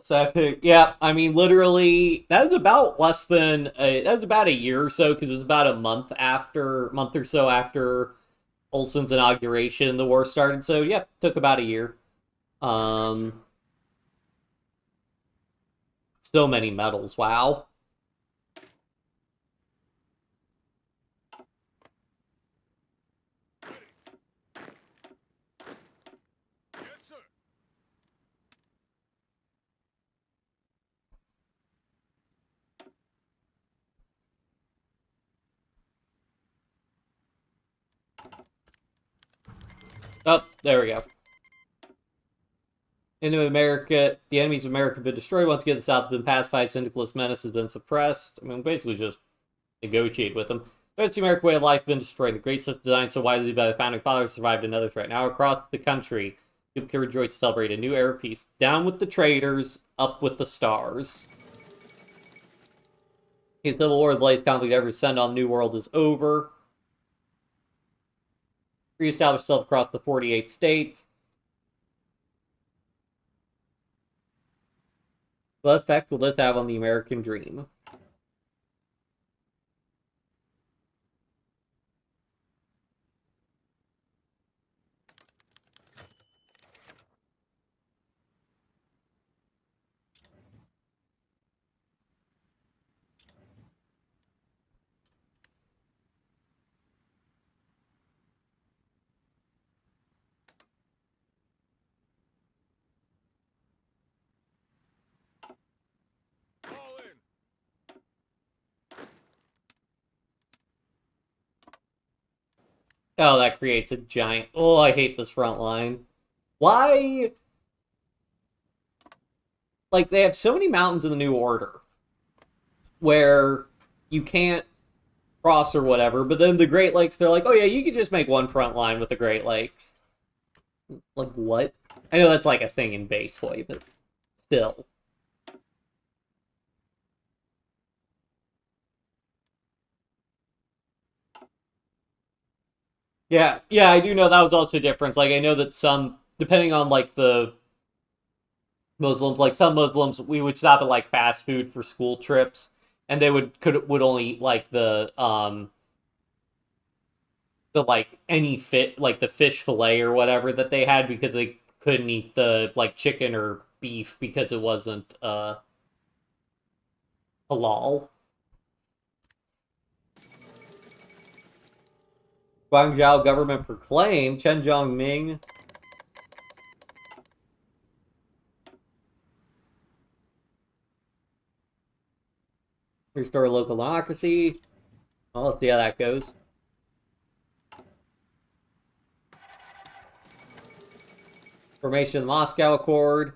So, yeah, I mean, literally, that was about that was about a year or so, because it was about a month or so after Olson's inauguration, the war started. So, yep, took about a year. So many medals, wow. Yes, sir. Oh, there we go. Into America, the enemies of America have been destroyed. Once again, the South has been pacified. Syndicalist menace has been suppressed. I mean, basically just negotiate with them. It's the American way of life been destroyed. The great system designed so wisely by the founding fathers survived another threat. Now across the country, people can rejoice to celebrate a new era of peace. Down with the traitors, up with the stars. The Civil War, the latest conflict ever sent on the New World is over. Reestablish itself across the 48 states. What effect will this have on the American dream? All in. Oh, that creates a giant... Oh, I hate this front line. Why? Like, they have so many mountains in the New Order where you can't cross or whatever, but then the Great Lakes, they're like, oh yeah, you could just make one front line with the Great Lakes. Like, what? I know that's like a thing in base HOI, but still. Yeah, I do know that was also a difference. Like, I know that some, depending on, like, the Muslims, like, some Muslims, we would stop at, like, fast food for school trips, and they would only eat, like, like, like, the fish fillet or whatever that they had, because they couldn't eat the, like, chicken or beef because it wasn't, halal. Guangzhou government proclaimed Chen Zhongming restore local democracy. Well, let's see how that goes. Formation of the Moscow Accord.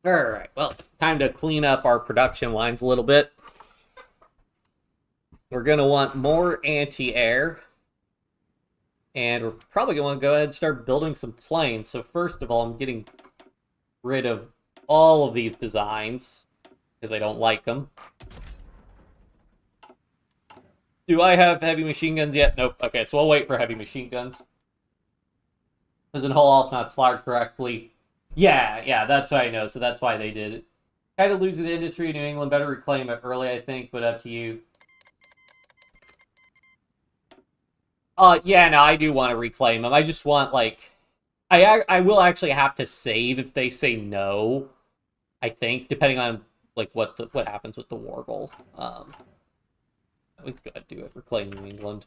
Alright, well, time to clean up our production lines a little bit. We're going to want more anti-air. And we're probably going to want to go ahead and start building some planes. So first of all, I'm getting rid of all of these designs because I don't like them. Do I have heavy machine guns yet? Nope. Okay, so I'll wait for heavy machine guns. Doesn't Hull off not slide correctly? Yeah, that's what I know. So that's why they did it. Kind of losing the industry. New England better reclaim it early, I think, but up to you. Yeah, no, I do want to reclaim them. I just want, like... I will actually have to save if they say no, I think, depending on, like, what happens with the war goal. We gotta do it. Reclaim New England.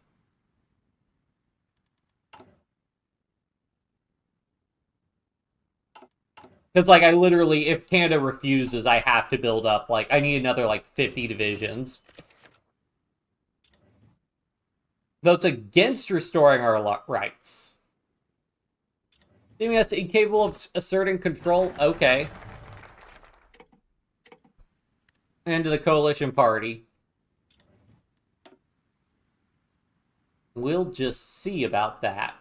Because, like, I literally, if Canada refuses, I have to build up, like, I need another, like, 50 divisions. Votes against restoring our rights. Leaving us incapable of asserting control? Okay. Into the coalition party. We'll just see about that.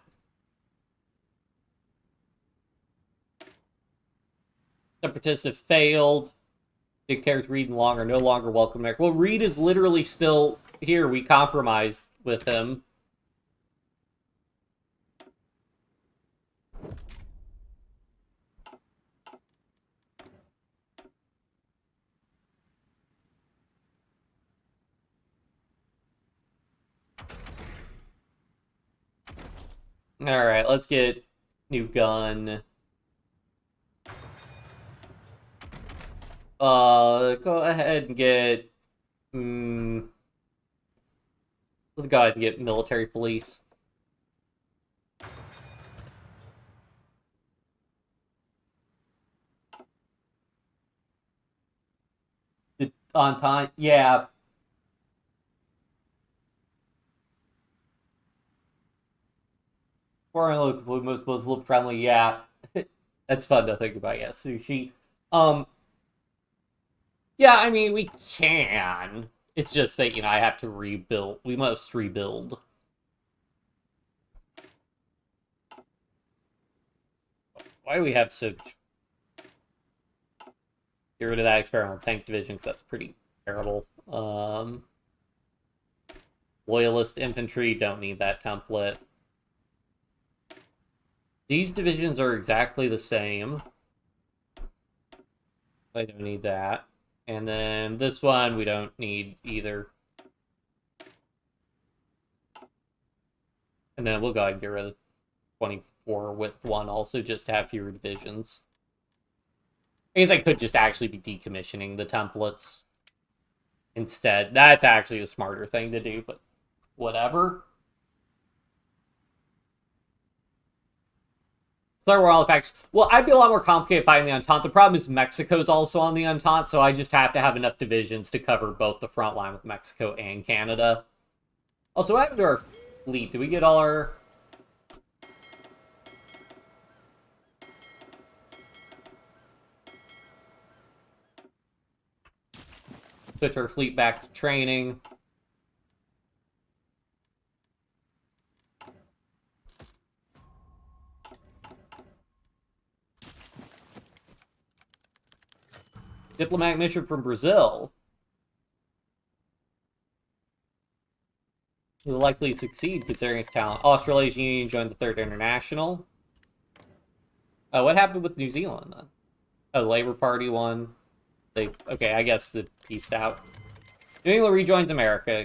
Separatists have failed. Dictators Reed and Long are no longer welcome there. Well, Reed is literally still here. We compromised with him. Alright, let's get new gun. Go ahead and get... let's go ahead and get military police. On time? Yeah. Foreign local most Muslim friendly, yeah. That's fun to think about, yeah. Sushi. Yeah, I mean, we can. It's just that, I have to rebuild. We must rebuild. Why do we have so... Get rid of that experimental tank division, because that's pretty terrible. Loyalist infantry, don't need that template. These divisions are exactly the same. I don't need that. And then this one, we don't need either. And then we'll go ahead and get rid of the 24 width one also, just to have fewer divisions. I guess I could just actually be decommissioning the templates instead. That's actually a smarter thing to do, but whatever. Clear World effects. Well, I'd be a lot more complicated fighting the Entente. The problem is Mexico's also on the Entente, so I just have to have enough divisions to cover both the front line with Mexico and Canada. Also, what happened to our fleet? Did we get all our... Switch our fleet back to training. Diplomatic mission from Brazil. He will likely succeed considering his talent. Australasian Union joined the Third International. Oh, what happened with New Zealand then? Oh, Labour Party won. Okay, I guess they pieced out. New England rejoins America.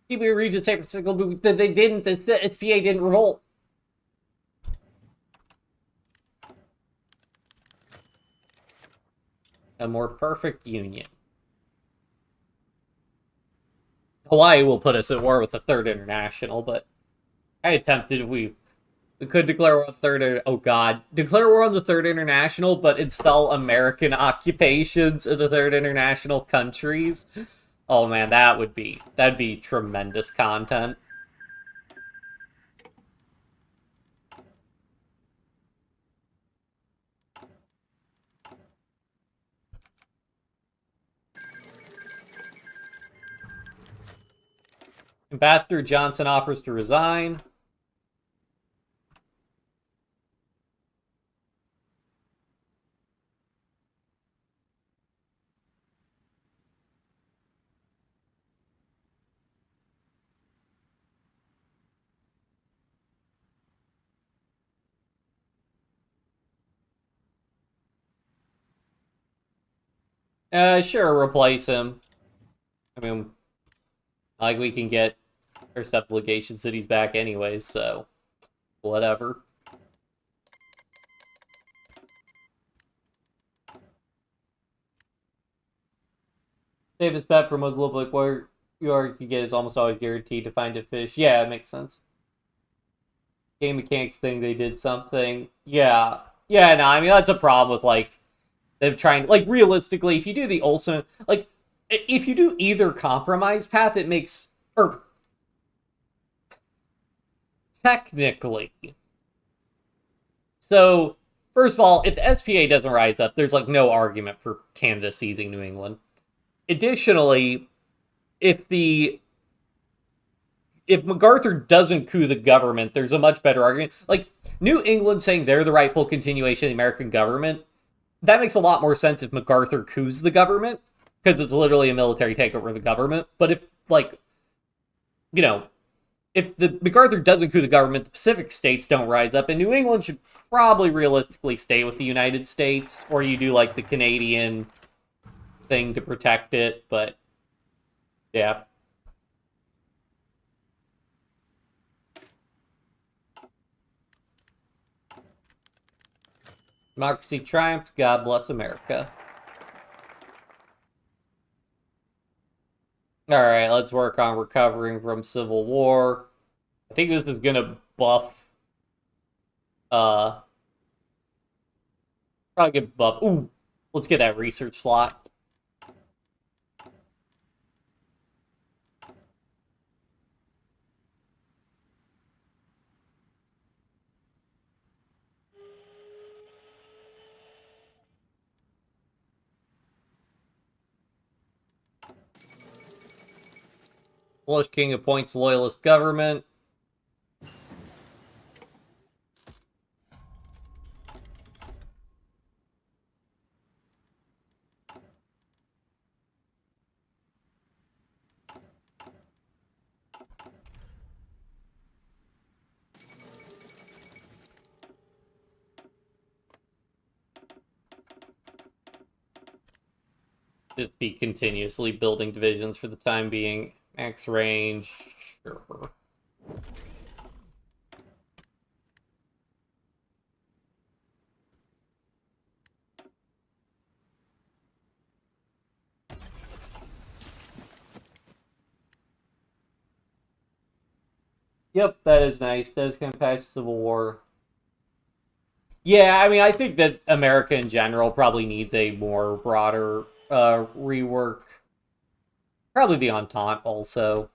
People region San Francisco, but they didn't. The SPA didn't revolt. A more perfect union. Hawaii will put us at war with the Third International, but I attempted. We could declare war on the Third. Oh God, declare war on the Third International, but install American occupations in the Third International countries. Oh man, that'd be tremendous content. Ambassador Johnson offers to resign. Sure, replace him. I mean, like, we can get our sublegation cities back anyways, so whatever. Safest bet for most little where you can get is almost always guaranteed to find a fish. Yeah, it makes sense. Game mechanics thing, they did something. Yeah. Yeah, no, I mean, that's a problem with, like, them trying, like, realistically, if you do the Olsen, like, if you do either compromise path, it makes, or technically. So, first of all, if the SPA doesn't rise up, there's, like, no argument for Canada seizing New England. Additionally, if MacArthur doesn't coup the government, there's a much better argument. Like, New England saying they're the rightful continuation of the American government, that makes a lot more sense if MacArthur coups the government, because it's literally a military takeover of the government. But if, like, you know, if the MacArthur doesn't coup the government, the Pacific states don't rise up, and New England should probably realistically stay with the United States, or you do, like, the Canadian thing to protect it, but yeah. Democracy triumphs. God bless America. Alright, let's work on recovering from Civil War. I think this is gonna buff. Probably get buff. Ooh, let's get that research slot. Polish king appoints loyalist government. Just be continuously building divisions for the time being. Max range. Sure. Yep, that is nice. Does kind of patch Civil War. Yeah, I mean, I think that America in general probably needs a more broader rework. Probably the Entente also.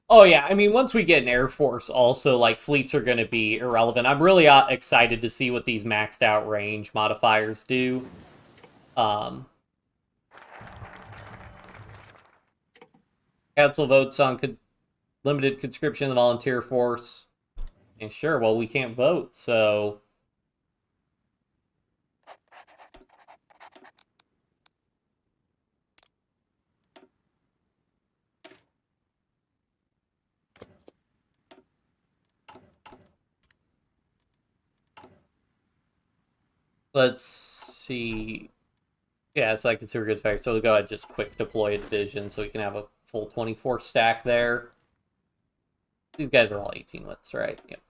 Oh yeah, I mean, once we get an Air Force, also, like, fleets are going to be irrelevant. I'm really excited to see what these maxed out range modifiers do. Council votes on limited conscription of the volunteer force. And sure, well, we can't vote, so let's see. Yeah, it's like consider goods factor. So we'll go ahead and just quick deploy a division so we can have a full 24 stack there. These guys are all 18 widths, right? Yep.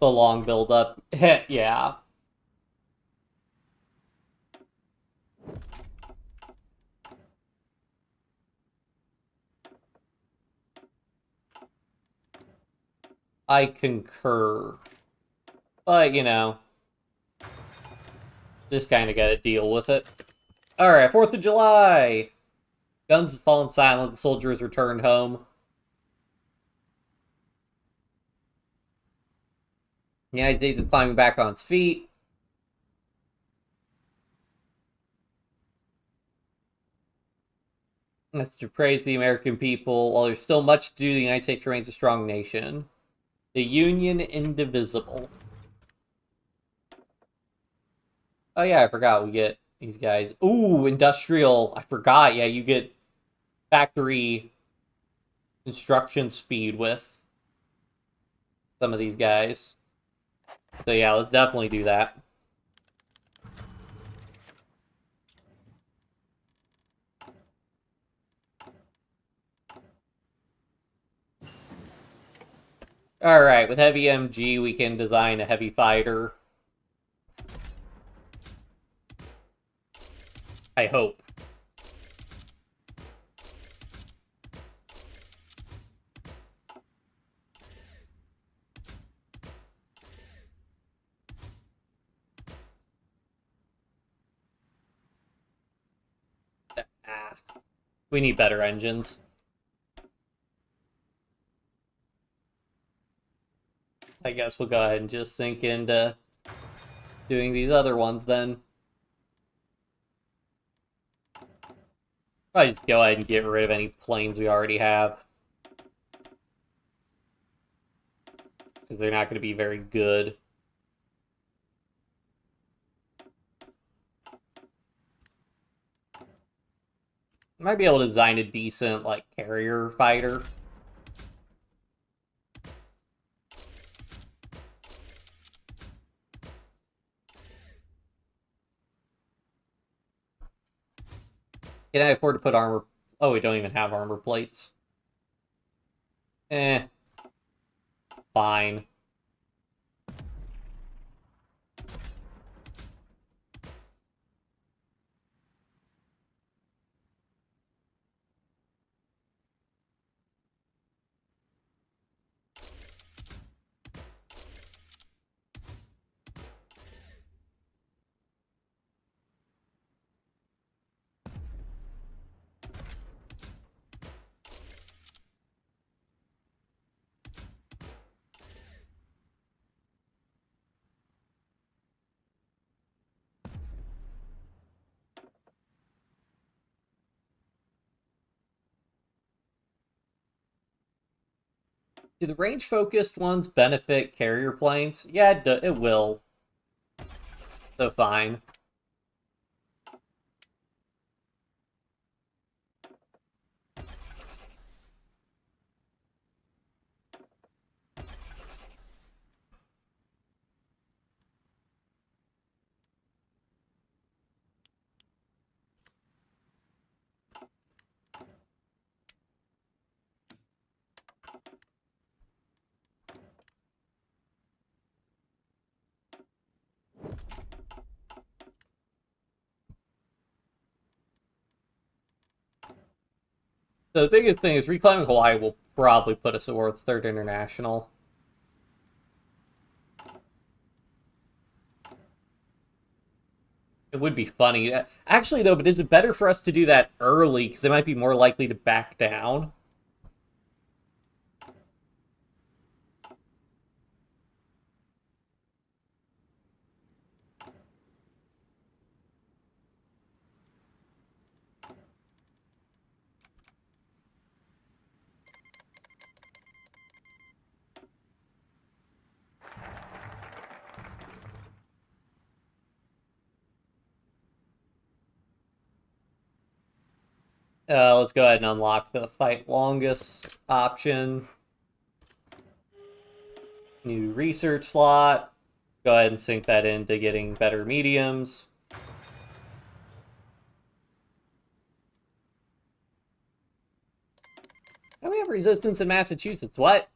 The long build up. Yeah. I concur. But, you know, just kind of gotta deal with it. Alright, 4th of July! Guns have fallen silent, the soldiers returned home. The United States is climbing back on its feet. That's to praise the American people. While there's still much to do, the United States remains a strong nation. The Union indivisible. Oh yeah, I forgot we get these guys. Ooh, industrial. I forgot. Yeah, you get factory construction speed with some of these guys. So yeah, let's definitely do that. Alright, with heavy MG, we can design a heavy fighter. I hope. Ah, we need better engines. I guess we'll go ahead and just sink into doing these other ones then. Probably just go ahead and get rid of any planes we already have. Because they're not going to be very good. Might be able to design a decent, like, carrier fighter. Can I afford to put armor? Oh, we don't even have armor plates. Fine. Do the range-focused ones benefit carrier planes? Yeah, it will. So fine. So the biggest thing is reclaiming Hawaii will probably put us at war with Third International. It would be funny. Actually, though, but is it better for us to do that early? Because they might be more likely to back down. Let's go ahead and unlock the fight longest option. New research slot. Go ahead and sync that into getting better mediums. Oh, we have resistance in Massachusetts. What?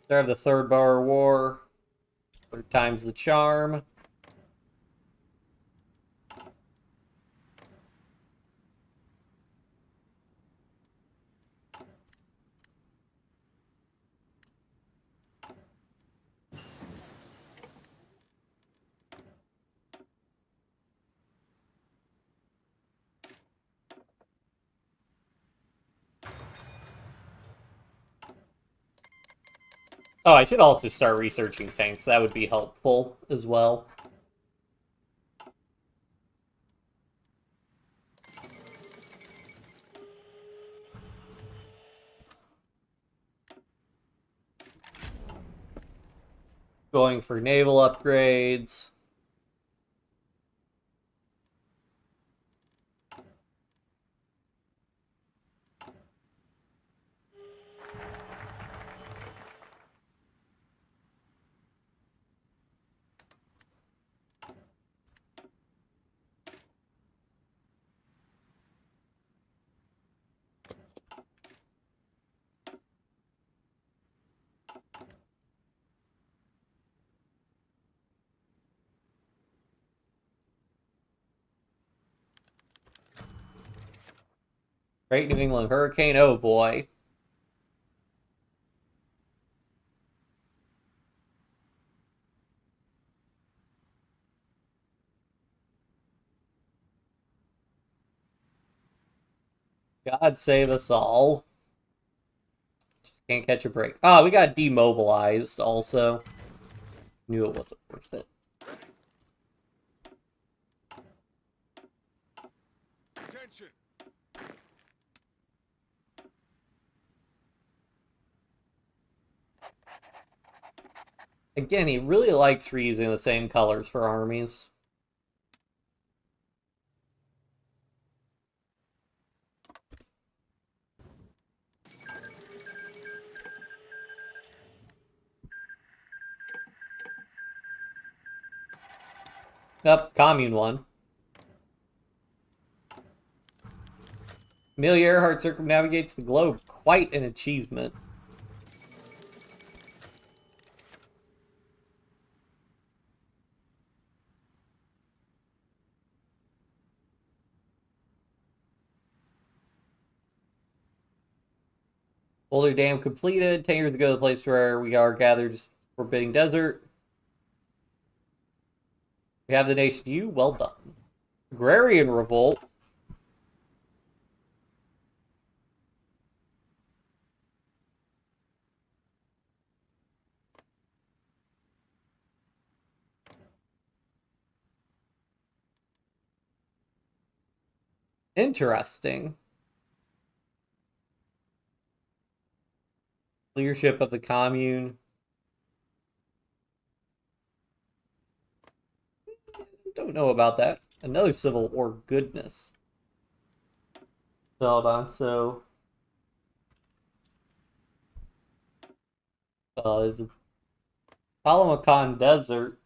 There have the Third Boer War. Third time's the charm. Oh, I should also start researching tanks. That would be helpful as well. Going for naval upgrades. Great New England Hurricane. Oh boy. God save us all. Just can't catch a break. Oh, we got demobilized also. Knew it wasn't worth it. Attention. Again, he really likes reusing the same colors for armies. Up, Commune won. Amelia Earhart circumnavigates the globe. Quite an achievement. Boulder Dam completed. 10 years ago, the place where we are gathered Forbidding Desert. We have the nation you. Well done. Agrarian Revolt. Interesting. Leadership of the commune. Don't know about that. Another Civil War goodness. Hold on, so... is it Palamacan Desert?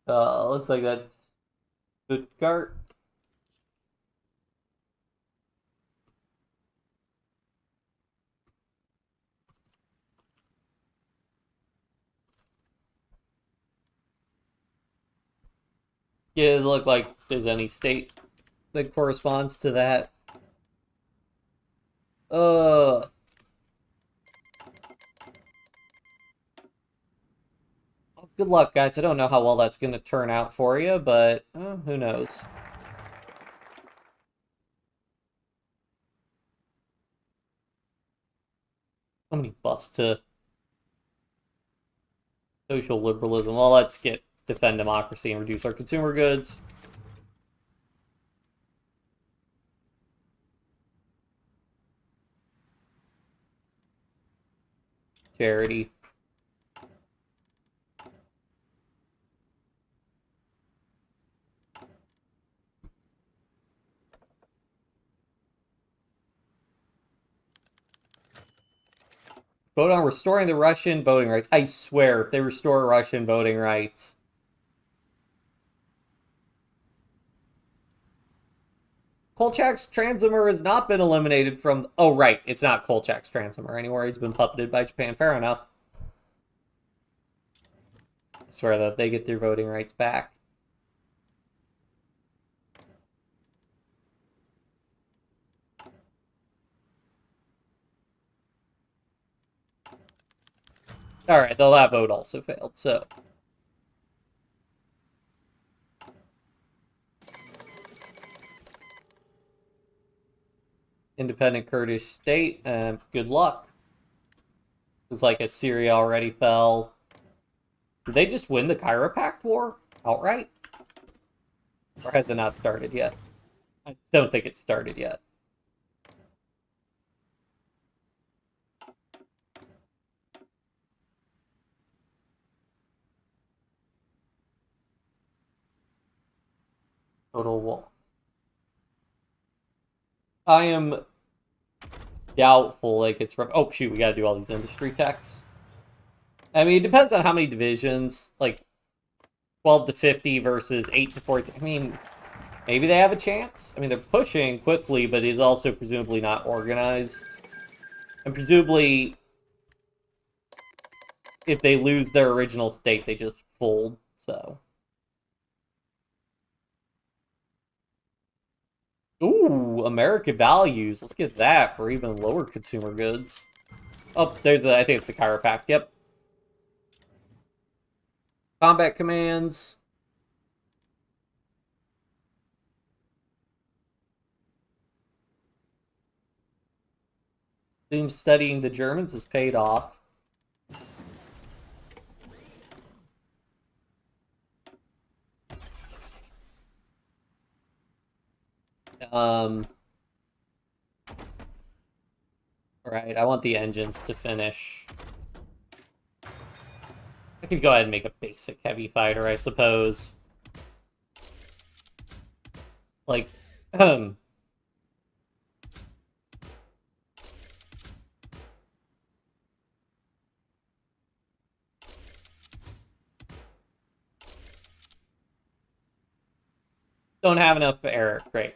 Looks like that's Stuttgart. Yeah, it look like there's any state that corresponds to that. Uh, Good luck, guys. I don't know how well that's going to turn out for you, but who knows. So many buffs to social liberalism. Well, let's get defend democracy and reduce our consumer goods. charity. Vote on restoring the Russian voting rights. I swear, if they restore Russian voting rights. Kolchak's Transimer has not been eliminated from... Oh, right. It's not Kolchak's Transimer anymore. He's been puppeted by Japan. Fair enough. I swear that they get their voting rights back. Alright, though that vote also failed, so... Independent Kurdish state, good luck. It's like Assyria already fell. Did they just win the Kaiserreich war outright? Or has it not started yet? I don't think it started yet. Total wall. I am doubtful like it's from... Oh, shoot, we gotta do all these industry techs. I mean, it depends on how many divisions. Like, 12 to 50 versus 8 to 40. I mean, maybe they have a chance. I mean, they're pushing quickly, but he's also presumably not organized. And presumably, if they lose their original state, they just fold, so... Ooh, American values. Let's get that for even lower consumer goods. Oh, there's the... I think it's the Kaiserreich. Yep. Combat commands. Seems studying the Germans has paid off. Alright, I want the engines to finish. I could go ahead and make a basic heavy fighter, I suppose. Like, don't have enough air. Great.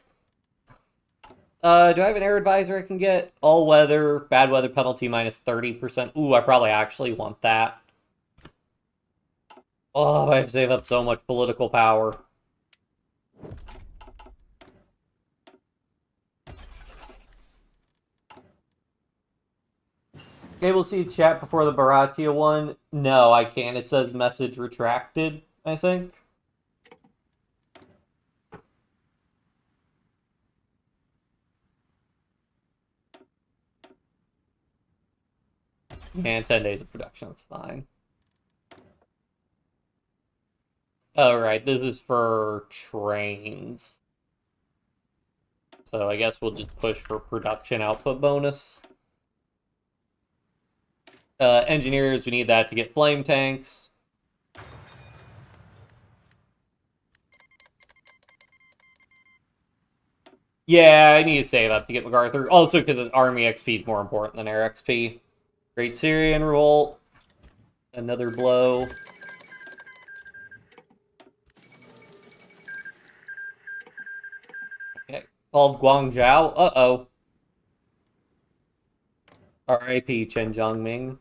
Do I have an air advisor I can get? All weather, bad weather penalty minus 30%. Ooh, I probably actually want that. Oh, I have to save up so much political power. Able to see chat before the Baratia one? No, I can't. It says message retracted, I think. And 10 days of production, that's fine. Alright, this is for trains. So I guess we'll just push for production output bonus. Engineers, we need that to get flame tanks. Yeah, I need to save up to get MacArthur. Also because Army XP is more important than Air XP. Great Syrian Revolt. Another blow. Okay. Called Guangzhou. Uh-oh. R.I.P. Chen Jiangming.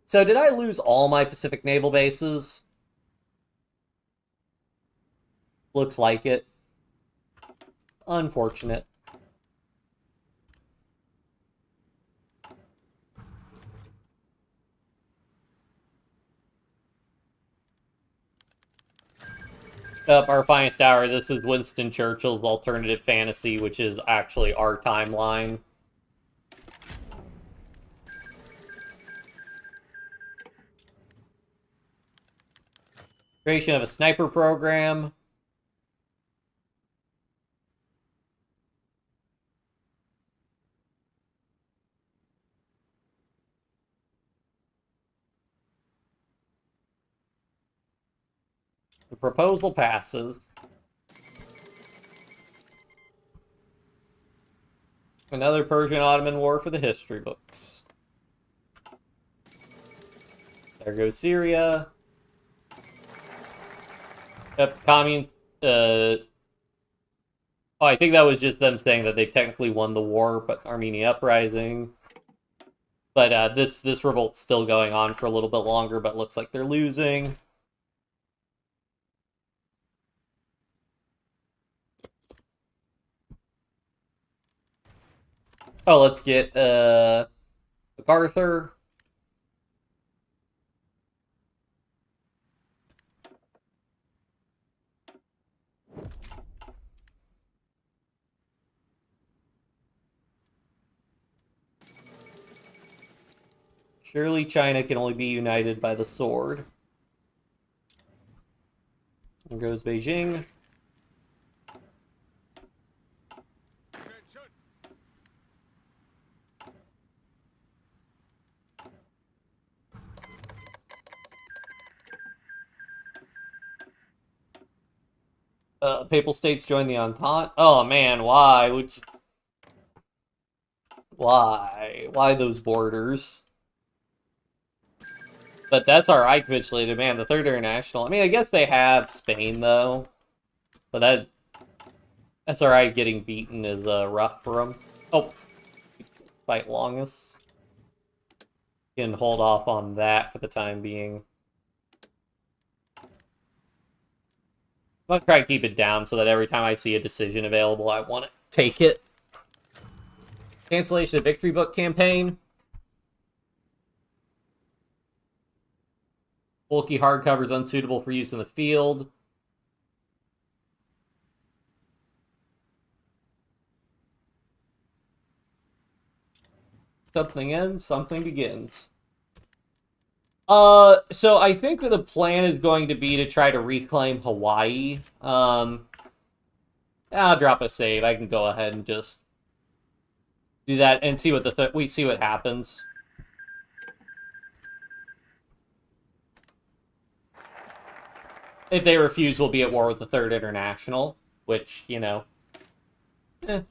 So did I lose all my Pacific naval bases? Looks like it. Unfortunate. Up our finest hour. This is Winston Churchill's alternative fantasy, which is actually our timeline. Creation of a sniper program. The proposal passes. Another Persian-Ottoman war for the history books. There goes Syria. Yep, oh, I think that was just them saying that they technically won the war, but Armenian uprising. But this revolt's still going on for a little bit longer, but looks like they're losing. Oh, let's get MacArthur. Surely China can only be united by the sword. There goes Beijing. Attention. Papal states join the Entente. Oh man, why would you... Why? Why those borders? But that's Reich capitulated, man. The Third International. I mean, I guess they have Spain though, but that SRI getting beaten is rough for them. Oh, fight longest. Can hold off on that for the time being. I'll try to keep it down so that every time I see a decision available, I want to take it. Cancellation of Victory Book campaign. Bulky hardcovers unsuitable for use in the field. Something ends, something begins. So I think the plan is going to be to try to reclaim Hawaii. I'll drop a save. I can go ahead and just do that and see what we see what happens. If they refuse, we'll be at war with the Third International, which, you know, eh.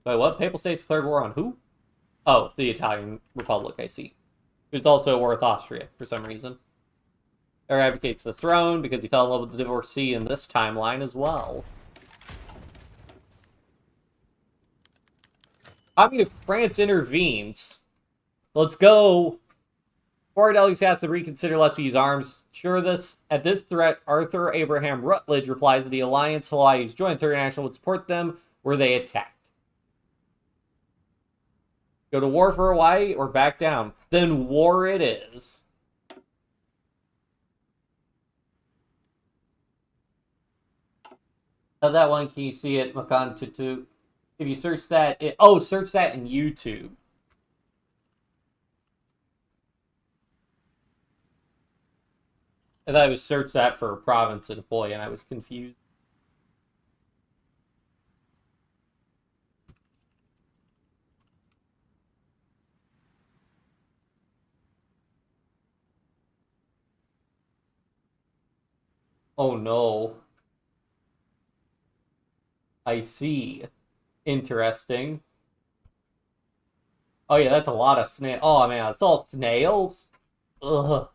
Wait, what? Papal States declared war on who? Oh, the Italian Republic, I see. Who's also at war with Austria, for some reason. Or advocates the throne because he fell in love with the divorcee in this timeline as well. I mean, if France intervenes, let's go. Before delegates has to reconsider lest we use arms. Sure of this. At this threat, Arthur Abraham Rutledge replies that the alliance Hawaii who's joined Third International would support them were they attacked. Go to war for Hawaii or back down? Then war it is. That one, can you see it, Makan Tutu? If you search that, search that in YouTube. I thought I was search that for a province in Hawaii, and I was confused. Oh no. I see. Interesting. Oh yeah, that's a lot of snail. Oh man, it's all snails? Ugh.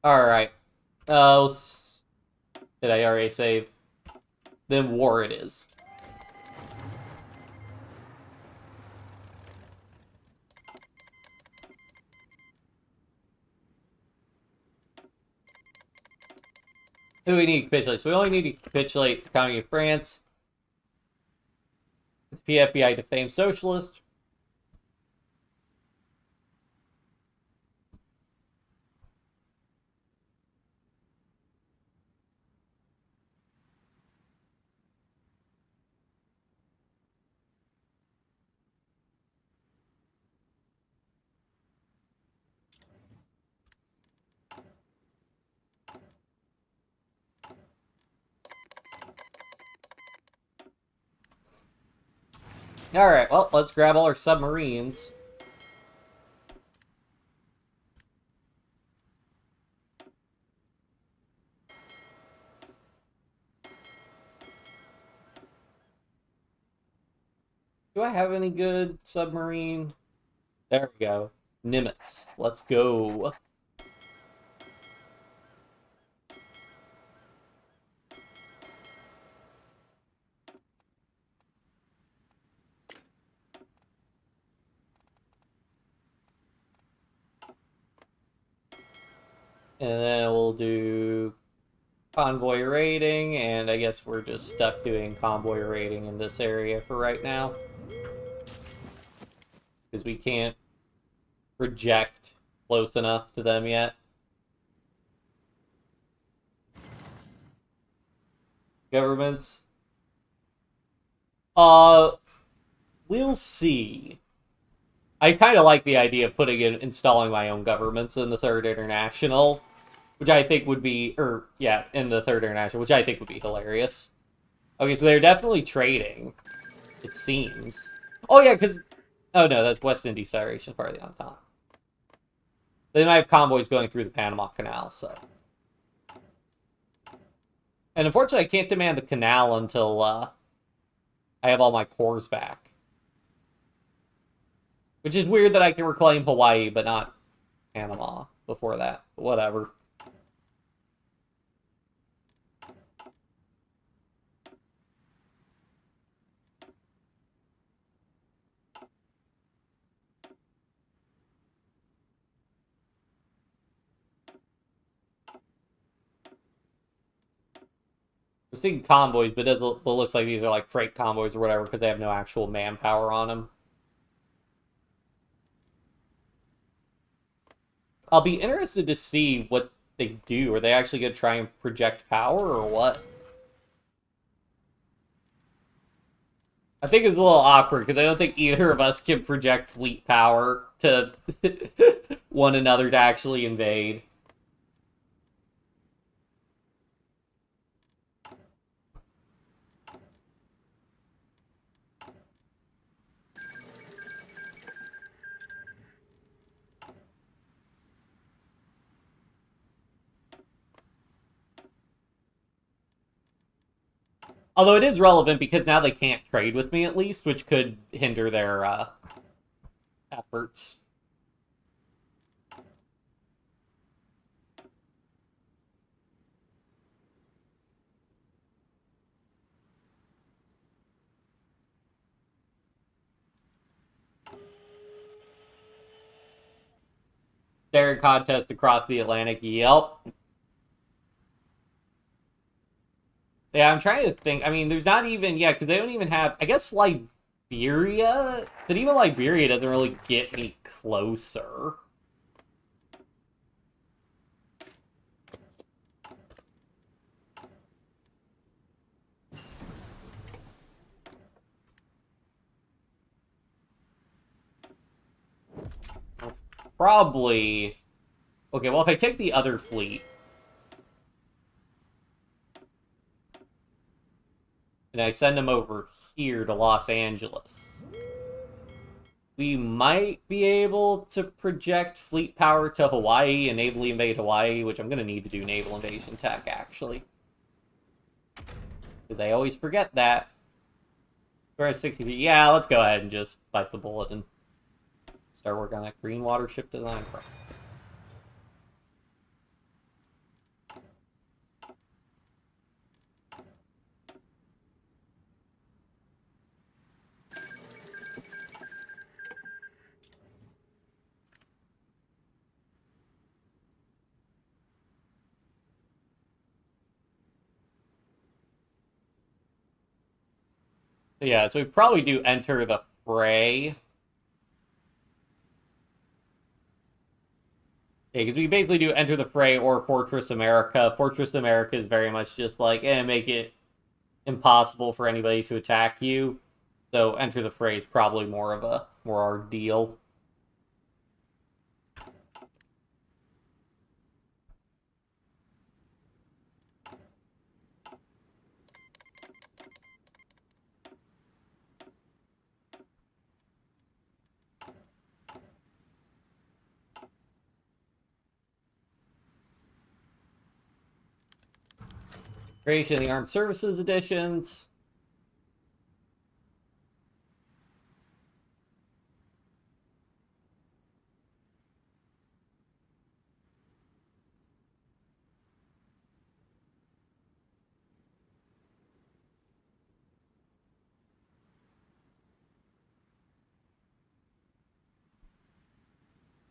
Alright. Did I already save? Then war it is. Who do we need to capitulate? So we only need to capitulate the County of France. It's PFBI defamed socialist. Alright, well, let's grab all our submarines. Do I have any good submarine? There we go. Nimitz. Let's go. And then we'll do convoy raiding, and I guess we're just stuck doing convoy raiding in this area for right now. Because we can't project close enough to them yet. Governments. We'll see. I kind of like the idea of installing my own governments in the Third International, which I think would be, in the Third International, which I think would be hilarious. Okay, so they're definitely trading, it seems. Oh yeah, because, oh no, that's West Indies Federation, part of the Entente. They might have convoys going through the Panama Canal, so. And unfortunately, I can't demand the canal until I have all my cores back. Which is weird that I can reclaim Hawaii, but not Panama before that. But whatever. We're seeing convoys, but it looks like these are like freight convoys or whatever because they have no actual manpower on them. I'll be interested to see what they do. Are they actually going to try and project power or what? I think it's a little awkward because I don't think either of us can project fleet power to one another to actually invade. Although it is relevant because now they can't trade with me at least, which could hinder their efforts. Staring contest across the Atlantic. Yep. Yeah, I'm trying to think. I mean, there's not even, yeah, because they don't even have, I guess Liberia, but even Liberia doesn't really get me closer. Probably. Okay, well, if I take the other fleet, and I send them over here to Los Angeles, we might be able to project fleet power to Hawaii and navally invade Hawaii, which I'm going to need to do naval invasion tech, actually. Because I always forget that. 60 feet. Yeah, let's go ahead and just bite the bullet and start working on that green water ship design. Yeah, so we probably do enter the fray. Yeah, because we basically do enter the fray or Fortress America. Fortress America is very much just like, make it impossible for anybody to attack you. So enter the fray is probably more our deal. Creation of the Armed Services Editions.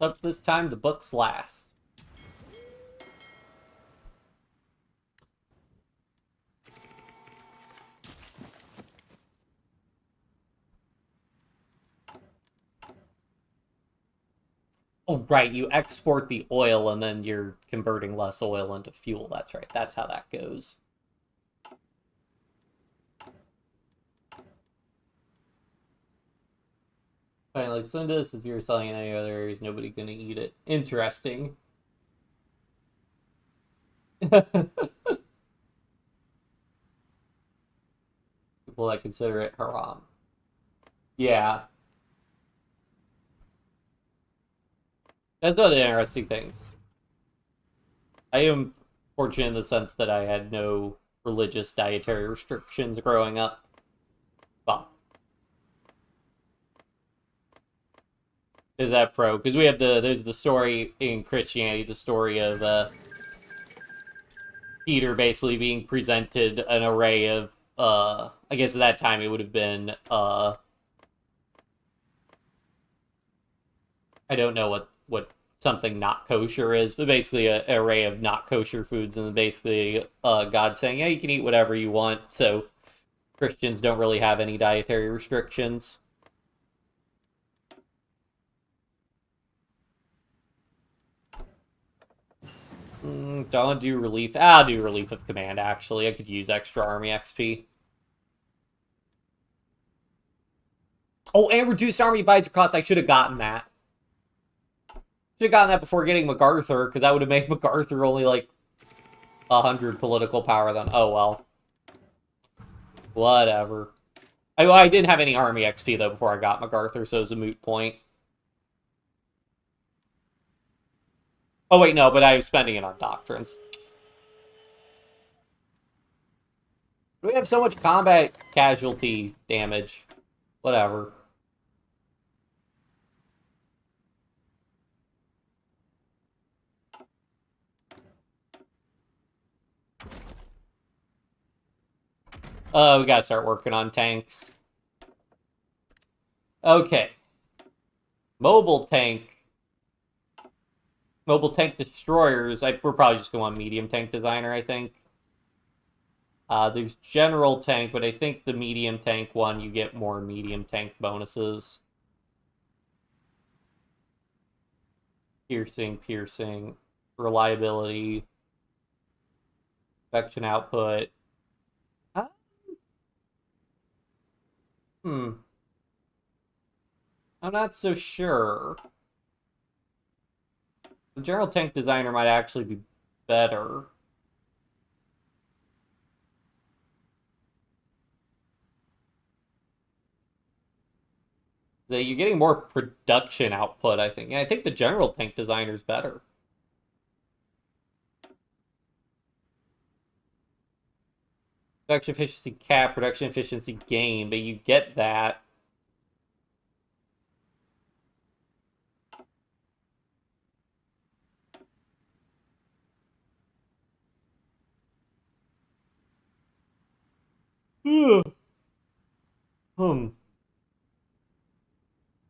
Up this time, the books last. Oh, right, you export the oil and then you're converting less oil into fuel. That's right, that's how that goes. Fine, like Sundays, if you're selling in any other areas, nobody gonna eat it. Interesting. People that consider it haram. Yeah. That's one of the interesting things. I am fortunate in the sense that I had no religious dietary restrictions growing up. Well, is that pro? Because we have there's the story in Christianity, the story of Peter basically being presented an array of I guess at that time it would have been I don't know what something not kosher is, but basically an array of not kosher foods, and basically God saying, yeah, you can eat whatever you want. So Christians don't really have any dietary restrictions. Don't do relief. I'll do relief of command, actually. I could use extra army XP. Oh, and reduced army advisor cost. I should have gotten that. Should have gotten that before getting MacArthur, because that would have made MacArthur only like 100 political power then. Oh, well. Whatever. I didn't have any army XP, though, before I got MacArthur, so it was a moot point. Oh, wait, no, but I was spending it on doctrines. We have so much combat casualty damage. Whatever. We gotta start working on tanks. Okay. Mobile tank destroyers. We're probably just going on medium tank designer, I think. There's general tank, but I think the medium tank one, you get more medium tank bonuses. Piercing, reliability, infection output. I'm not so sure. The general tank designer might actually be better. You're getting more production output, I think. Yeah, I think the general tank designer is better. Production efficiency cap, production efficiency gain, but you get that.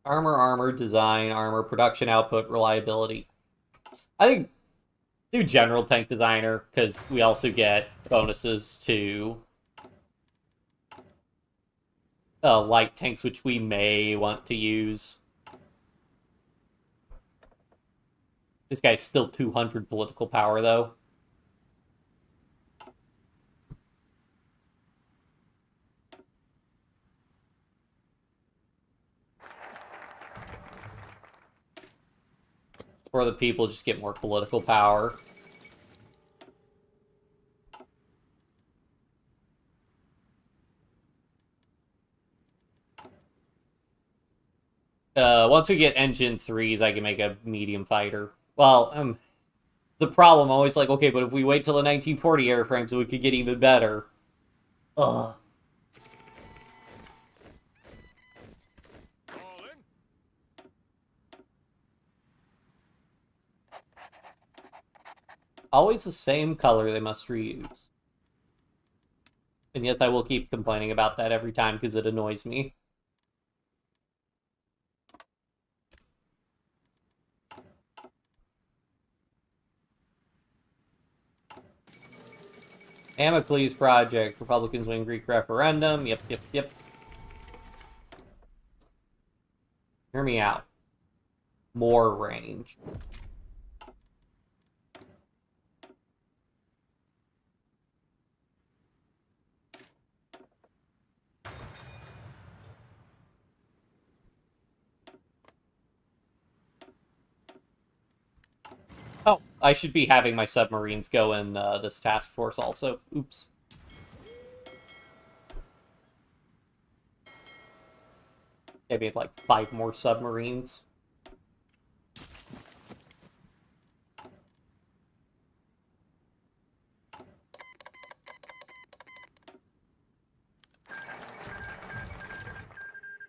Armor, design, armor, production output, reliability. I think do general tank designer, because we also get bonuses to light tanks, which we may want to use. This guy's still 200 political power, though. Or the people just get more political power. Once we get engine 3s, I can make a medium fighter. Well, the problem. I'm always like, okay, but if we wait till the 1940 airframes, we could get even better. Ugh. All in. Always the same color they must reuse. And yes, I will keep complaining about that every time because it annoys me. Amicles Project. Republicans win Greek referendum. Yep, yep, yep. Hear me out. More range. Oh, I should be having my submarines go in this task force also. Oops. Maybe like 5 more submarines.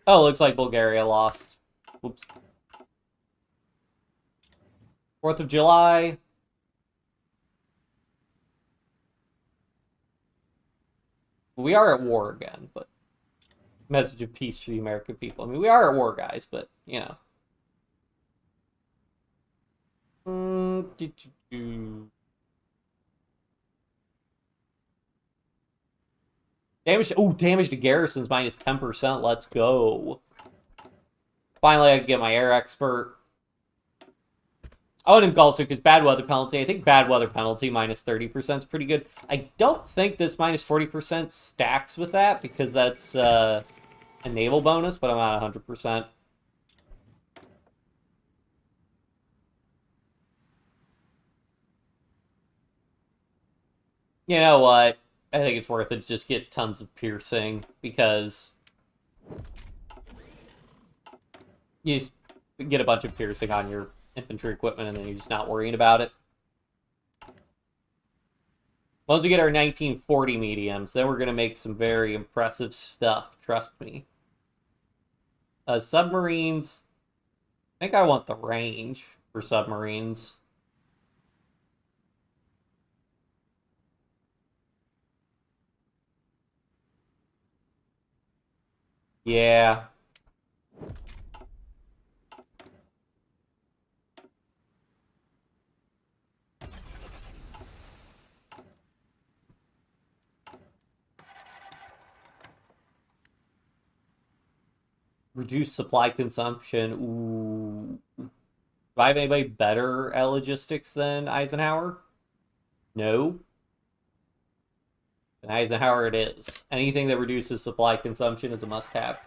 Oh, looks like Bulgaria lost. Oops. 4th of July. We are at war again, but message of peace for the American people. I mean, we are at war, guys, but, you know. Damage. Oh, damage to garrisons minus 10%. Let's go. Finally, I can get my air expert. I want him also because bad weather penalty. I think bad weather penalty minus 30% is pretty good. I don't think this minus 40% stacks with that because that's a naval bonus, but I'm at 100%. You know what? I think it's worth it to just get tons of piercing because you just get a bunch of piercing on your infantry equipment and then you're just not worrying about it. Once we get our 1940 mediums, then we're going to make some very impressive stuff, trust me. Submarines, I think I want the range for submarines. Yeah. Reduce supply consumption. Ooh. Do I have anybody better at logistics than Eisenhower? No. Then Eisenhower it is. Anything that reduces supply consumption is a must-have.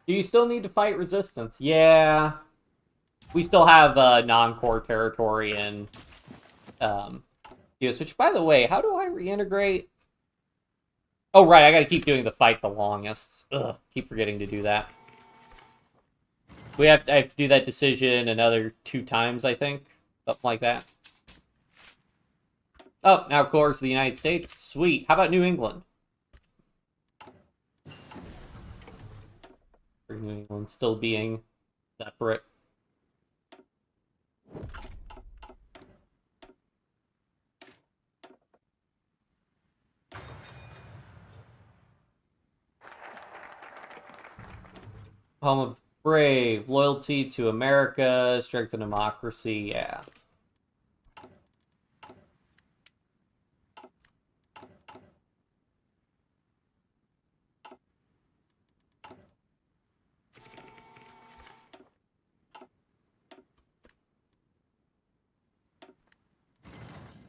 Do you still need to fight resistance? Yeah. We still have non-core territory in US, which, by the way, how do I reintegrate? Oh, right, I gotta keep doing the fight the longest. Ugh, keep forgetting to do that. I have to do that decision another 2 times, I think. Something like that. Oh, now, of course, the United States. Sweet. How about New England? For New England still being separate. Home of the brave. Loyalty to America. Strength of democracy. Yeah.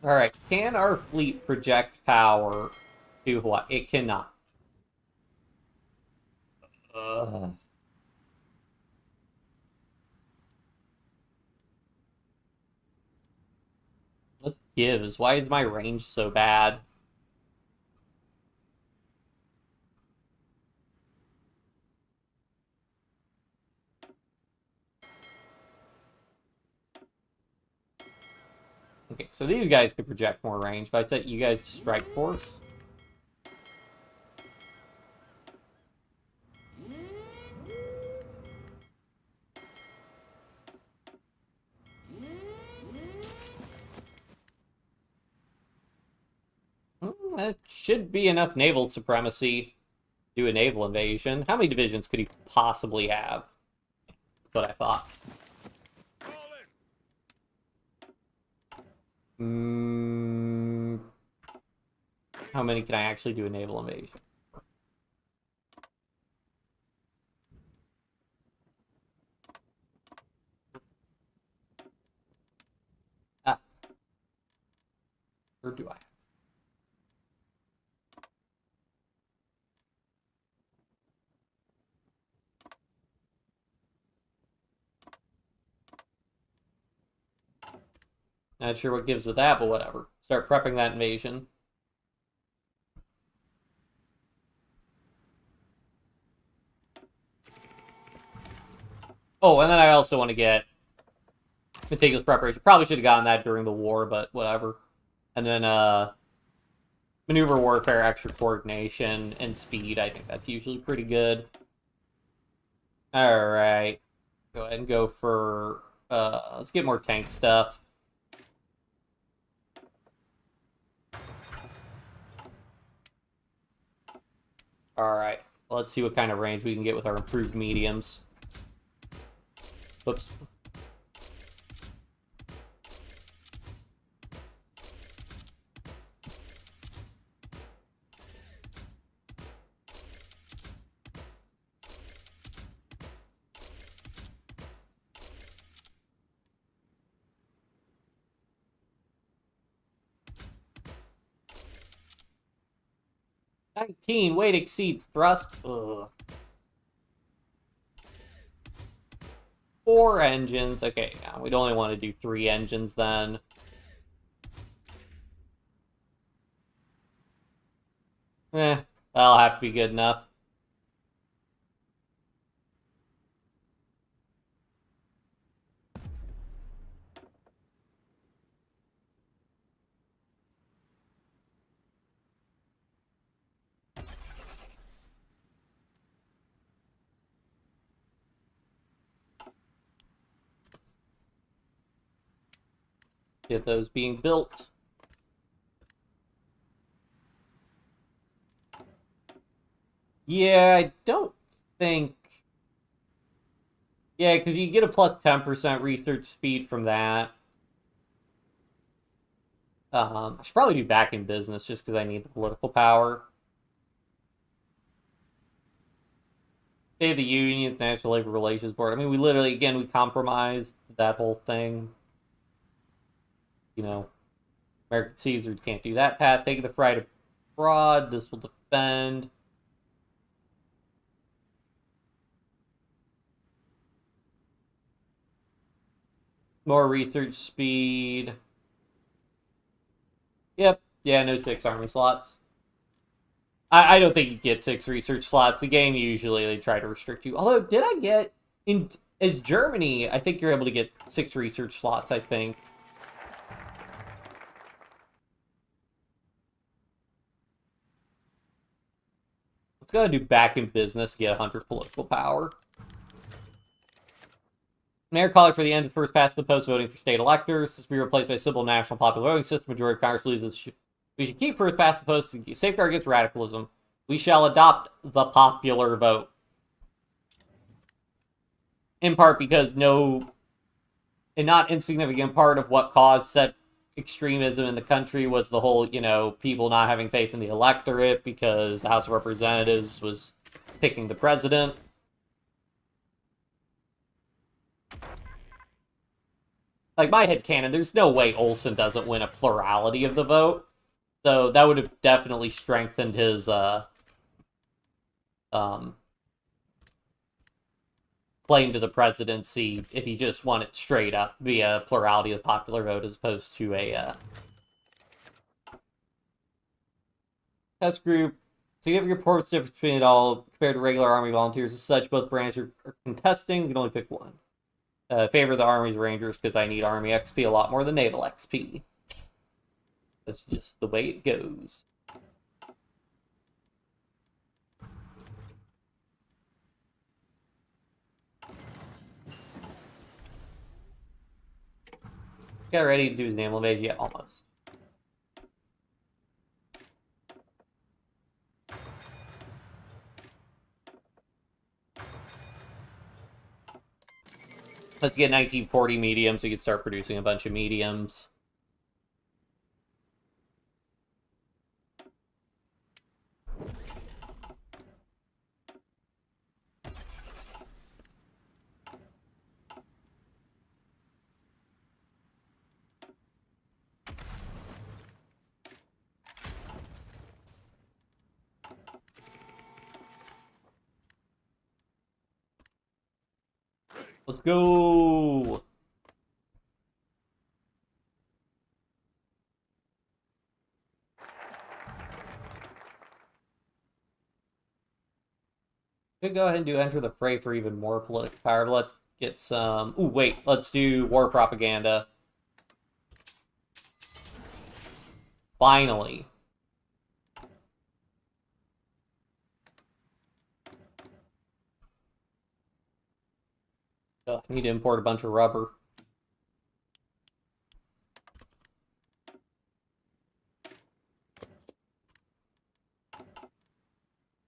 Alright, can our fleet project power to Hawaii? It cannot. Ugh. What gives? Why is my range so bad? Okay, so these guys could project more range. If I set you guys to strike force. That should be enough naval supremacy to do a naval invasion. How many divisions could he possibly have? That's what I thought. Fall in. How many can I actually do a naval invasion? Ah. Or do I? Not sure what gives with that, but whatever. Start prepping that invasion. Oh, and then I also want to get meticulous preparation. Probably should have gotten that during the war, but whatever. And then maneuver warfare, extra coordination, and speed. I think that's usually pretty good. Alright. Go ahead and go for... let's get more tank stuff. Alright. Well, let's see what kind of range we can get with our improved mediums. Whoops. Weight exceeds thrust. Ugh. 4 engines. Okay, now we'd only want to do 3 engines then. That'll have to be good enough. Get those being built. Yeah, I don't think... Yeah, because you get a plus 10% research speed from that. I should probably do back in business just because I need the political power. State of the Union, National Labor Relations Board. I mean, we literally, again, we compromised that whole thing. You know, American Caesar can't do that path. Taking the fright abroad. This will defend. More research speed. Yep. Yeah, no 6 army slots. I don't think you get 6 research slots. The game usually they try to restrict you. Although, did I get as Germany? I think you're able to get 6 research slots. I think. Let's go ahead and do back in business. Get 100 political power. Mayor calling for the end of the first past the post voting for state electors. This will be replaced by a simple national popular voting system. Majority of Congress believes that we should keep first past the post to safeguard against radicalism. We shall adopt the popular vote. In part because no, and not insignificant part of what caused said extremism in the country was the whole, people not having faith in the electorate because the House of Representatives was picking the president. Like, my headcanon, there's no way Olsen doesn't win a plurality of the vote. So that would have definitely strengthened his, claim to the presidency if he just won it straight up via plurality of the popular vote as opposed to a, test group. Significant reports difference between it all compared to regular army volunteers. As such, both branches are contesting. You can only pick one. Favor the Army's Rangers because I need Army XP a lot more than Naval XP. That's just the way it goes. Get ready to do his naval invasion? Yeah, almost. Let's get 1940 mediums. We can start producing a bunch of mediums. Let's go! Could go ahead and do enter the fray for even more political power, but let's get some... Ooh, wait, let's do war propaganda. Finally. Ugh, need to import a bunch of rubber.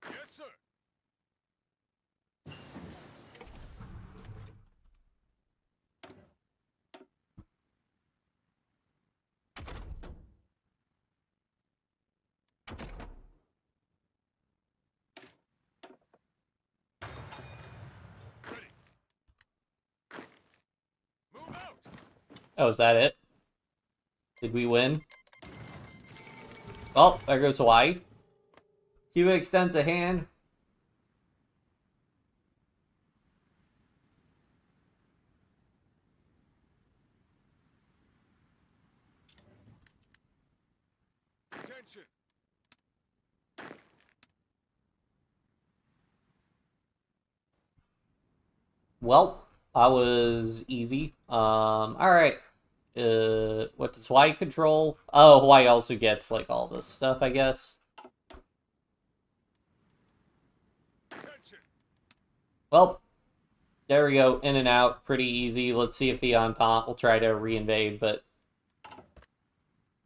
Yes, sir. Ready. Move out. Oh, is that it? Did we win? Well, there goes Hawaii. Cuba extends a hand. Attention. Well, that was easy. Alright. What does Hawaii control? Oh, Hawaii also gets, like, all this stuff, I guess. Attention. Well, there we go. In and out. Pretty easy. Let's see if the Entente will try to reinvade, but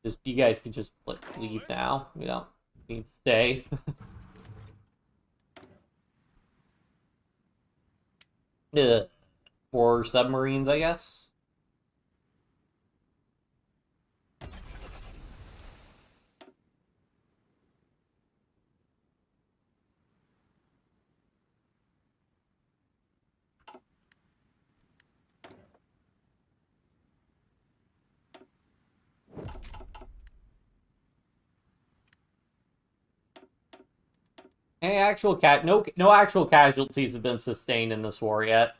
just you guys can just like, leave now. We don't need to stay. Ugh. Or submarines, I guess. Any actual no actual casualties have been sustained in this war yet.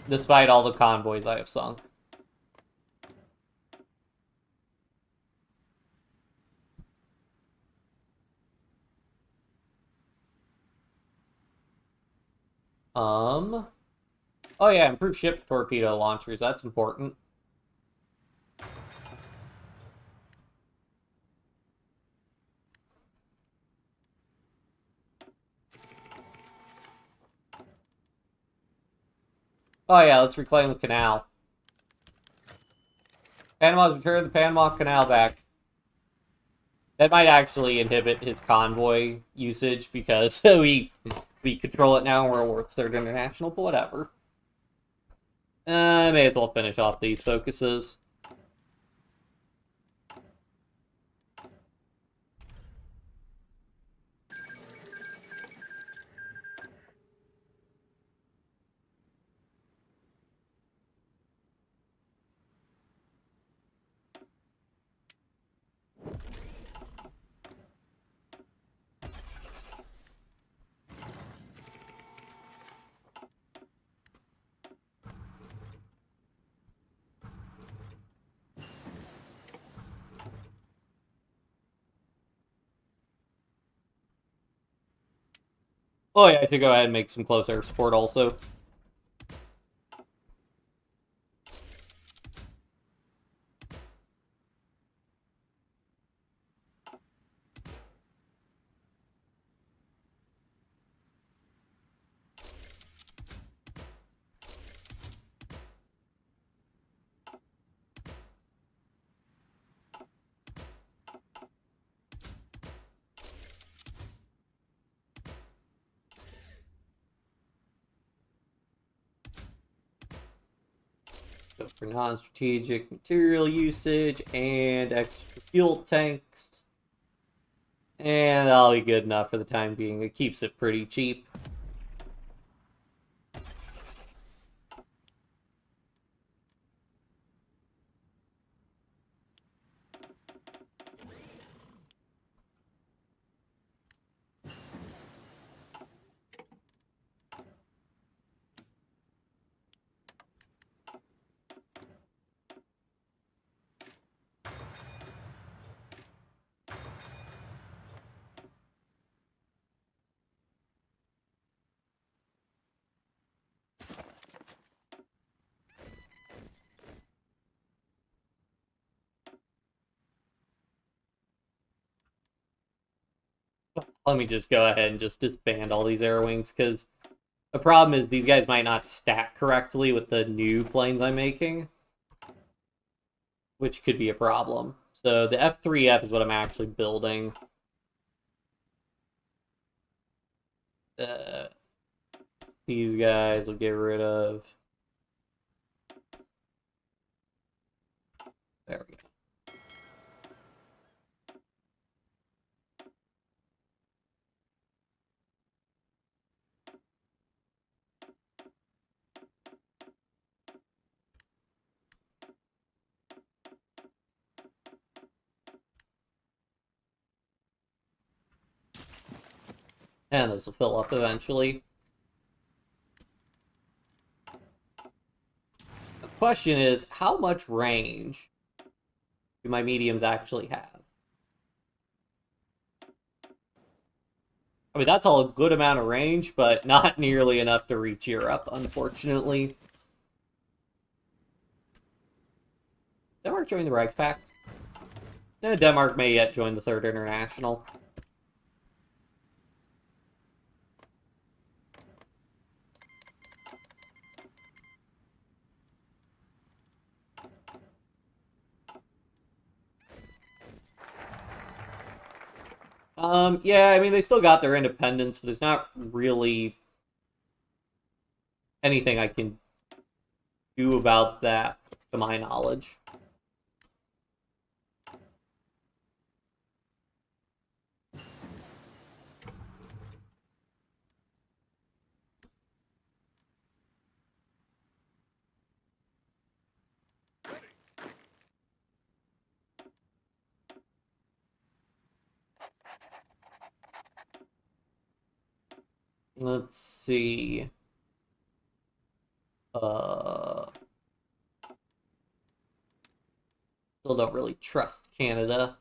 Despite all the convoys I have sunk. Oh yeah, improved ship torpedo launchers. That's important. Oh yeah, let's reclaim the canal. Panama's returned the Panama Canal back. That might actually inhibit his convoy usage because we control it now and we're worth Third International, but whatever. I may as well finish off these focuses. Oh yeah, I should go ahead and make some close air support also. Go for non-strategic material usage and extra fuel tanks. And that'll be good enough for the time being. It keeps it pretty cheap. Let me just go ahead and just disband all these air wings, because the problem is these guys might not stack correctly with the new planes I'm making, which could be a problem. So the F3F is what I'm actually building. These guys will get rid of. There we go. And those will fill up eventually. The question is, how much range do my mediums actually have? I mean, that's all a good amount of range, but not nearly enough to reach Europe, unfortunately. Denmark joined the Reichspakt? No, Denmark may yet join the Third International. Yeah, I mean, they still got their independence, but there's not really anything I can do about that, to my knowledge. Let's see. Still don't really trust Canada.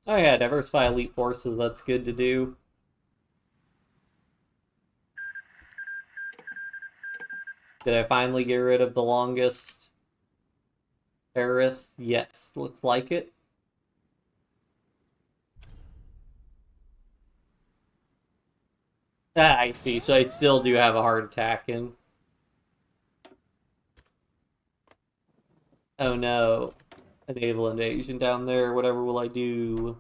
Oh yeah, diversify elite forces, that's good to do. Did I finally get rid of the longest terrorists? Yes, looks like it. Ah, I see, so I still do have a heart attack in. Oh no. A naval invasion down there, whatever will I do?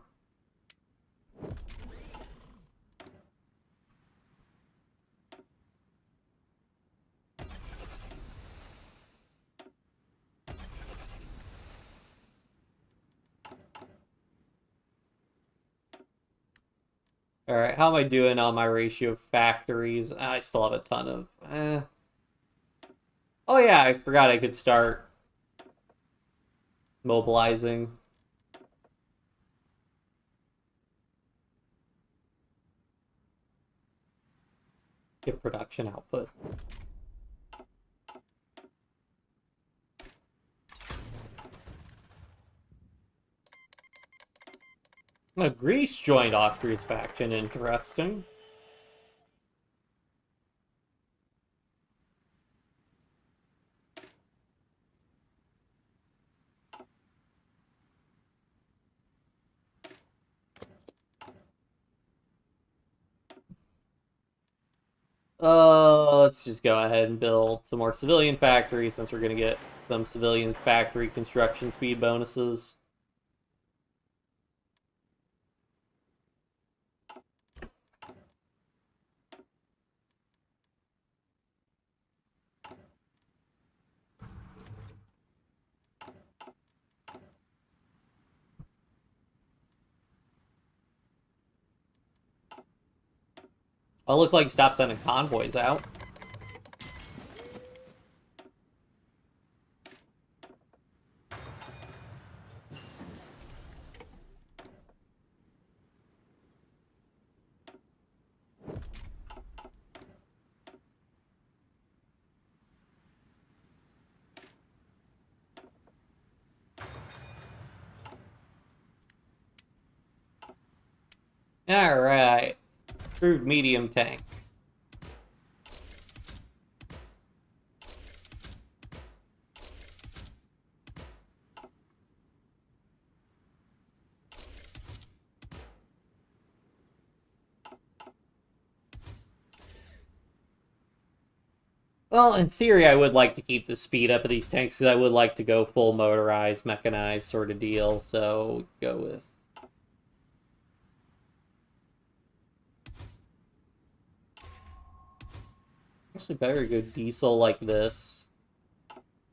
Alright, how am I doing on my ratio of factories? I still have a ton of... Oh yeah, I forgot I could start mobilizing. Get production output. Greece joined Austria's faction. Interesting. Let's just go ahead and build some more civilian factories since we're going to get some civilian factory construction speed bonuses. Oh, it looks like he stopped sending convoys out. Alright. Improved medium tank. Well, in theory, I would like to keep the speed up of these tanks because I would like to go full motorized, mechanized sort of deal. So go with actually better go diesel like this,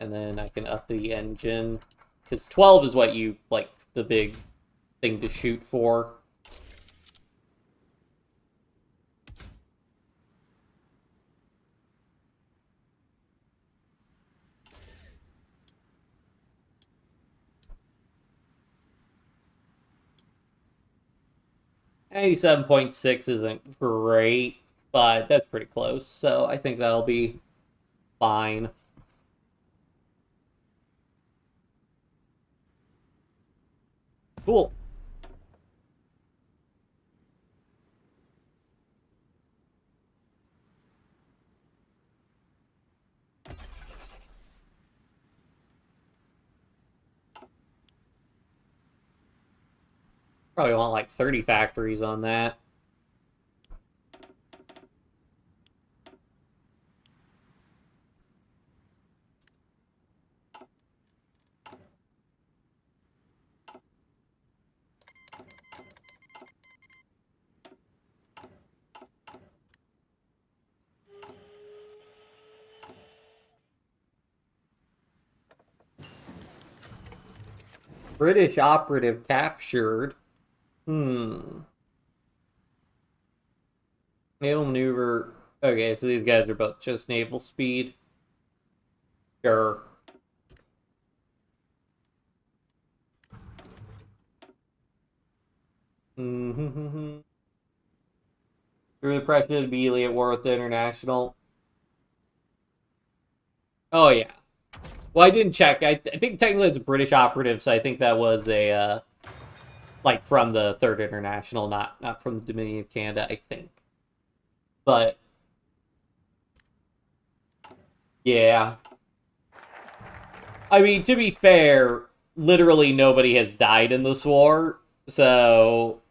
and then I can up the engine because 12 is what you like the big thing to shoot for. Hey, 7.6 isn't great, but that's pretty close. So I think that'll be fine. Cool. Probably want like 30 factories on that. British operative captured. Naval maneuver. Okay, so these guys are both just naval speed. Sure. Through the pressure to be at war with the international. Oh yeah. Well, I didn't check. I think technically it's a British operative, so I think that was a like from the Third International, not from the Dominion of Canada. I think, but yeah. I mean, to be fair, literally nobody has died in this war, so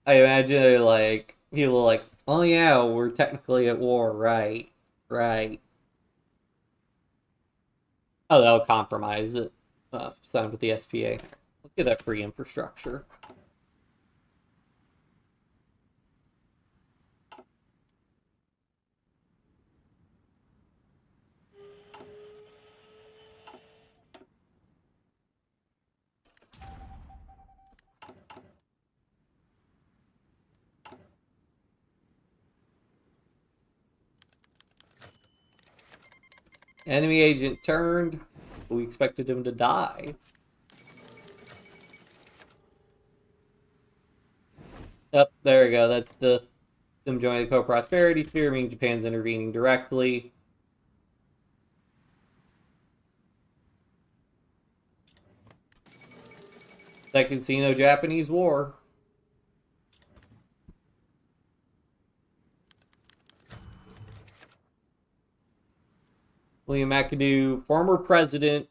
I imagine they're like people are like, oh yeah, we're technically at war, right? Right. Oh, that'll compromise it. Signed with the SPA. Let's get that free infrastructure. Enemy agent turned. We expected him to die. Yep, there we go. That's them joining the co-prosperity sphere, meaning Japan's intervening directly. Second Sino-Japanese War. William McAdoo, former president.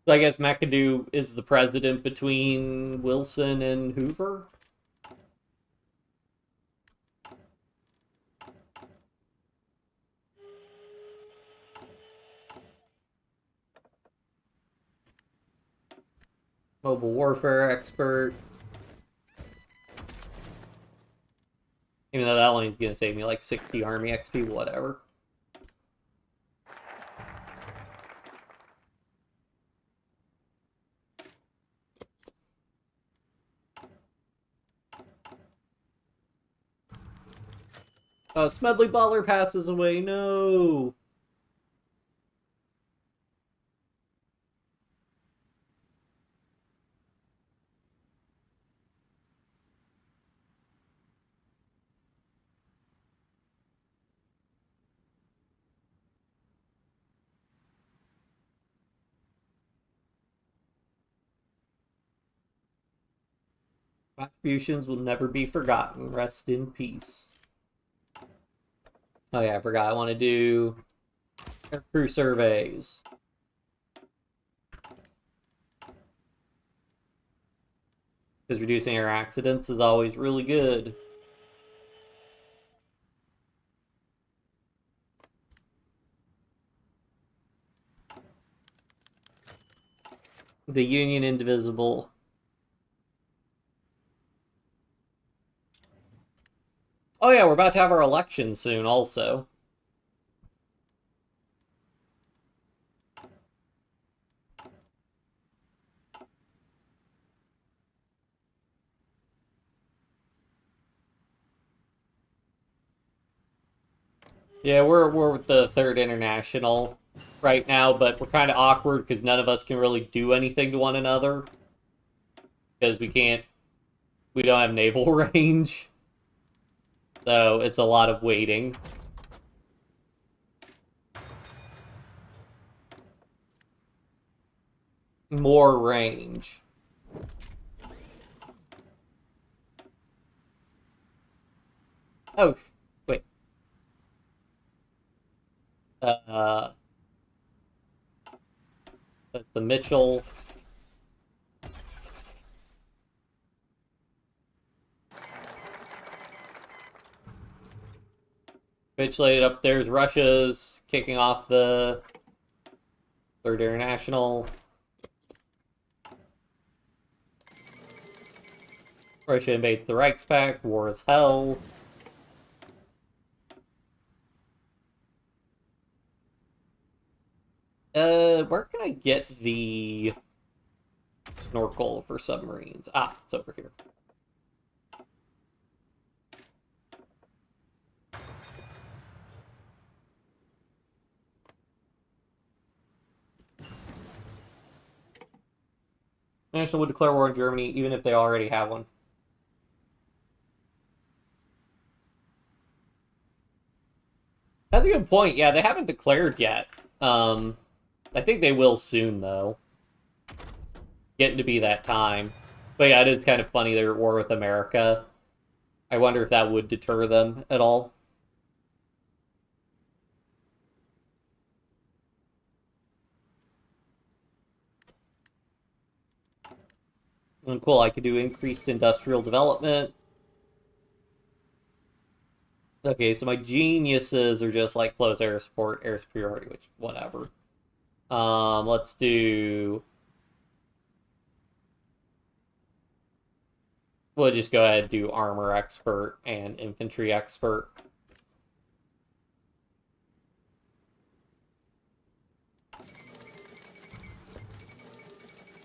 So I guess McAdoo is the president between Wilson and Hoover. Mobile warfare expert. Even though that only is going to save me like 60 army XP, whatever. Oh, Smedley Butler passes away. No. Contributions will never be forgotten. Rest in peace. Oh yeah, I forgot. I want to do air crew surveys. Because reducing air accidents is always really good. The Union Indivisible. Oh yeah, we're about to have our election soon also. Yeah, we're with the Third International right now, but we're kind of awkward because none of us can really do anything to one another. Because we don't have naval range. So it's a lot of waiting. More range. Oh, wait. That's the Mitchell. Capitulated up there's Russia's kicking off the Third International. Russia invades the Reichspakt. War is hell. Where can I get the snorkel for submarines? Ah, it's over here. National would declare war on Germany even if they already have one. That's a good point. Yeah, they haven't declared yet. I think they will soon, though. Getting to be that time. But yeah, it is kind of funny they're at war with America. I wonder if that would deter them at all. And cool, I could do increased industrial development. Okay, so my geniuses are just like close air support, air superiority, which, whatever. Let's do... We'll just go ahead and do armor expert and infantry expert.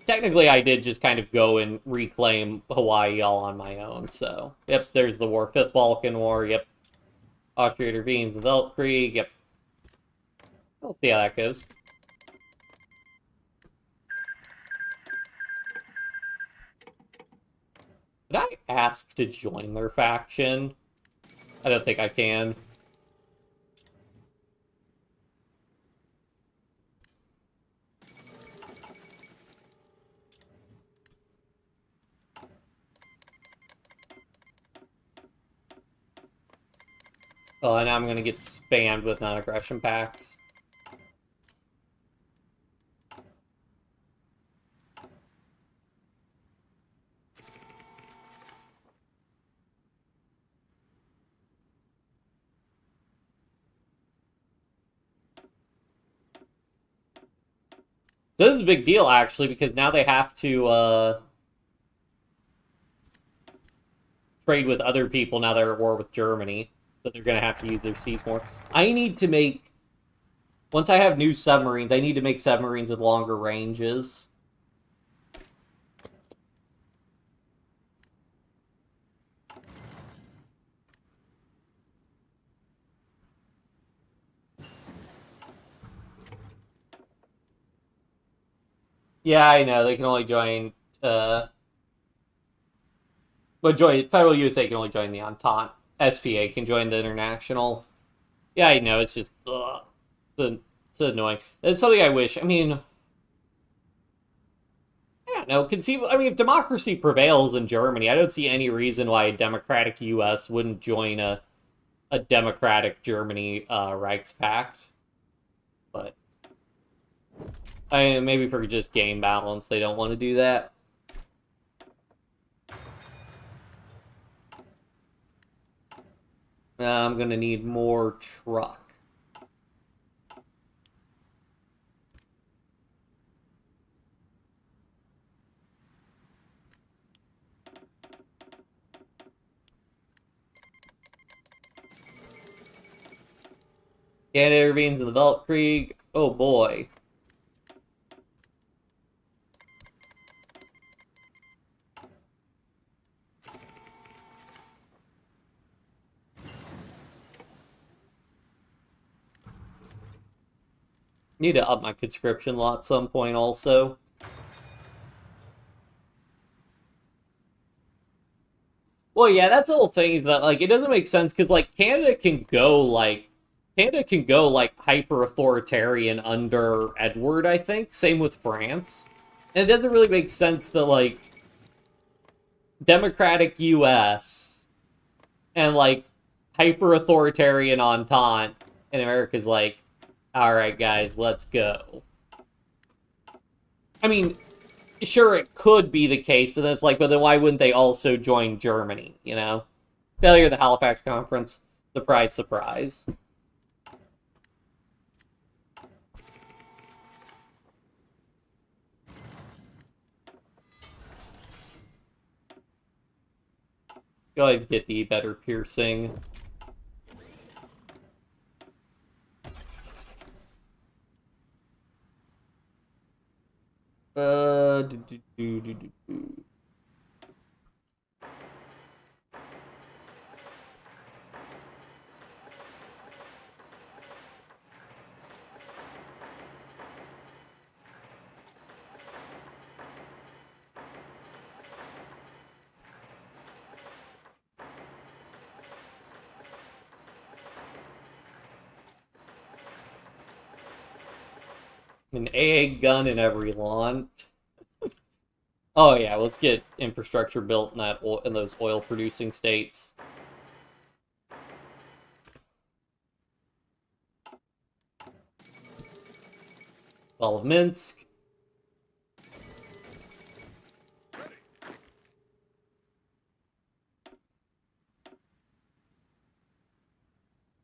Technically, I did just kind of go and reclaim Hawaii all on my own, so... Yep, there's the war. Fifth Balkan War, yep. Austria intervenes in the Weltkrieg, yep. We'll see how that goes. Did I ask to join their faction? I don't think I can. Oh, and I'm gonna get spammed with non-aggression pacts. This is a big deal, actually, because now they have to trade with other people now they're at war with Germany. So they're going to have to use their seas more. I need to make... Once I have new submarines, I need to make submarines with longer ranges. Yeah, I know. They can only join... But Federal USA can only join the Entente. SPA can join the International. Yeah, I know. It's just... Ugh. It's annoying. That's something I wish... I mean... I don't know. I mean, if democracy prevails in Germany, I don't see any reason why a democratic U.S. wouldn't join a democratic Germany Reichspakt. But maybe for just game balance, they don't want to do that. I'm gonna need more truck. Canada intervenes in the Weltkrieg. Oh boy. Need to up my conscription law at some point also. Well, yeah, that's the whole thing, is that, like, it doesn't make sense, because, like, Canada can go, like, hyper-authoritarian under Edward, I think. Same with France. And it doesn't really make sense that, like, democratic US and, like, hyper-authoritarian Entente, and America's like, alright, guys, let's go. I mean, sure, it could be the case, but then it's like, but then why wouldn't they also join Germany, you know? Failure of the Halifax Conference. Surprise, surprise. Go ahead and get the better piercing. Do, do, do, do, do, do. An AA gun in every launch. Oh yeah, let's get infrastructure built in those oil-producing states. All of Minsk.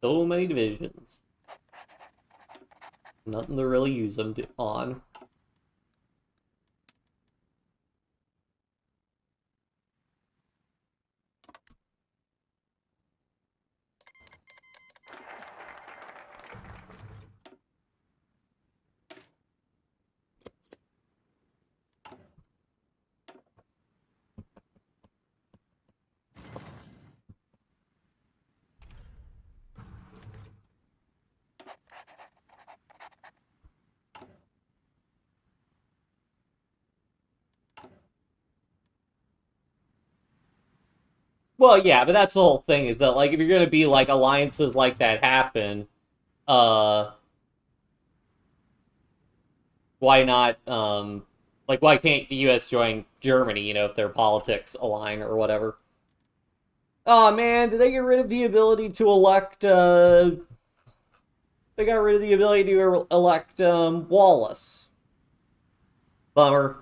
So many divisions. Nothing to really use them on. Well, yeah, but that's the whole thing, is that, like, if you're gonna be, like, alliances like that happen, uh, why not, like, why can't the US join Germany, you know, if their politics align or whatever? Oh man, did they get rid of the ability to elect, they got rid of the ability to elect, Wallace. Bummer.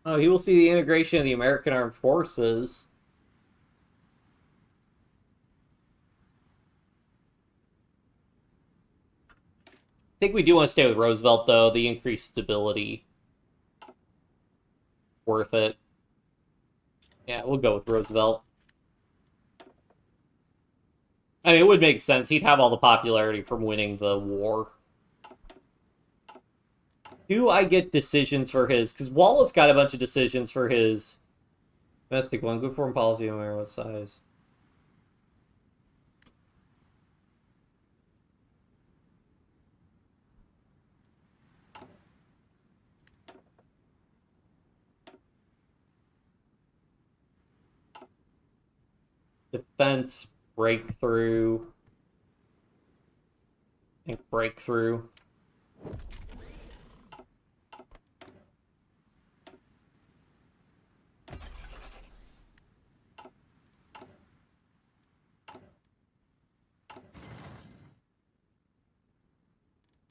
Oh, he will see the integration of the American Armed Forces. I think we do want to stay with Roosevelt, though. The increased stability. Worth it. Yeah, we'll go with Roosevelt. I mean, it would make sense. He'd have all the popularity from winning the war. Do I get decisions for his? Because Wallace got a bunch of decisions for his domestic one. Good foreign policy, no matter what size. Defense, breakthrough, and breakthrough.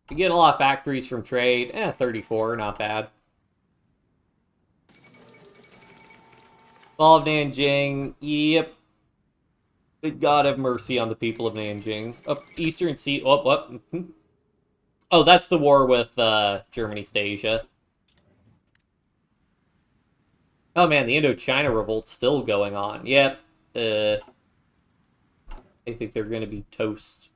You get a lot of factories from trade. 34, not bad. Fall of Nanjing, yep. God have mercy on the people of Nanjing. Up Eastern Sea. Oh, what? Oh, that's the war with Germany, East Asia. Oh man, the Indochina revolt's still going on. Yep. I think they're gonna be toast.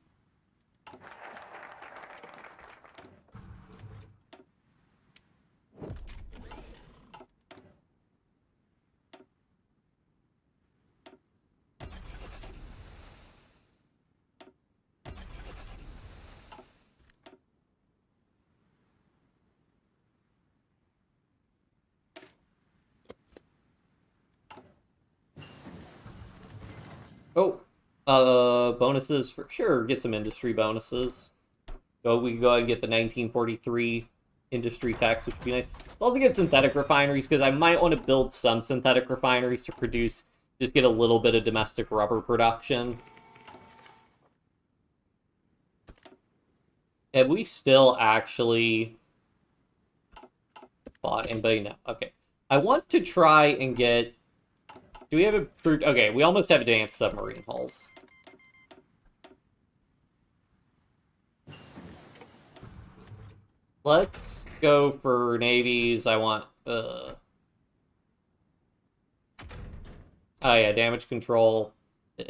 Oh, bonuses for sure. Get some industry bonuses. We can go ahead and get the 1943 industry tax, which would be nice. Let's also get synthetic refineries because I might want to build some synthetic refineries to produce, just get a little bit of domestic rubber production. Have we still actually bought anybody? No. Okay. I want to try and get. Do we have a? Okay, we almost have advanced submarine hulls. Let's go for navies. I want. Oh yeah, damage control. Oh,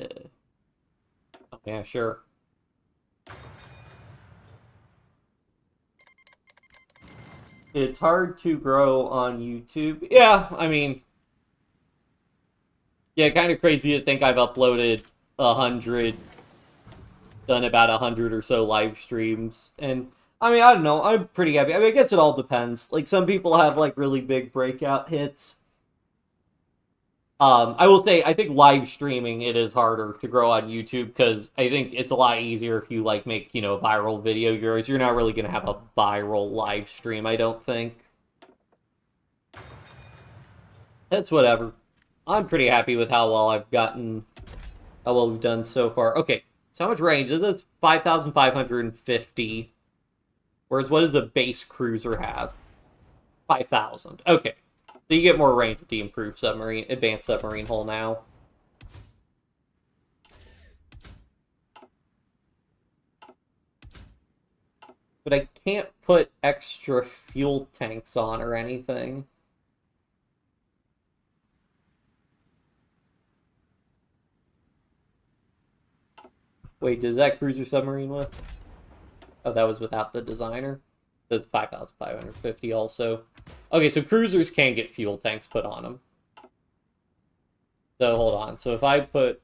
yeah, sure. It's hard to grow on YouTube. Yeah, I mean, yeah, kind of crazy to think I've uploaded 100, done about 100 or so live streams, and I mean, I don't know, I'm pretty happy. I mean, I guess it all depends. Like, some people have, like, really big breakout hits. I will say, I think live streaming, it is harder to grow on YouTube, because I think it's a lot easier if you, like, make, you know, a viral video. You're not really going to have a viral live stream, I don't think. That's whatever. I'm pretty happy with how well I've gotten, how well we've done so far. Okay, so how much range? This is 5,550. Whereas what does a base cruiser have? 5,000. Okay. So you get more range with the improved submarine, advanced submarine hull now. But I can't put extra fuel tanks on or anything. Wait, does that cruiser submarine with? Oh, that was without the designer. That's 5,550 also. Okay, so cruisers can get fuel tanks put on them. So hold on. So if I put...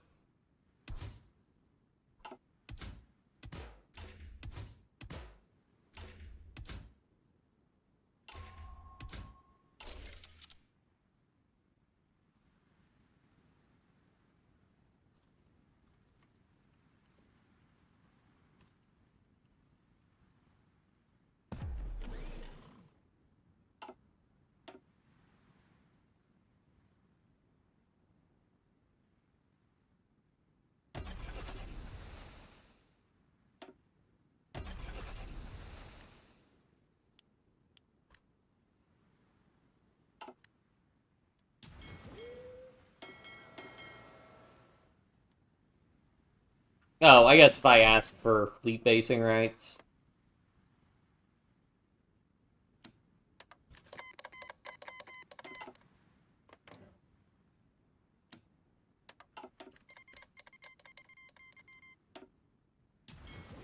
Oh, I guess if I ask for fleet basing rights.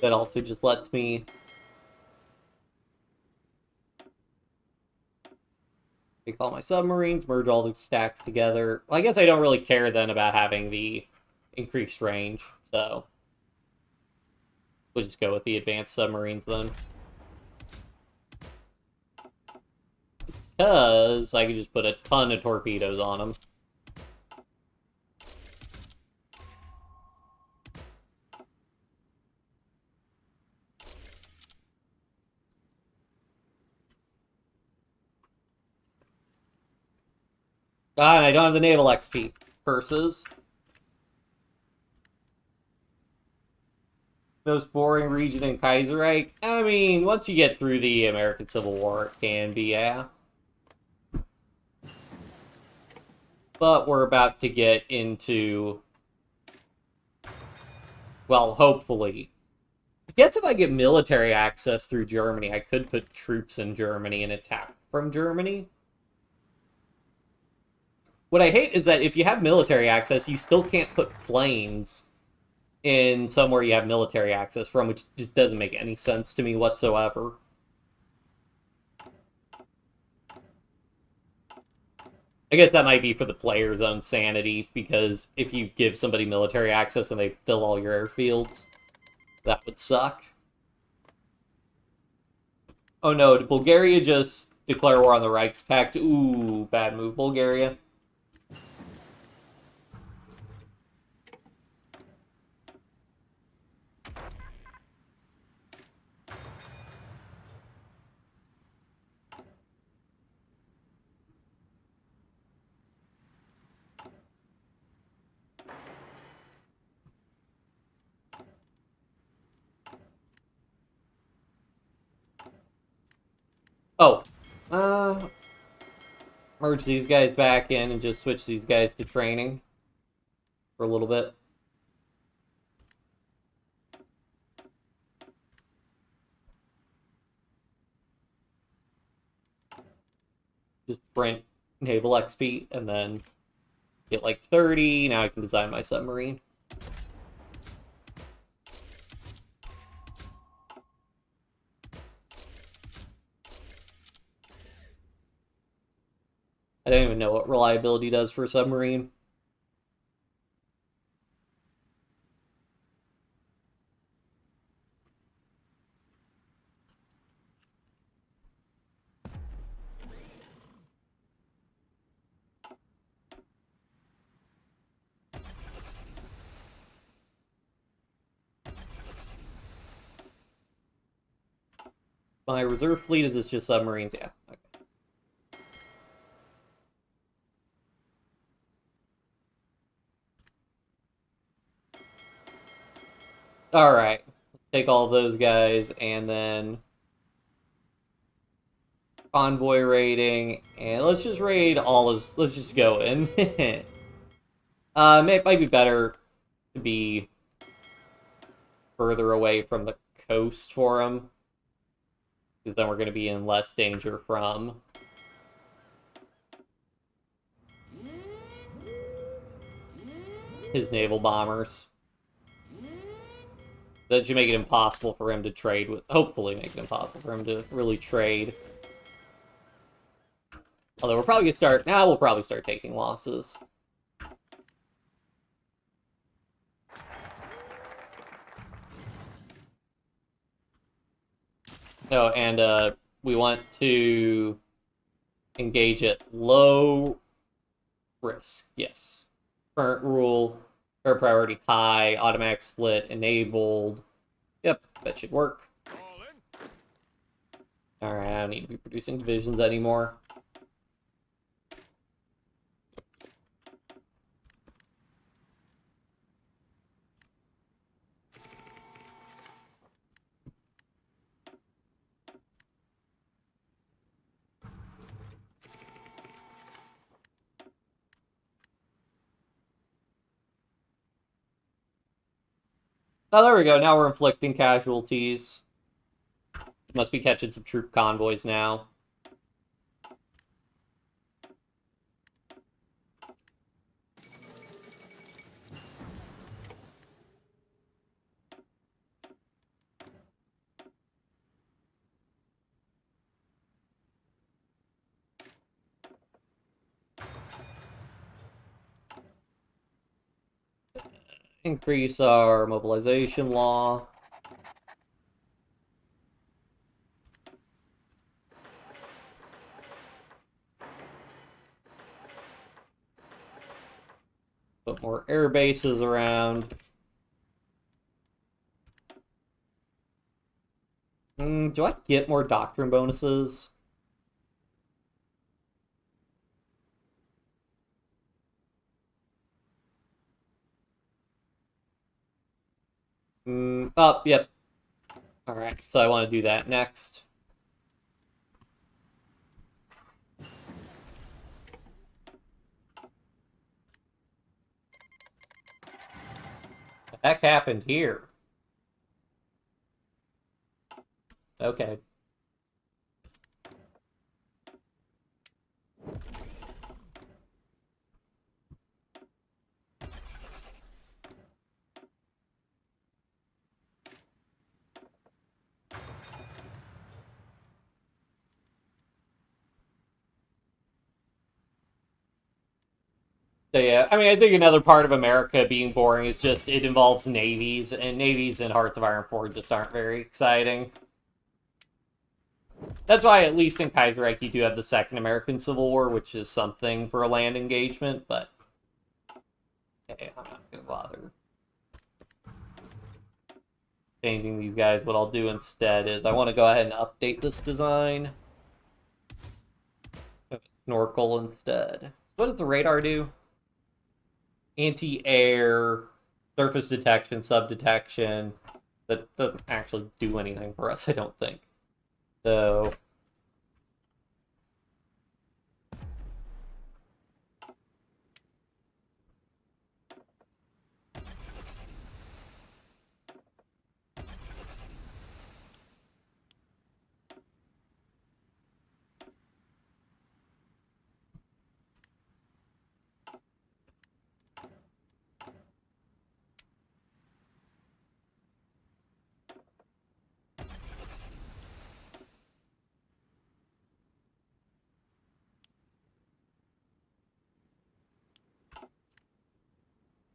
That also just lets me take all my submarines, merge all the stacks together. Well, I guess I don't really care then about having the increased range, so we'll just go with the advanced submarines then. Because I can just put a ton of torpedoes on them. Ah, and I don't have the naval XP. Curses. Most boring region in Kaiserreich? I mean, once you get through the American Civil War, it can be, yeah. But we're about to get into, well, hopefully. I guess if I get military access through Germany, I could put troops in Germany and attack from Germany. What I hate is that if you have military access, you still can't put planes in somewhere you have military access from, which just doesn't make any sense to me whatsoever. I guess that might be for the player's own sanity, because if you give somebody military access and they fill all your airfields, that would suck. Oh no, did Bulgaria just declare war on the Reichspakt? Ooh, bad move, Bulgaria. Oh, merge these guys back in and just switch these guys to training for a little bit. Just print naval XP and then get like 30. Now I can design my submarine. I don't even know what reliability does for a submarine. My reserve fleet, is this just submarines? Yeah. Okay. Alright. Take all those guys and then convoy raiding, and let's just raid all his. Let's just go in. It might be better to be further away from the coast for him, because then we're going to be in less danger from his naval bombers. That should make it impossible for him to trade with. Hopefully, make it impossible for him to really trade. Although we're probably gonna start now. We'll probably start taking losses. Oh, and we want to engage at low risk. Yes. Current rule. Current priority high. Automatic split enabled. Yep, that should work. All in. Alright, I don't need to be producing divisions anymore. Oh, there we go. Now we're inflicting casualties. Must be catching some troop convoys now. Increase our mobilization law. Put more air bases around. Do I get more doctrine bonuses? Oh, yep. Alright, so I want to do that next. What the heck happened here? Okay. So yeah, I mean, I think another part of America being boring is just it involves navies, and navies in Hearts of Iron 4 just aren't very exciting. That's why, at least in Kaiserreich, you do have the Second American Civil War, which is something for a land engagement, but okay, I'm not gonna bother changing these guys. What I'll do instead is I want to go ahead and update this design. Snorkel instead. What does the radar do? Anti-air, surface detection, sub-detection. That doesn't actually do anything for us, I don't think. So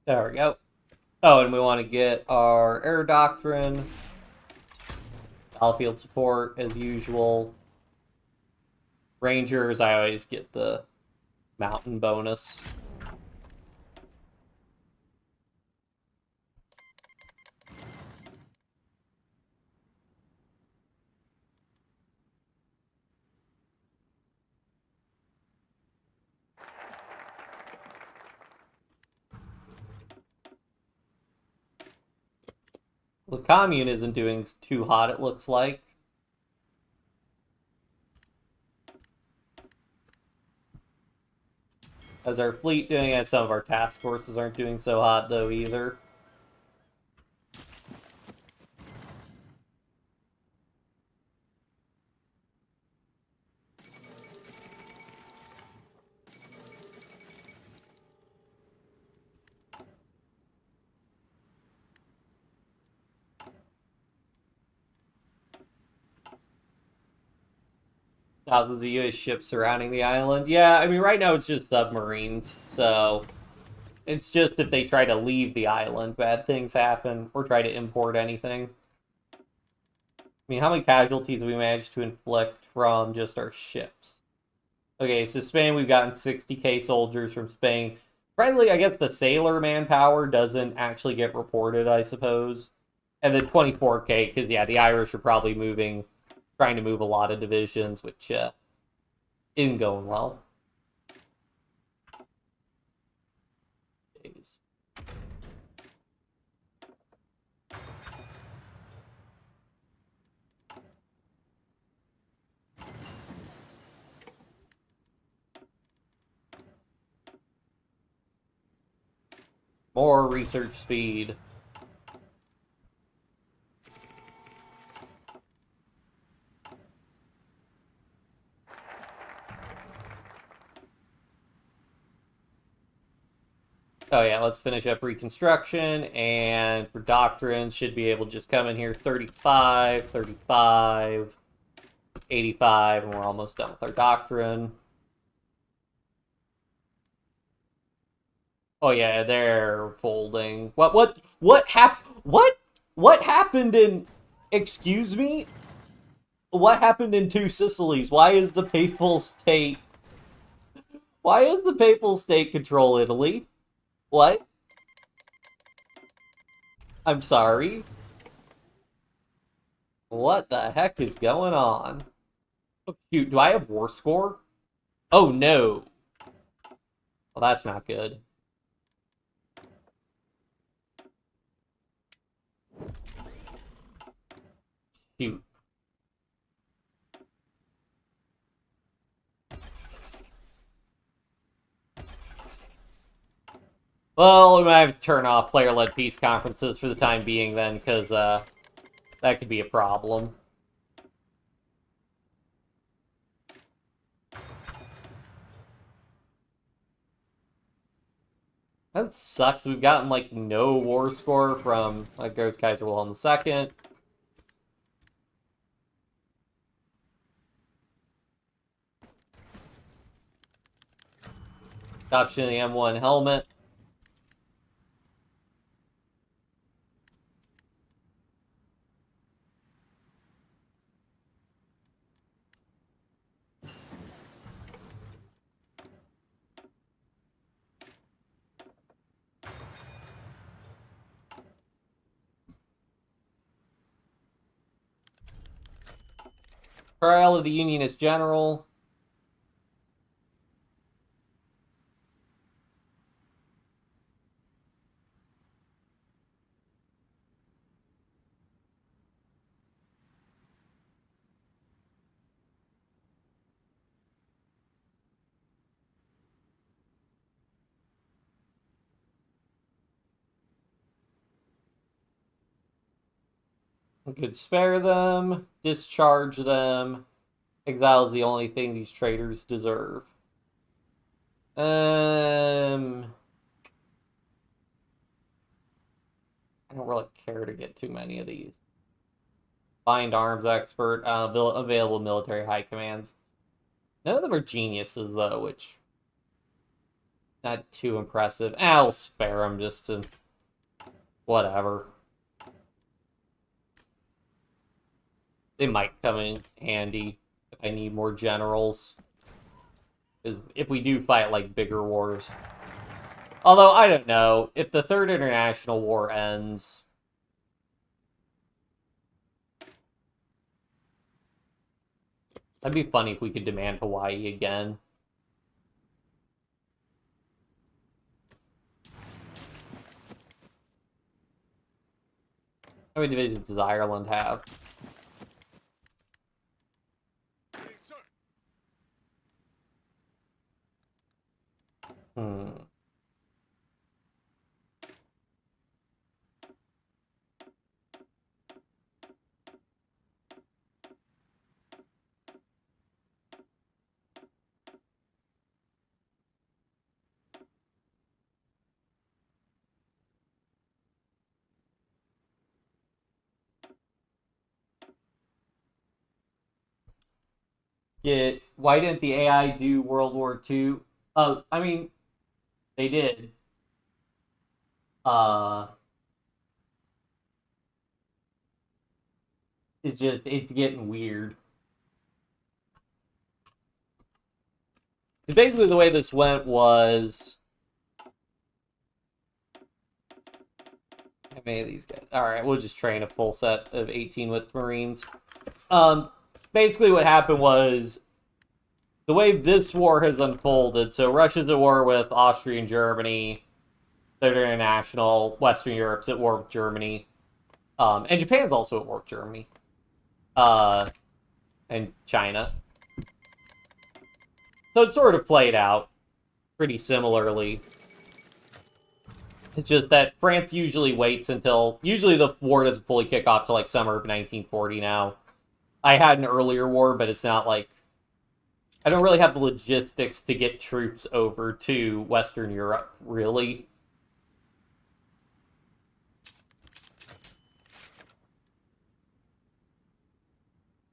there we go. Oh, and we want to get our air doctrine, battlefield support as usual. Rangers, I always get the mountain bonus. The commune isn't doing too hot, it looks like. As our fleet doing it, some of our task forces aren't doing so hot, though, either. Thousands of US ships surrounding the island. Yeah, I mean, right now it's just submarines, so it's just if they try to leave the island, bad things happen, or try to import anything. I mean, how many casualties have we managed to inflict from just our ships? Okay, so Spain, we've gotten 60k soldiers from Spain. Friendly, I guess the sailor manpower doesn't actually get reported, I suppose. And then 24k, because, yeah, the Irish are probably trying to move a lot of divisions, which isn't going well. Jeez. More research speed. Oh yeah, let's finish up Reconstruction, and for Doctrines, should be able to just come in here 35, 35, 85, and we're almost done with our Doctrine. Oh yeah, they're folding. What happened in, excuse me? What happened in Two Sicilies? Why is the Papal State control Italy? What? I'm sorry. What the heck is going on? Oh, shoot, do I have war score? Oh no. Well, that's not good. Shoot. Well, we might have to turn off player-led peace conferences for the time being then, because that could be a problem. That sucks. We've gotten, like, no war score from, like, there's Kaiser Wilhelm II. Adoption of the M1 helmet. Trial of the Unionist General. We could spare them, discharge them. Exile is the only thing these traitors deserve. I don't really care to get too many of these. Find arms expert, available military high commands. None of them are geniuses, though, which not too impressive. I'll spare them just to whatever. They might come in handy if I need more generals. Because if we do fight, like, bigger wars. Although, I don't know. If the Third International War ends... That'd be funny if we could demand Hawaii again. How many divisions does Ireland have? Yes, sir. Hmm. Why didn't the AI do World War II? I mean, they did. Uh, it's getting weird. Because basically the way this went was... How many of these guys? Alright, we'll just train a full set of 18 with Marines. Basically what happened was... The way this war has unfolded, so Russia's at war with Austria and Germany, Third International, Western Europe's at war with Germany, and Japan's also at war with Germany, and China. So it sort of played out pretty similarly. It's just that France usually waits until... Usually the war doesn't fully kick off till like summer of 1940 now. I had an earlier war, but it's not like... I don't really have the logistics to get troops over to Western Europe, really.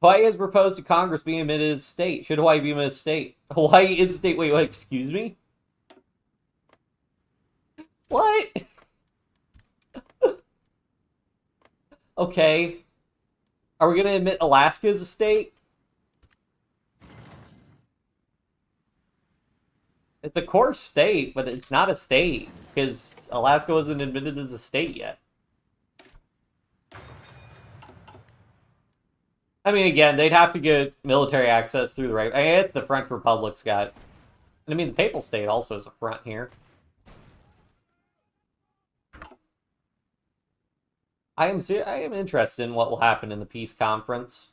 Hawaii has proposed to Congress being admitted as a state. Should Hawaii be admitted as a state? Hawaii is a state. Wait, excuse me? What? Okay. Are we going to admit Alaska as a state? It's a core state, but it's not a state, because Alaska wasn't admitted as a state yet. I mean, again, they'd have to get military access through the right. I guess the French Republic's got. I mean, the Papal State also is a front here. I am interested in what will happen in the peace conference.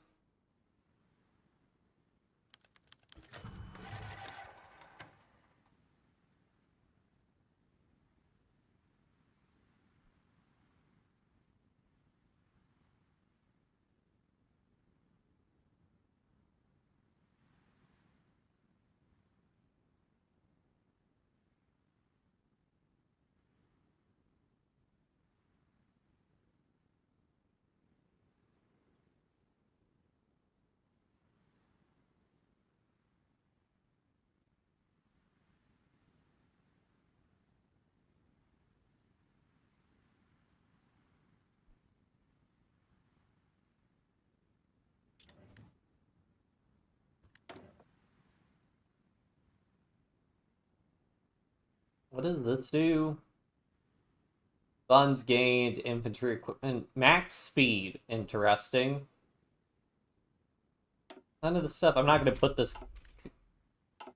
What does this do? Funds gained, infantry equipment, max speed. Interesting. None of the stuff. I'm not going to put this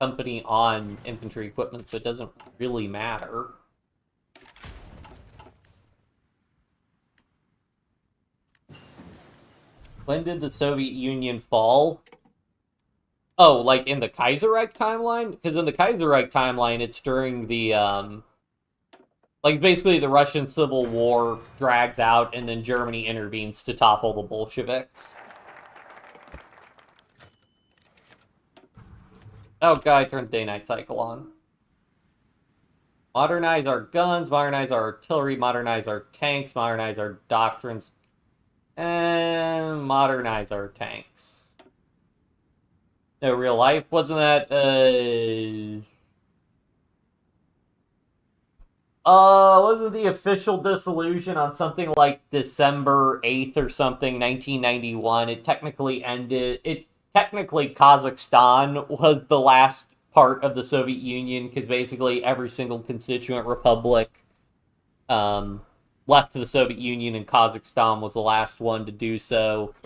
company on infantry equipment, so it doesn't really matter. When did the Soviet Union fall? Oh, like in the Kaiserreich timeline? Because in the Kaiserreich timeline, it's during the, like, basically the Russian Civil War drags out, and then Germany intervenes to topple the Bolsheviks. Oh, God, I turned the day-night cycle on. Modernize our guns, modernize our artillery, modernize our tanks, modernize our doctrines, and modernize our tanks. No, real life? Wasn't that, wasn't the official dissolution on something like December 8th or something, 1991? It technically ended, technically Kazakhstan was the last part of the Soviet Union, because basically every single constituent republic left the Soviet Union, and Kazakhstan was the last one to do so.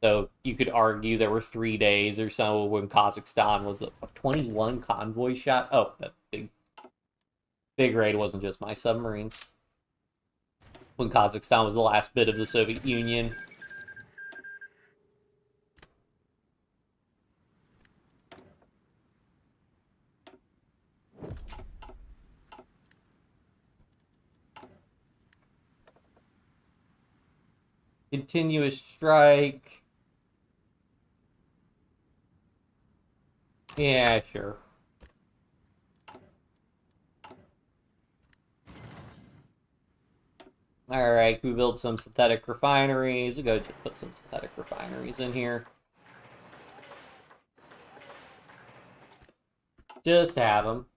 So you could argue there were 3 days or so when Kazakhstan was a 21 convoy shot. Oh, that big raid wasn't just my submarines. When Kazakhstan was the last bit of the Soviet Union. Continuous strike. Yeah, sure. Alright, we build some synthetic refineries. We'll go just put some synthetic refineries in here. Just to have them.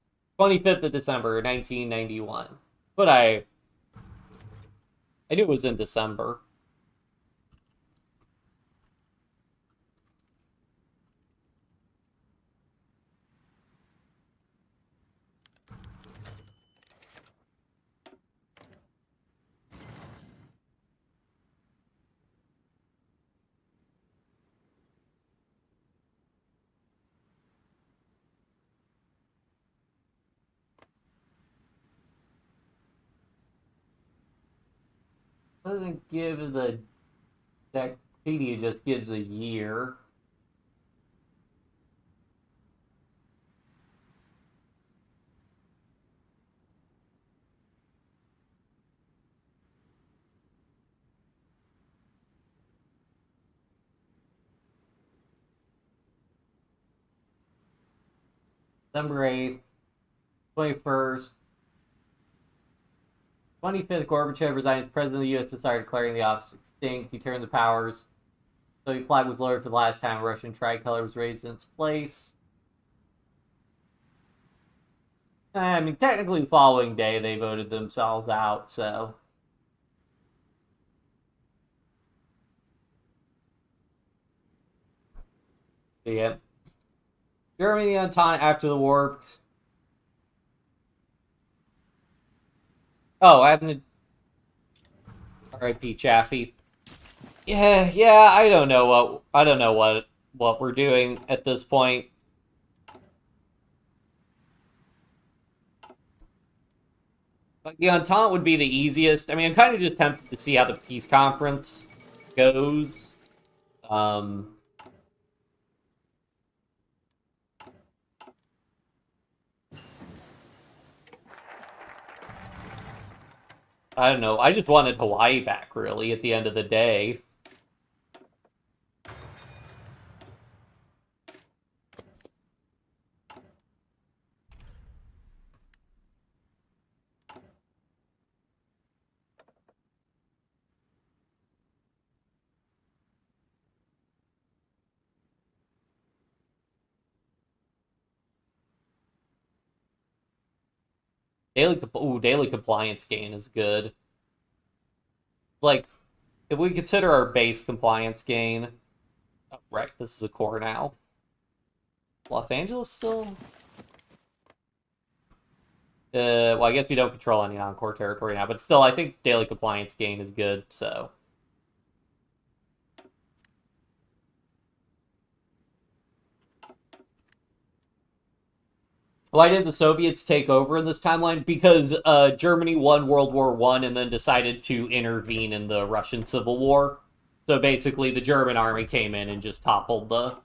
25th of December, 1991. But I knew it was in December. Doesn't give the Wikipedia just gives a year. December 8th, 21st, 25th, Gorbachev resigns as president of the U.S. to start declaring the office extinct. He turned the powers Soviet flag was lowered for the last time a Russian tricolor was raised in its place. I mean, technically, the following day they voted themselves out, so. Yeah. Germany on time after the war. Oh, I haven't. R.I.P. Chaffee. Yeah. I don't know what we're doing at this point. Like the Entente would be the easiest. I mean, I'm kind of just tempted to see how the peace conference goes. Um, I don't know. I just wanted Hawaii back, really, at the end of the day. Daily compliance gain is good. Like, if we consider our base compliance gain, oh, right, this is a core now. Los Angeles still. Well, I guess we don't control any non-core territory now, but still, I think daily compliance gain is good. So. Why did the Soviets take over in this timeline? Because Germany won World War I and then decided to intervene in the Russian Civil War. So basically, the German army came in and just toppled the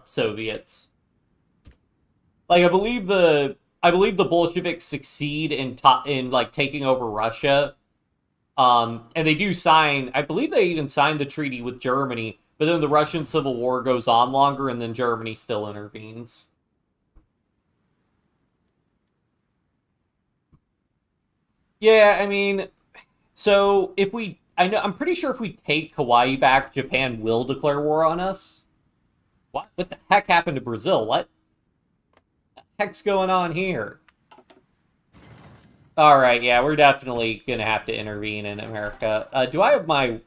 Soviets. Like I believe the Bolsheviks succeed in like taking over Russia. And they do sign. I believe they even signed the treaty with Germany. But then the Russian Civil War goes on longer, and then Germany still intervenes. Yeah, I mean, so if we, I'm pretty sure if we take Hawaii back, Japan will declare war on us. What the heck happened to Brazil? What the heck's going on here? All right, yeah, we're definitely gonna have to intervene in America. Do I have my?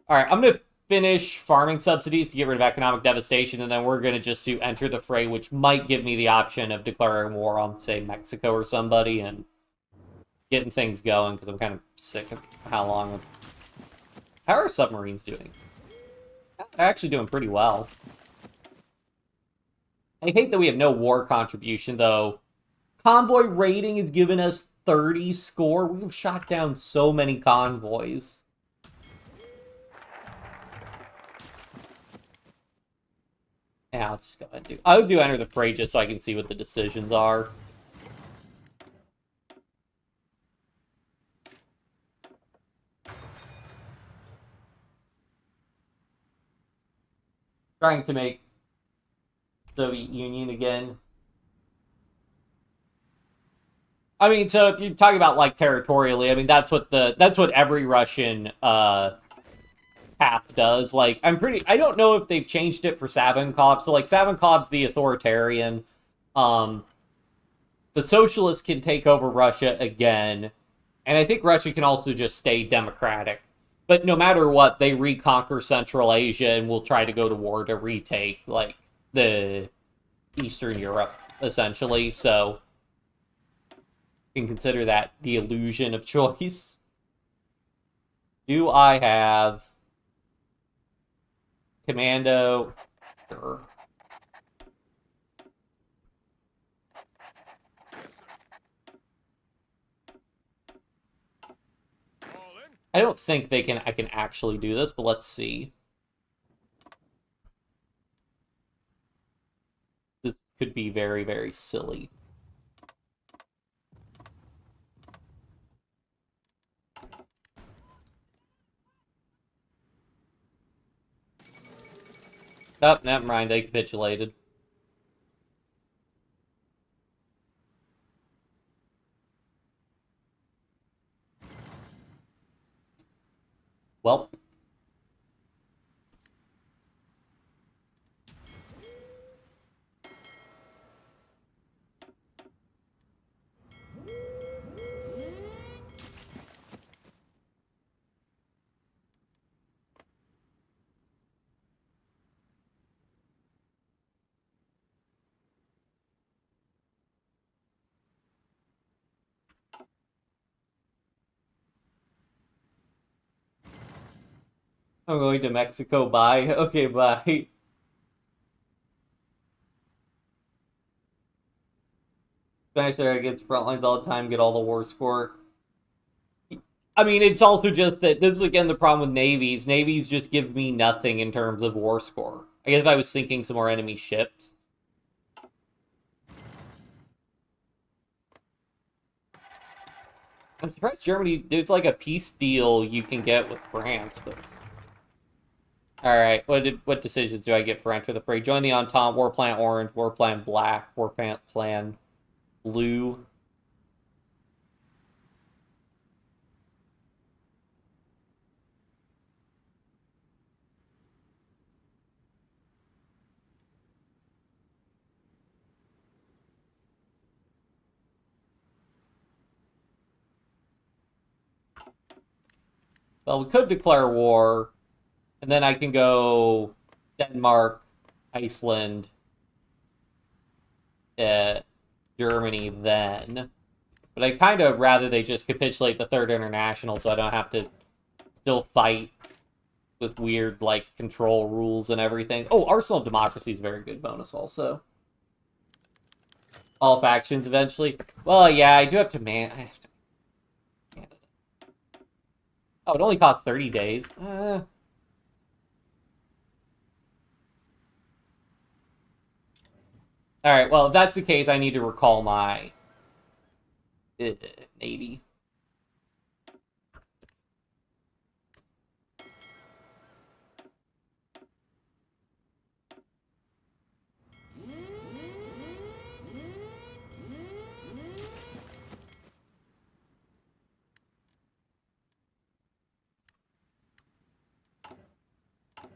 All right, I'm gonna finish farming subsidies to get rid of economic devastation, and then we're gonna just do enter the fray, which might give me the option of declaring war on, say, Mexico or somebody, and getting things going because I'm kind of sick of how long. How are submarines doing? They're actually doing pretty well. I hate that we have no war contribution, though. Convoy rating has given us 30 score. We've shot down so many convoys. Yeah, I'll just go ahead and do. I would do enter the fray just so I can see what the decisions are. Trying to make Soviet Union again. I mean, so if you're talking about like territorially, I mean that's what every Russian path does. Like I don't know if they've changed it for Savinkov. So like Savinkov's the authoritarian. Um the socialists can take over Russia again, and I think Russia can also just stay democratic. But no matter what, they reconquer Central Asia and will try to go to war to retake like the Eastern Europe essentially. So you can consider that the illusion of choice. Do I have commando? Sure. All in. I don't think I can actually do this, but let's see. This could be very, very silly. Oh, never mind, they capitulated. Well, I'm going to Mexico. Bye. Okay, bye. Spanish there gets front lines all the time, get all the war score. I mean, it's also just that this is again the problem with navies. Navies just give me nothing in terms of war score. I guess if I was sinking some more enemy ships. I'm surprised Germany, there's like a peace deal you can get with France, but... Alright, what decisions do I get for Enter the Fray? Join the Entente, War Plan Orange, War Plan Black, War Plan Blue. Well, we could declare war, and then I can go Denmark, Iceland, Germany then. But I kind of rather they just capitulate the Third International so I don't have to still fight with weird, like, control rules and everything. Oh, Arsenal of Democracy is a very good bonus also. All factions eventually. Well, yeah, I do have to man... I have to... Oh, it only costs 30 days. Alright, well, if that's the case, I need to recall my... Navy.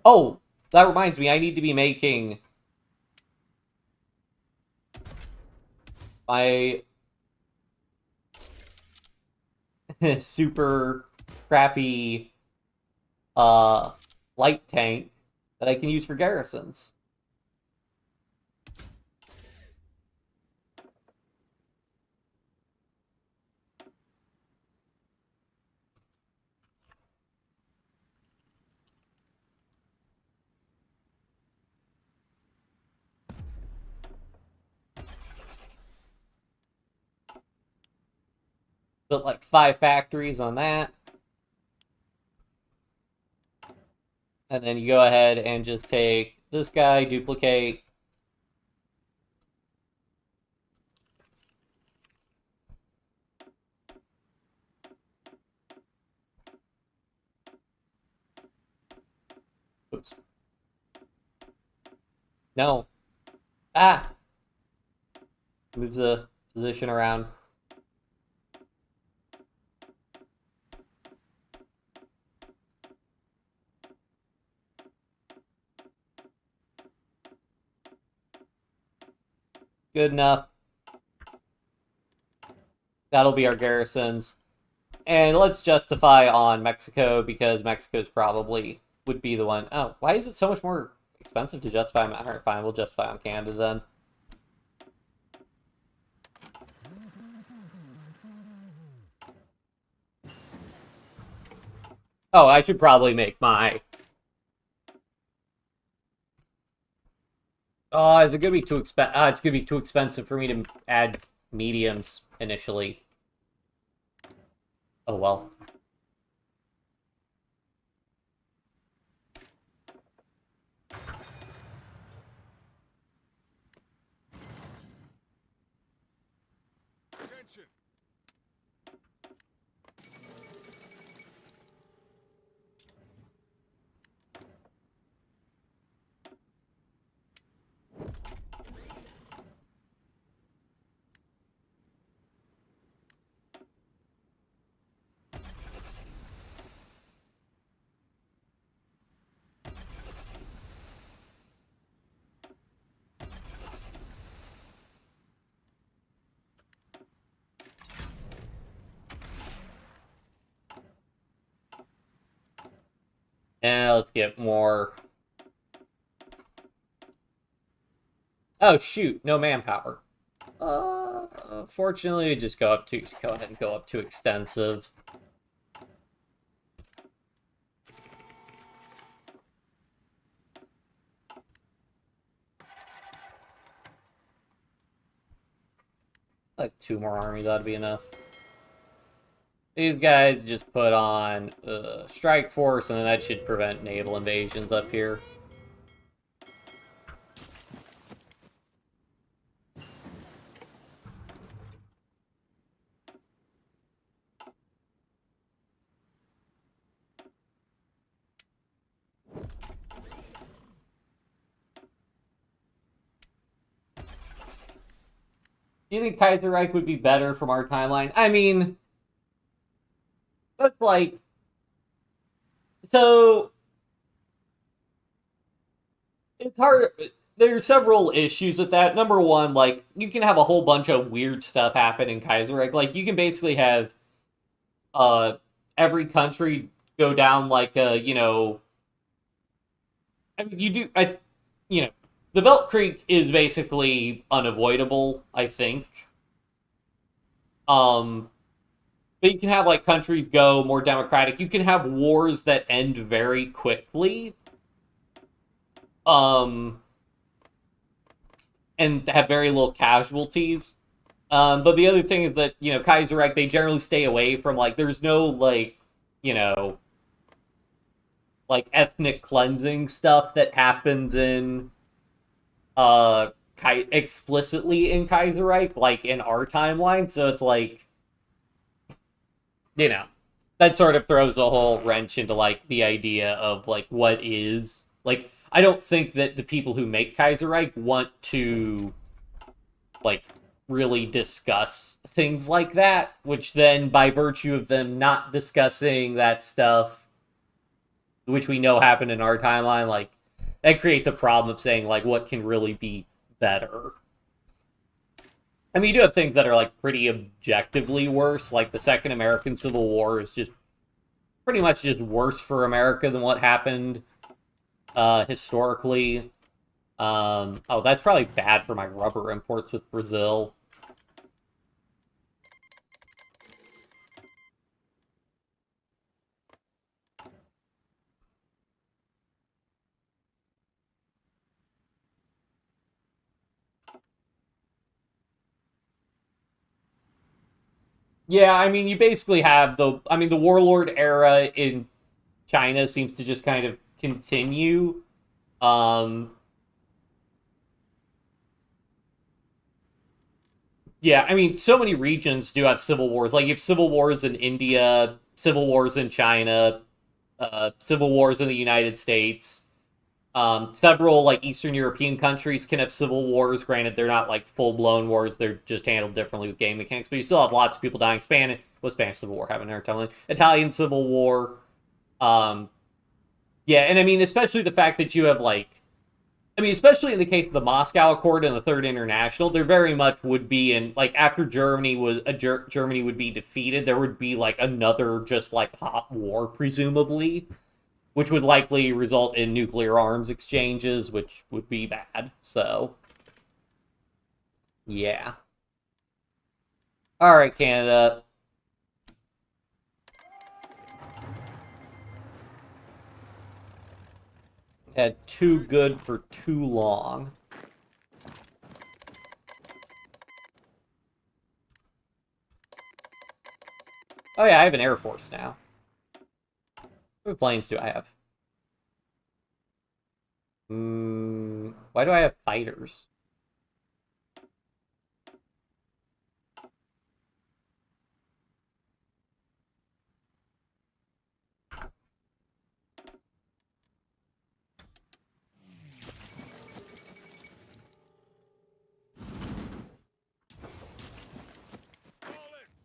Oh, that reminds me, I need to be making my super crappy light tank that I can use for garrisons. Built like 5 factories on that. And then you go ahead and just take this guy, duplicate. Oops. No. Ah! Moves the position around. Good enough. That'll be our garrisons. And let's justify on Mexico, because Mexico's probably would be the one. Oh, why is it so much more expensive to justify? Alright, fine, we'll justify on Canada then. Oh, I should probably make my... Oh, is it gonna be too expensive? It's gonna be too expensive for me to add mediums initially. Oh well. Attention. And let's get more. Oh shoot, no manpower. Fortunately, just go ahead and go up to extensive. Like 2 more armies ought to be enough. These guys just put on strike force, and then that should prevent naval invasions up here. Do you think Kaiserreich would be better from our timeline? I mean, that's like... So... It's hard... There's several issues with that. Number one, like, you can have a whole bunch of weird stuff happen in Kaiserreich. Like, you can basically have uh every country go down like you know... I mean, you know, the Weltkrieg is basically unavoidable, I think. Um, but you can have like countries go more democratic. You can have wars that end very quickly. Um, and have very little casualties. But the other thing is that, you know, Kaiserreich, they generally stay away from like there's no like, you know, like ethnic cleansing stuff that happens in explicitly in Kaiserreich, like in our timeline. So it's like, you know, that sort of throws a whole wrench into like the idea of like what is like. I don't think that the people who make Kaiserreich want to like really discuss things like that, which then by virtue of them not discussing that stuff, which we know happened in our timeline, like that creates a problem of saying like what can really be better. I mean, you do have things that are like pretty objectively worse, like the Second American Civil War is just pretty much just worse for America than what happened historically. Oh, that's probably bad for my rubber imports with Brazil. Yeah, I mean, you basically have the warlord era in China seems to just kind of continue. Um, yeah, I mean, so many regions do have civil wars. Like, you have civil wars in India, civil wars in China, civil wars in the United States. Several like Eastern European countries can have civil wars. Granted, they're not like full blown wars; they're just handled differently with game mechanics. But you still have lots of people dying. Spanish Civil War happened there? Italian Civil War. Um, yeah, and I mean, especially the fact that you have like, I mean, especially in the case of the Moscow Accord and the Third International, there very much would be in like after Germany would be defeated, there would be like another just like hot war, presumably, which would likely result in nuclear arms exchanges, which would be bad. So, yeah. All right, Canada. Had too good for too long. Oh yeah, I have an Air Force now. How many planes do I have? Why do I have fighters?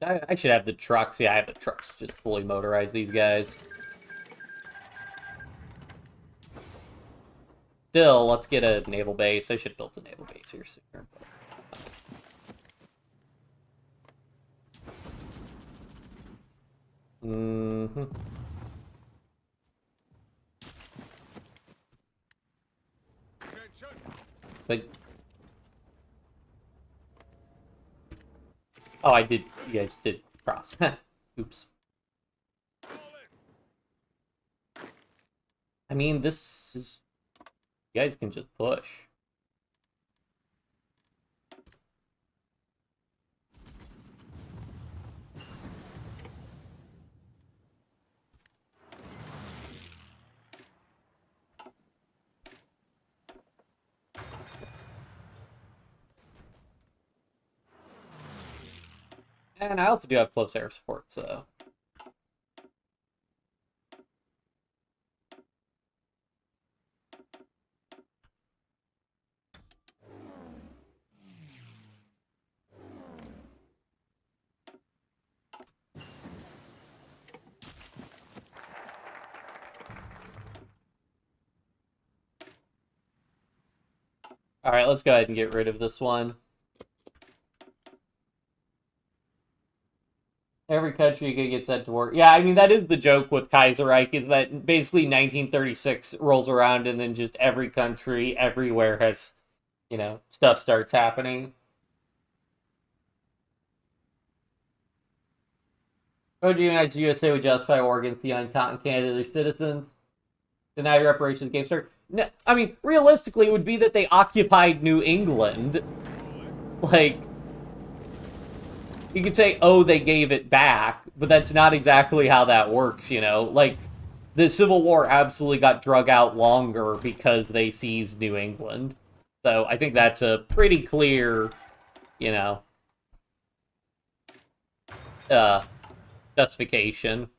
I should have the trucks. Yeah, I have the trucks. Just fully motorize these guys. Still, let's get a naval base. I should have built a naval base here sooner. Mm-hmm. But oh, I did. You guys did cross. Oops. I mean, this is. You guys can just push. And I also do have close air support, so... Alright, let's go ahead and get rid of this one. Every country could get sent to war. Yeah, I mean, that is the joke with Kaiserreich, is that basically 1936 rolls around and then just every country, everywhere has, you know, stuff starts happening. OG United USA would justify war against the uncontinent Canada and their citizens. Deny reparations game start. No, I mean, realistically, it would be that they occupied New England. Like, you could say, oh, they gave it back, but that's not exactly how that works, you know? Like, the Civil War absolutely got drug out longer because they seized New England. So I think that's a pretty clear, you know, justification.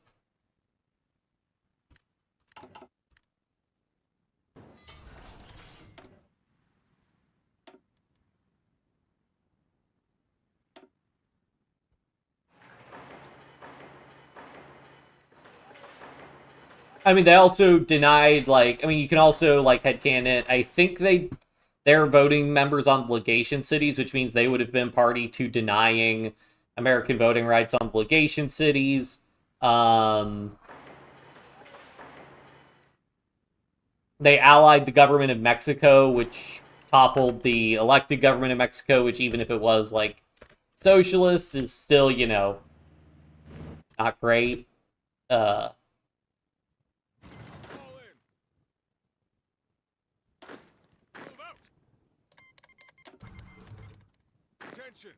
I mean, they also denied, like, I mean, you can also, like, headcanon, I think they're voting members on legation cities, which means they would have been party to denying American voting rights on legation cities. They allied the government of Mexico, which toppled the elected government of Mexico, which even if it was, like, socialist, is still, you know, not great. Fall in. Move out. Attention.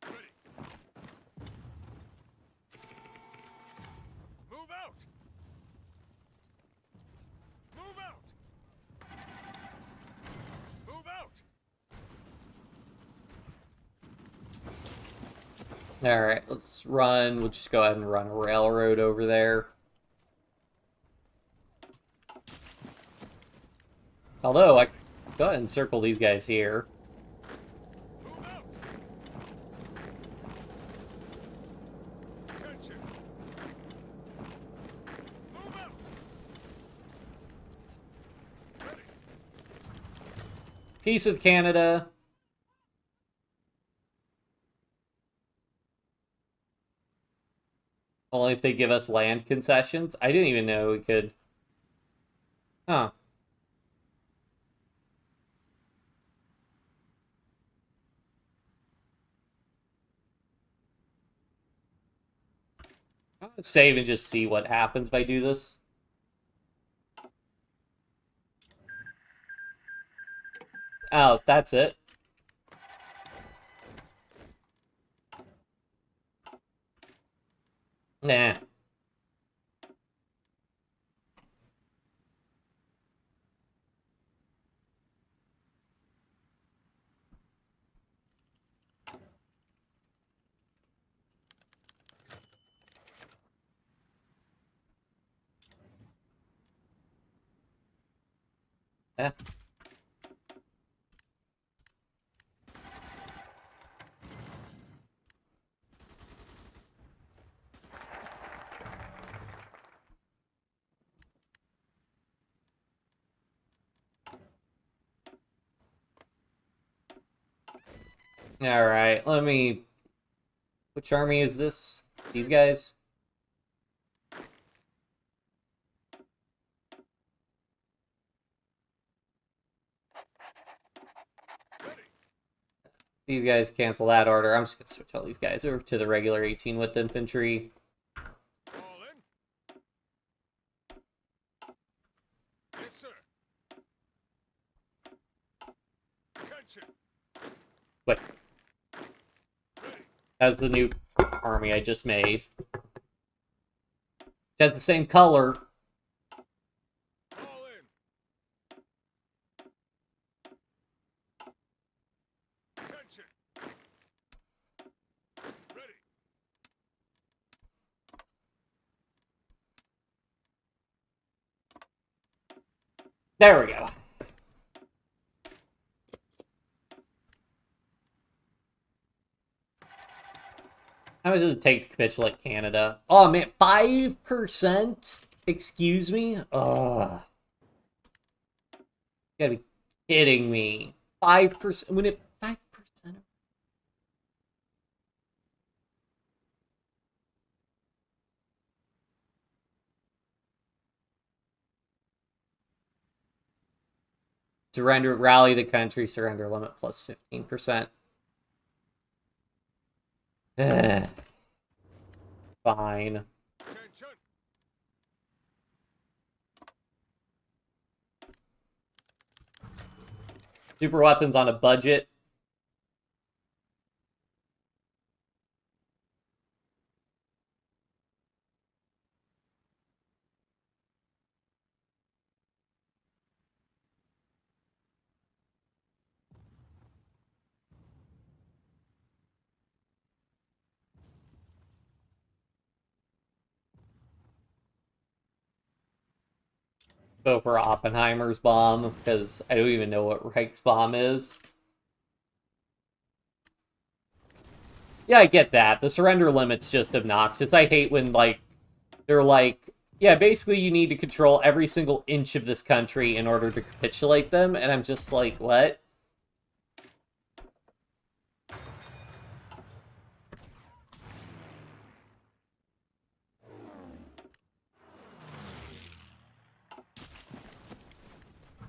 Ready. Move out. Move out. Move out. Alright, let's run. We'll just go ahead and run a railroad over there. Although, I go ahead and circle these guys here. Move out. Attention. Move out. Ready. Peace with Canada. Only if they give us land concessions. I didn't even know we could... Huh. Let's save and just see what happens if I do this. Oh, that's it. Nah. Yeah. Alright, let me... Which army is this? These guys? Ready. These guys cancel that order. I'm just gonna switch all these guys over to the regular 18 with infantry. Fall in. Yes, sir. Attention. Wait, Ready. that's the new army I just made. It has the same color. Fall in. There we go. How much does it take to capitulate Canada? Oh man, 5%? Excuse me? Ugh. You gotta be kidding me. 5%? When it 5%? Surrender, rally the country, surrender limit plus 15%. Fine. Attention. Super weapons on a budget. Go for Oppenheimer's bomb, because I don't even know what Reich's bomb is. Yeah, I get that. The surrender limit's just obnoxious. I hate when, like, they're like, yeah, basically you need to control every single inch of this country in order to capitulate them, and I'm just like, what?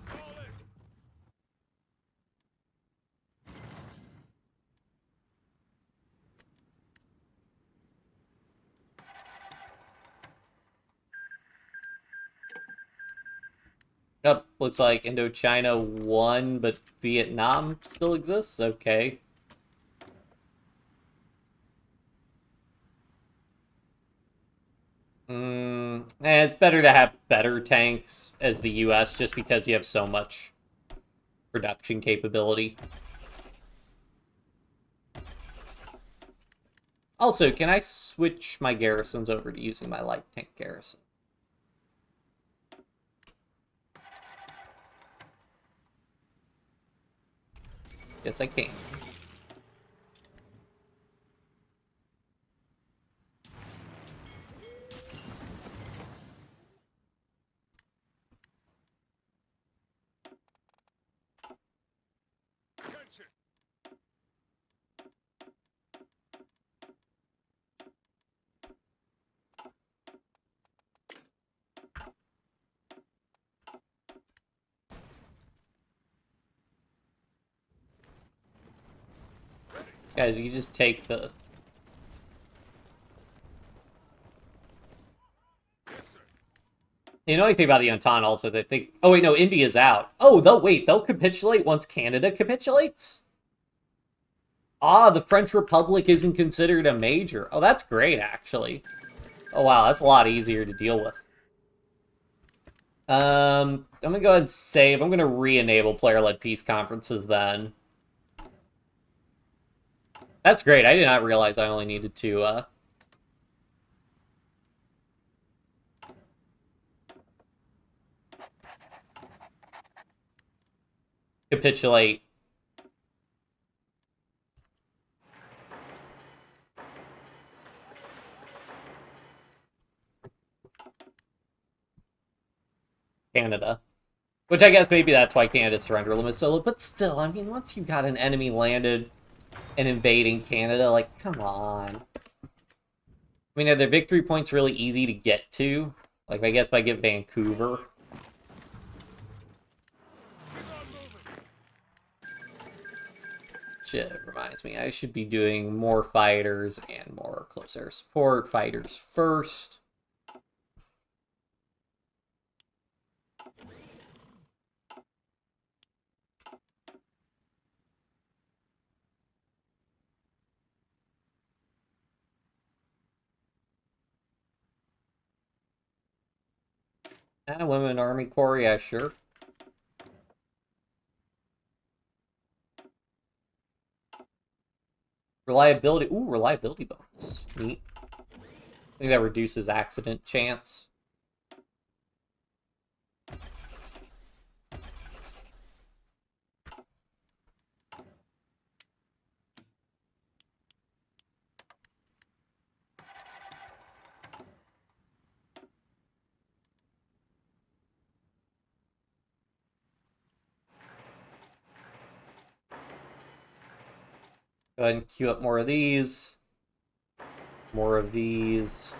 All in. Yep, looks like Indochina won, but Vietnam still exists? Okay. It's better to have better tanks as the US just because you have so much production capability. Also, can I switch my garrisons over to using my light tank garrison? Yes, I can. Attention. Guys, you just take the... Yes, sir. You know anything about the Entente also, they think... Oh, wait, no, India's out. Oh, they'll capitulate once Canada capitulates? Ah, the French Republic isn't considered a major. Oh, that's great, actually. Oh, wow, that's a lot easier to deal with. I'm gonna go ahead and save. I'm gonna re-enable player-led peace conferences then. That's great. I did not realize I only needed to, capitulate. Canada. Which I guess maybe that's why Canada's surrender limit is so low, but still, I mean, once you've got an enemy landed and invading Canada, like, come on. I mean, are the victory points really easy to get to? Like, I guess if I get Vancouver. Keep on moving. Which reminds me, I should be doing more fighters and more close air support. Fighters first. Women Army Corps, yeah, sure. Reliability, ooh, reliability bonus. Neat. I think that reduces accident chance. Go ahead and queue up more of these. More of these.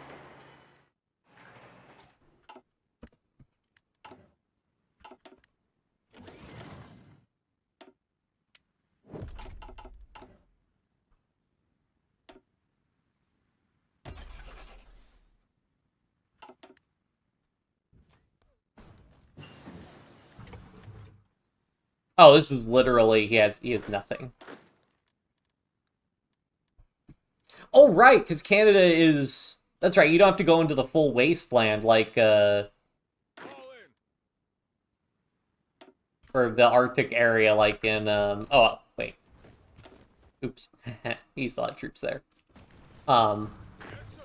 Oh, this is literally he has nothing. Oh right, because Canada is that's right. You don't have to go into the full wasteland like Fall in. for the Arctic area like in oh wait. Oops. He still had troops there. Yes, sir.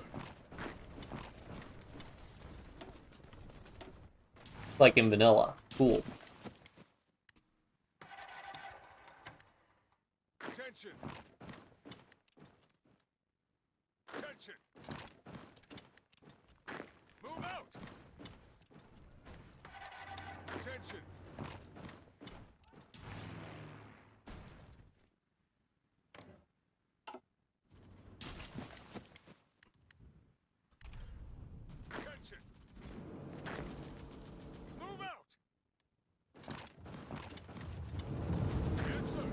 Like in vanilla. Cool. Attention. Attention. Move out. Attention. Attention. Move out. Yes, sir.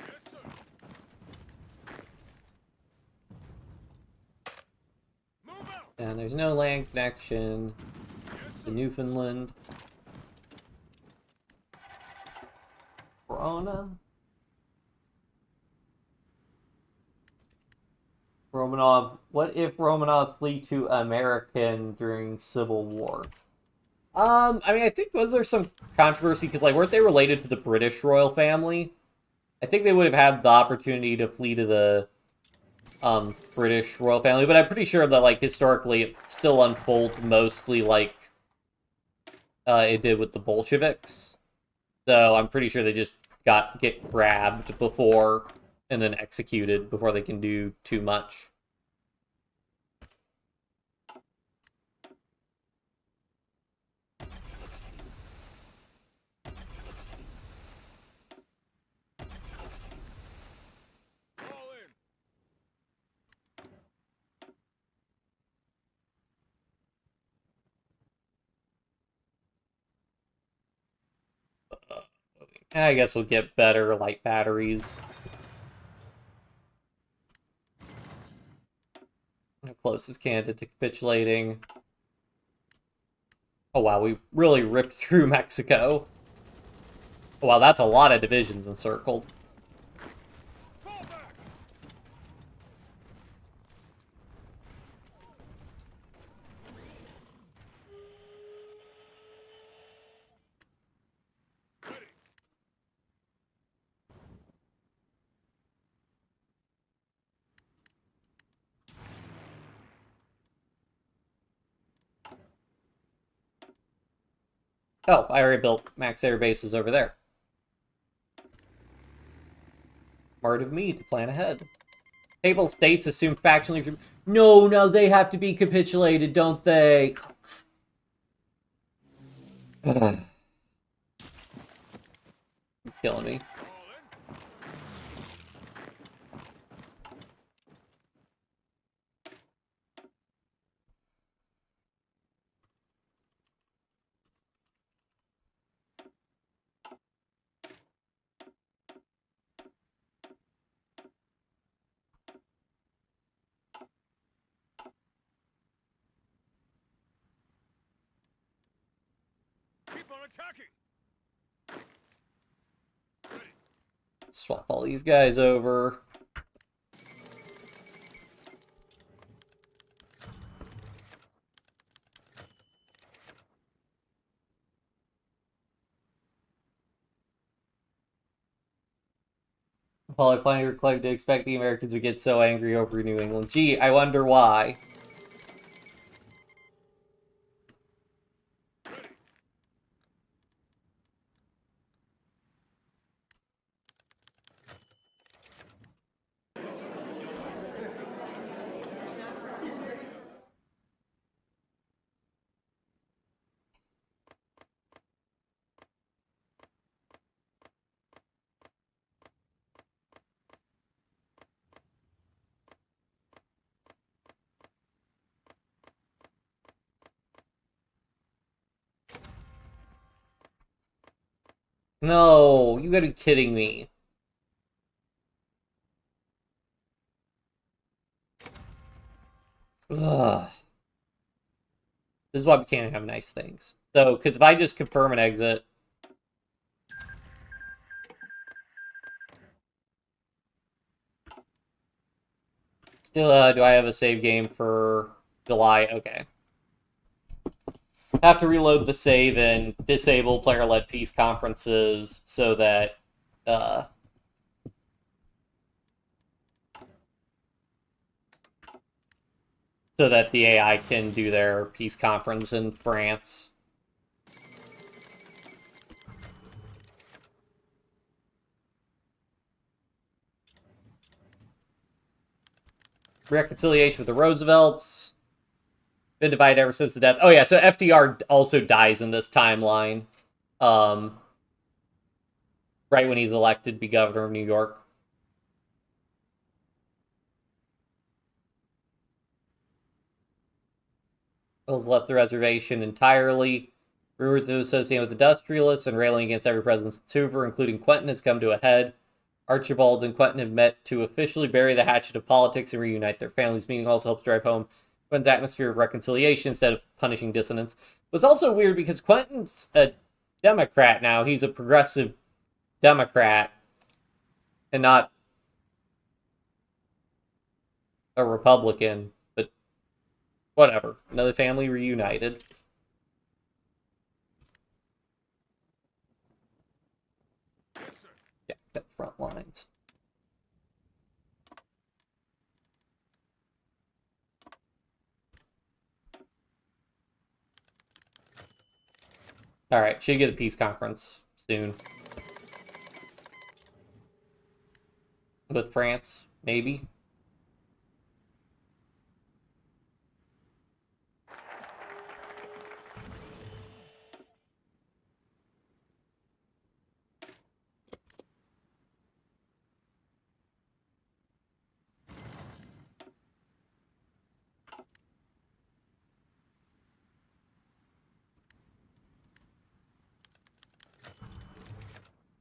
Yes, sir. Move out. And there's no land connection Yes, to sir. Newfoundland. Corona. Romanov. What if Romanov flee to American during Civil War? I mean, I think was there some controversy because like weren't they related to the British royal family? I think they would have had the opportunity to flee to the British royal family, but I'm pretty sure that like historically it still unfolds mostly like it did with the Bolsheviks. So I'm pretty sure they just get grabbed before and then executed before they can do too much. Fall in. I guess we'll get better light batteries. How close is Canada to capitulating? Oh wow, we really ripped through Mexico. Oh wow, that's a lot of divisions encircled. Fall back. Ready. Oh, I already built max air bases over there. Smart of me to plan ahead. Papal states assume faction leadership. No, no, they have to be capitulated, don't they? You're killing me. Fall in. Keep on attacking. Ready. Swap all these guys over. Paul, I find it reclaimed to expect the Americans would get so angry over New England. Gee, I wonder why. Ready. No, you gotta be kidding me. Ugh. This is why we can't have nice things. So, because if I just confirm an exit, do I have a save game for July? Okay. Have to reload the save and disable player-led peace conferences so that uh, the AI can do their peace conference in France. Reconciliation with the Roosevelts. Been divided ever since the death. Oh yeah, so FDR also dies in this timeline. Um, right when he's elected to be governor of New York. Has left the reservation entirely. Rumors of associating with industrialists and railing against every presence in Vancouver, including Quentin, has come to a head. Archibald and Quentin have met to officially bury the hatchet of politics and reunite their families. Meeting also helps drive home Quentin's atmosphere of reconciliation instead of punishing dissonance. It was also weird because Quentin's a Democrat now. He's a progressive Democrat and not a Republican. But whatever. Another family reunited. Yes, sir. Yeah, got front lines. All right, should get a peace conference soon with France, maybe.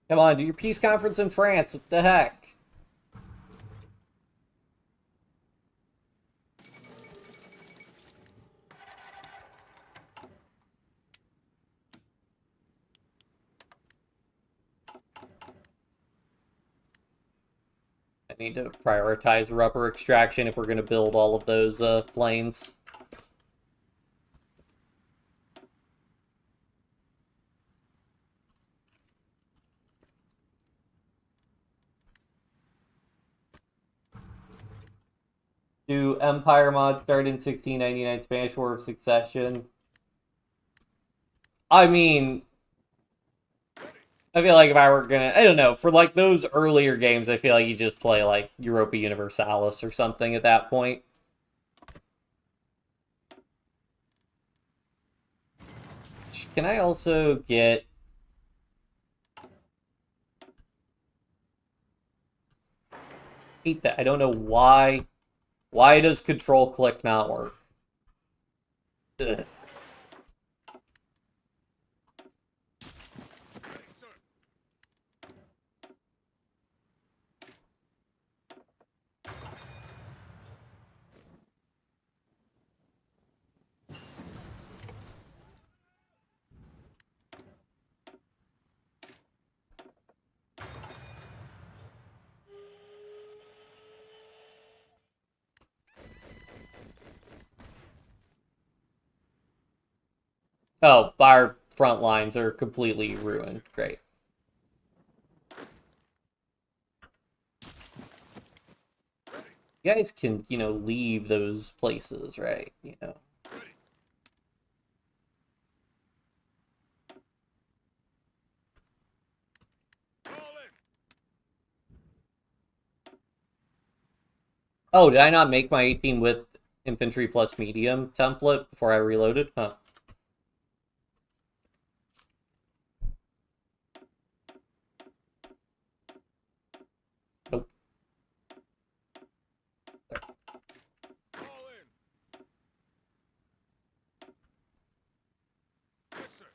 Come on, do your peace conference in France. What the heck? I need to prioritize rubber extraction if we're going to build all of those planes. Do Empire mods start in 1699 Spanish War of Succession? I mean, I feel like if I were gonna, I don't know, for like those earlier games, I feel like you just play like Europa Universalis or something at that point. Can I also get... hate that. I don't know why. Why does control click not work? Ugh. Ready, sir. Oh, our front lines are completely ruined. Great. You guys can, leave those places, right? Ready. All in. Oh, did I not make my 18 with infantry plus medium template before I reloaded? Huh. Nope. All in. Yes, sir.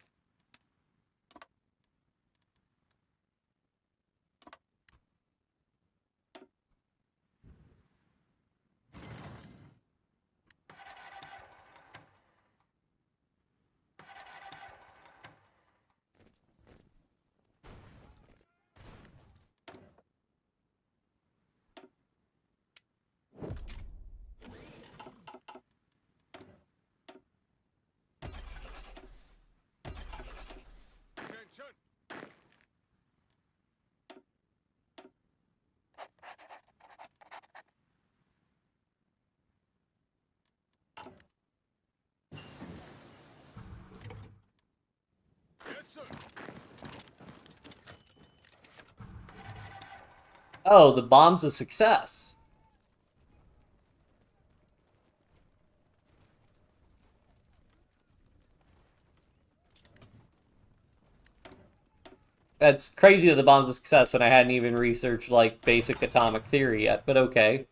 Oh, the bomb's a success. That's crazy that the bomb's a success when I hadn't even researched, like, basic atomic theory yet, but okay.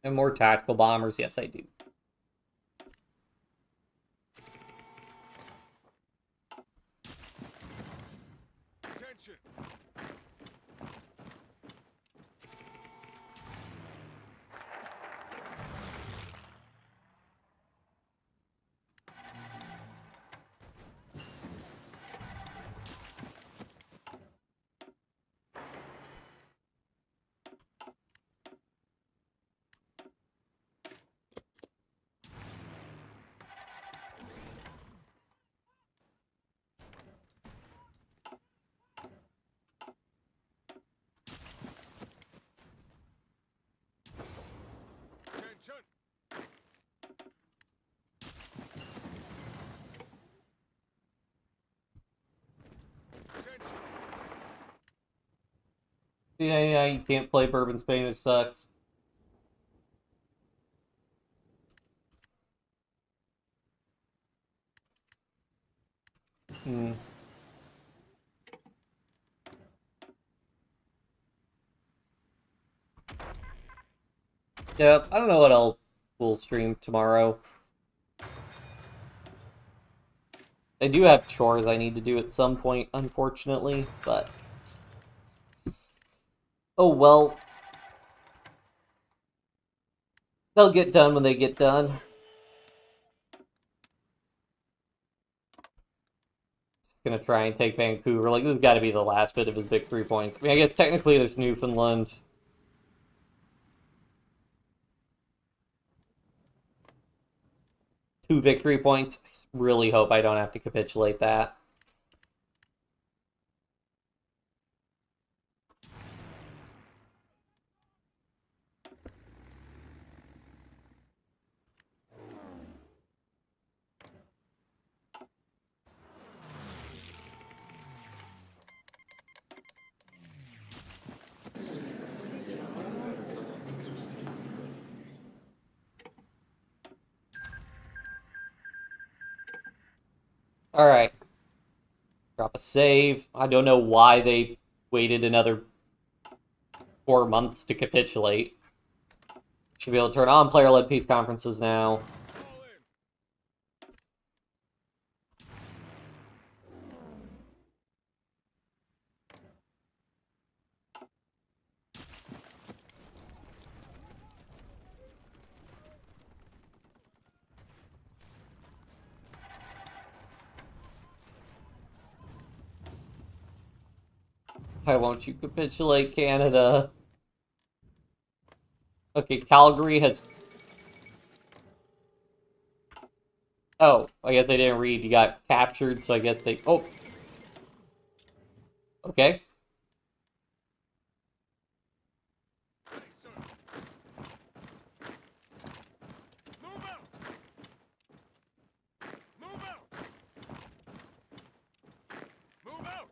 And more tactical bombers? Yes, I do. Attention. Attention. Attention. Yeah, you can't play Bourbon Spain, it sucks. Hmm. Yep, I don't know what I'll will stream tomorrow. I do have chores I need to do at some point, unfortunately, but oh well. They'll get done when they get done. Gonna try and take Vancouver. Like, this has got to be the last bit of his big 3 points. I mean, I guess technically there's Newfoundland. 2 victory points. I really hope I don't have to capitulate that. Alright. Drop a save. I don't know why they waited another 4 months to capitulate. Should be able to turn on player-led peace conferences now. Fall in. Why won't you capitulate, Canada? Okay, Calgary has... Oh, I guess I didn't read. You got captured, so I guess they... Oh. Okay. Ready, sir. Move out. Move out. Move out.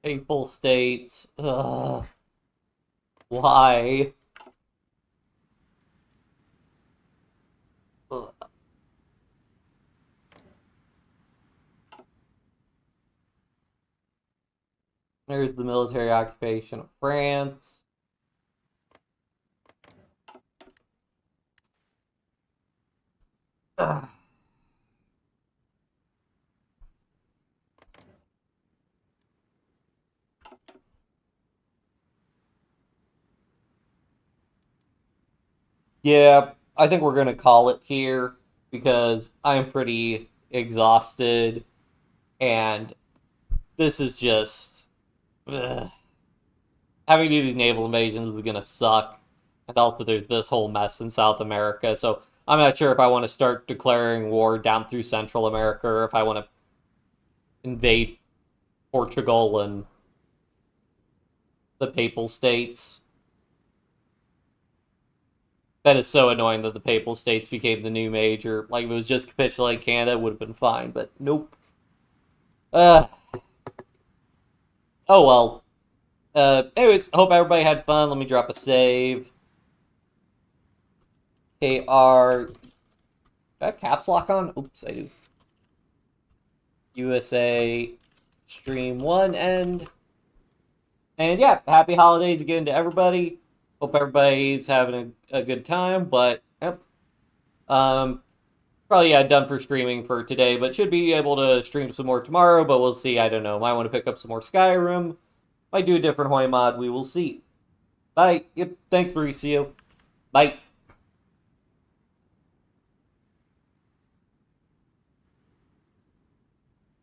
Papal states. Ugh. Why? Ugh. There's the military occupation of France. Ugh. Yeah, I think we're gonna call it here because I'm pretty exhausted, and this is just ugh. Having to do these naval invasions is gonna suck. And also, there's this whole mess in South America, so I'm not sure if I want to start declaring war down through Central America or if I want to invade Portugal and the Papal States. That is so annoying that the Papal States became the new major. Like, if it was just capitulate Canada, it would have been fine, but nope. Uh, oh well. Anyways, hope everybody had fun. Let me drop a save. KR. Do I have caps lock on? Oops, I do. USA stream 1 end. And yeah, happy holidays again to everybody. Hope everybody's having a good time, but yep. Probably done for streaming for today, but should be able to stream some more tomorrow, but we'll see. I don't know. Might want to pick up some more Skyrim. Might do a different HOI mod. We will see. Bye. Yep. Thanks, Mauricio. Bye.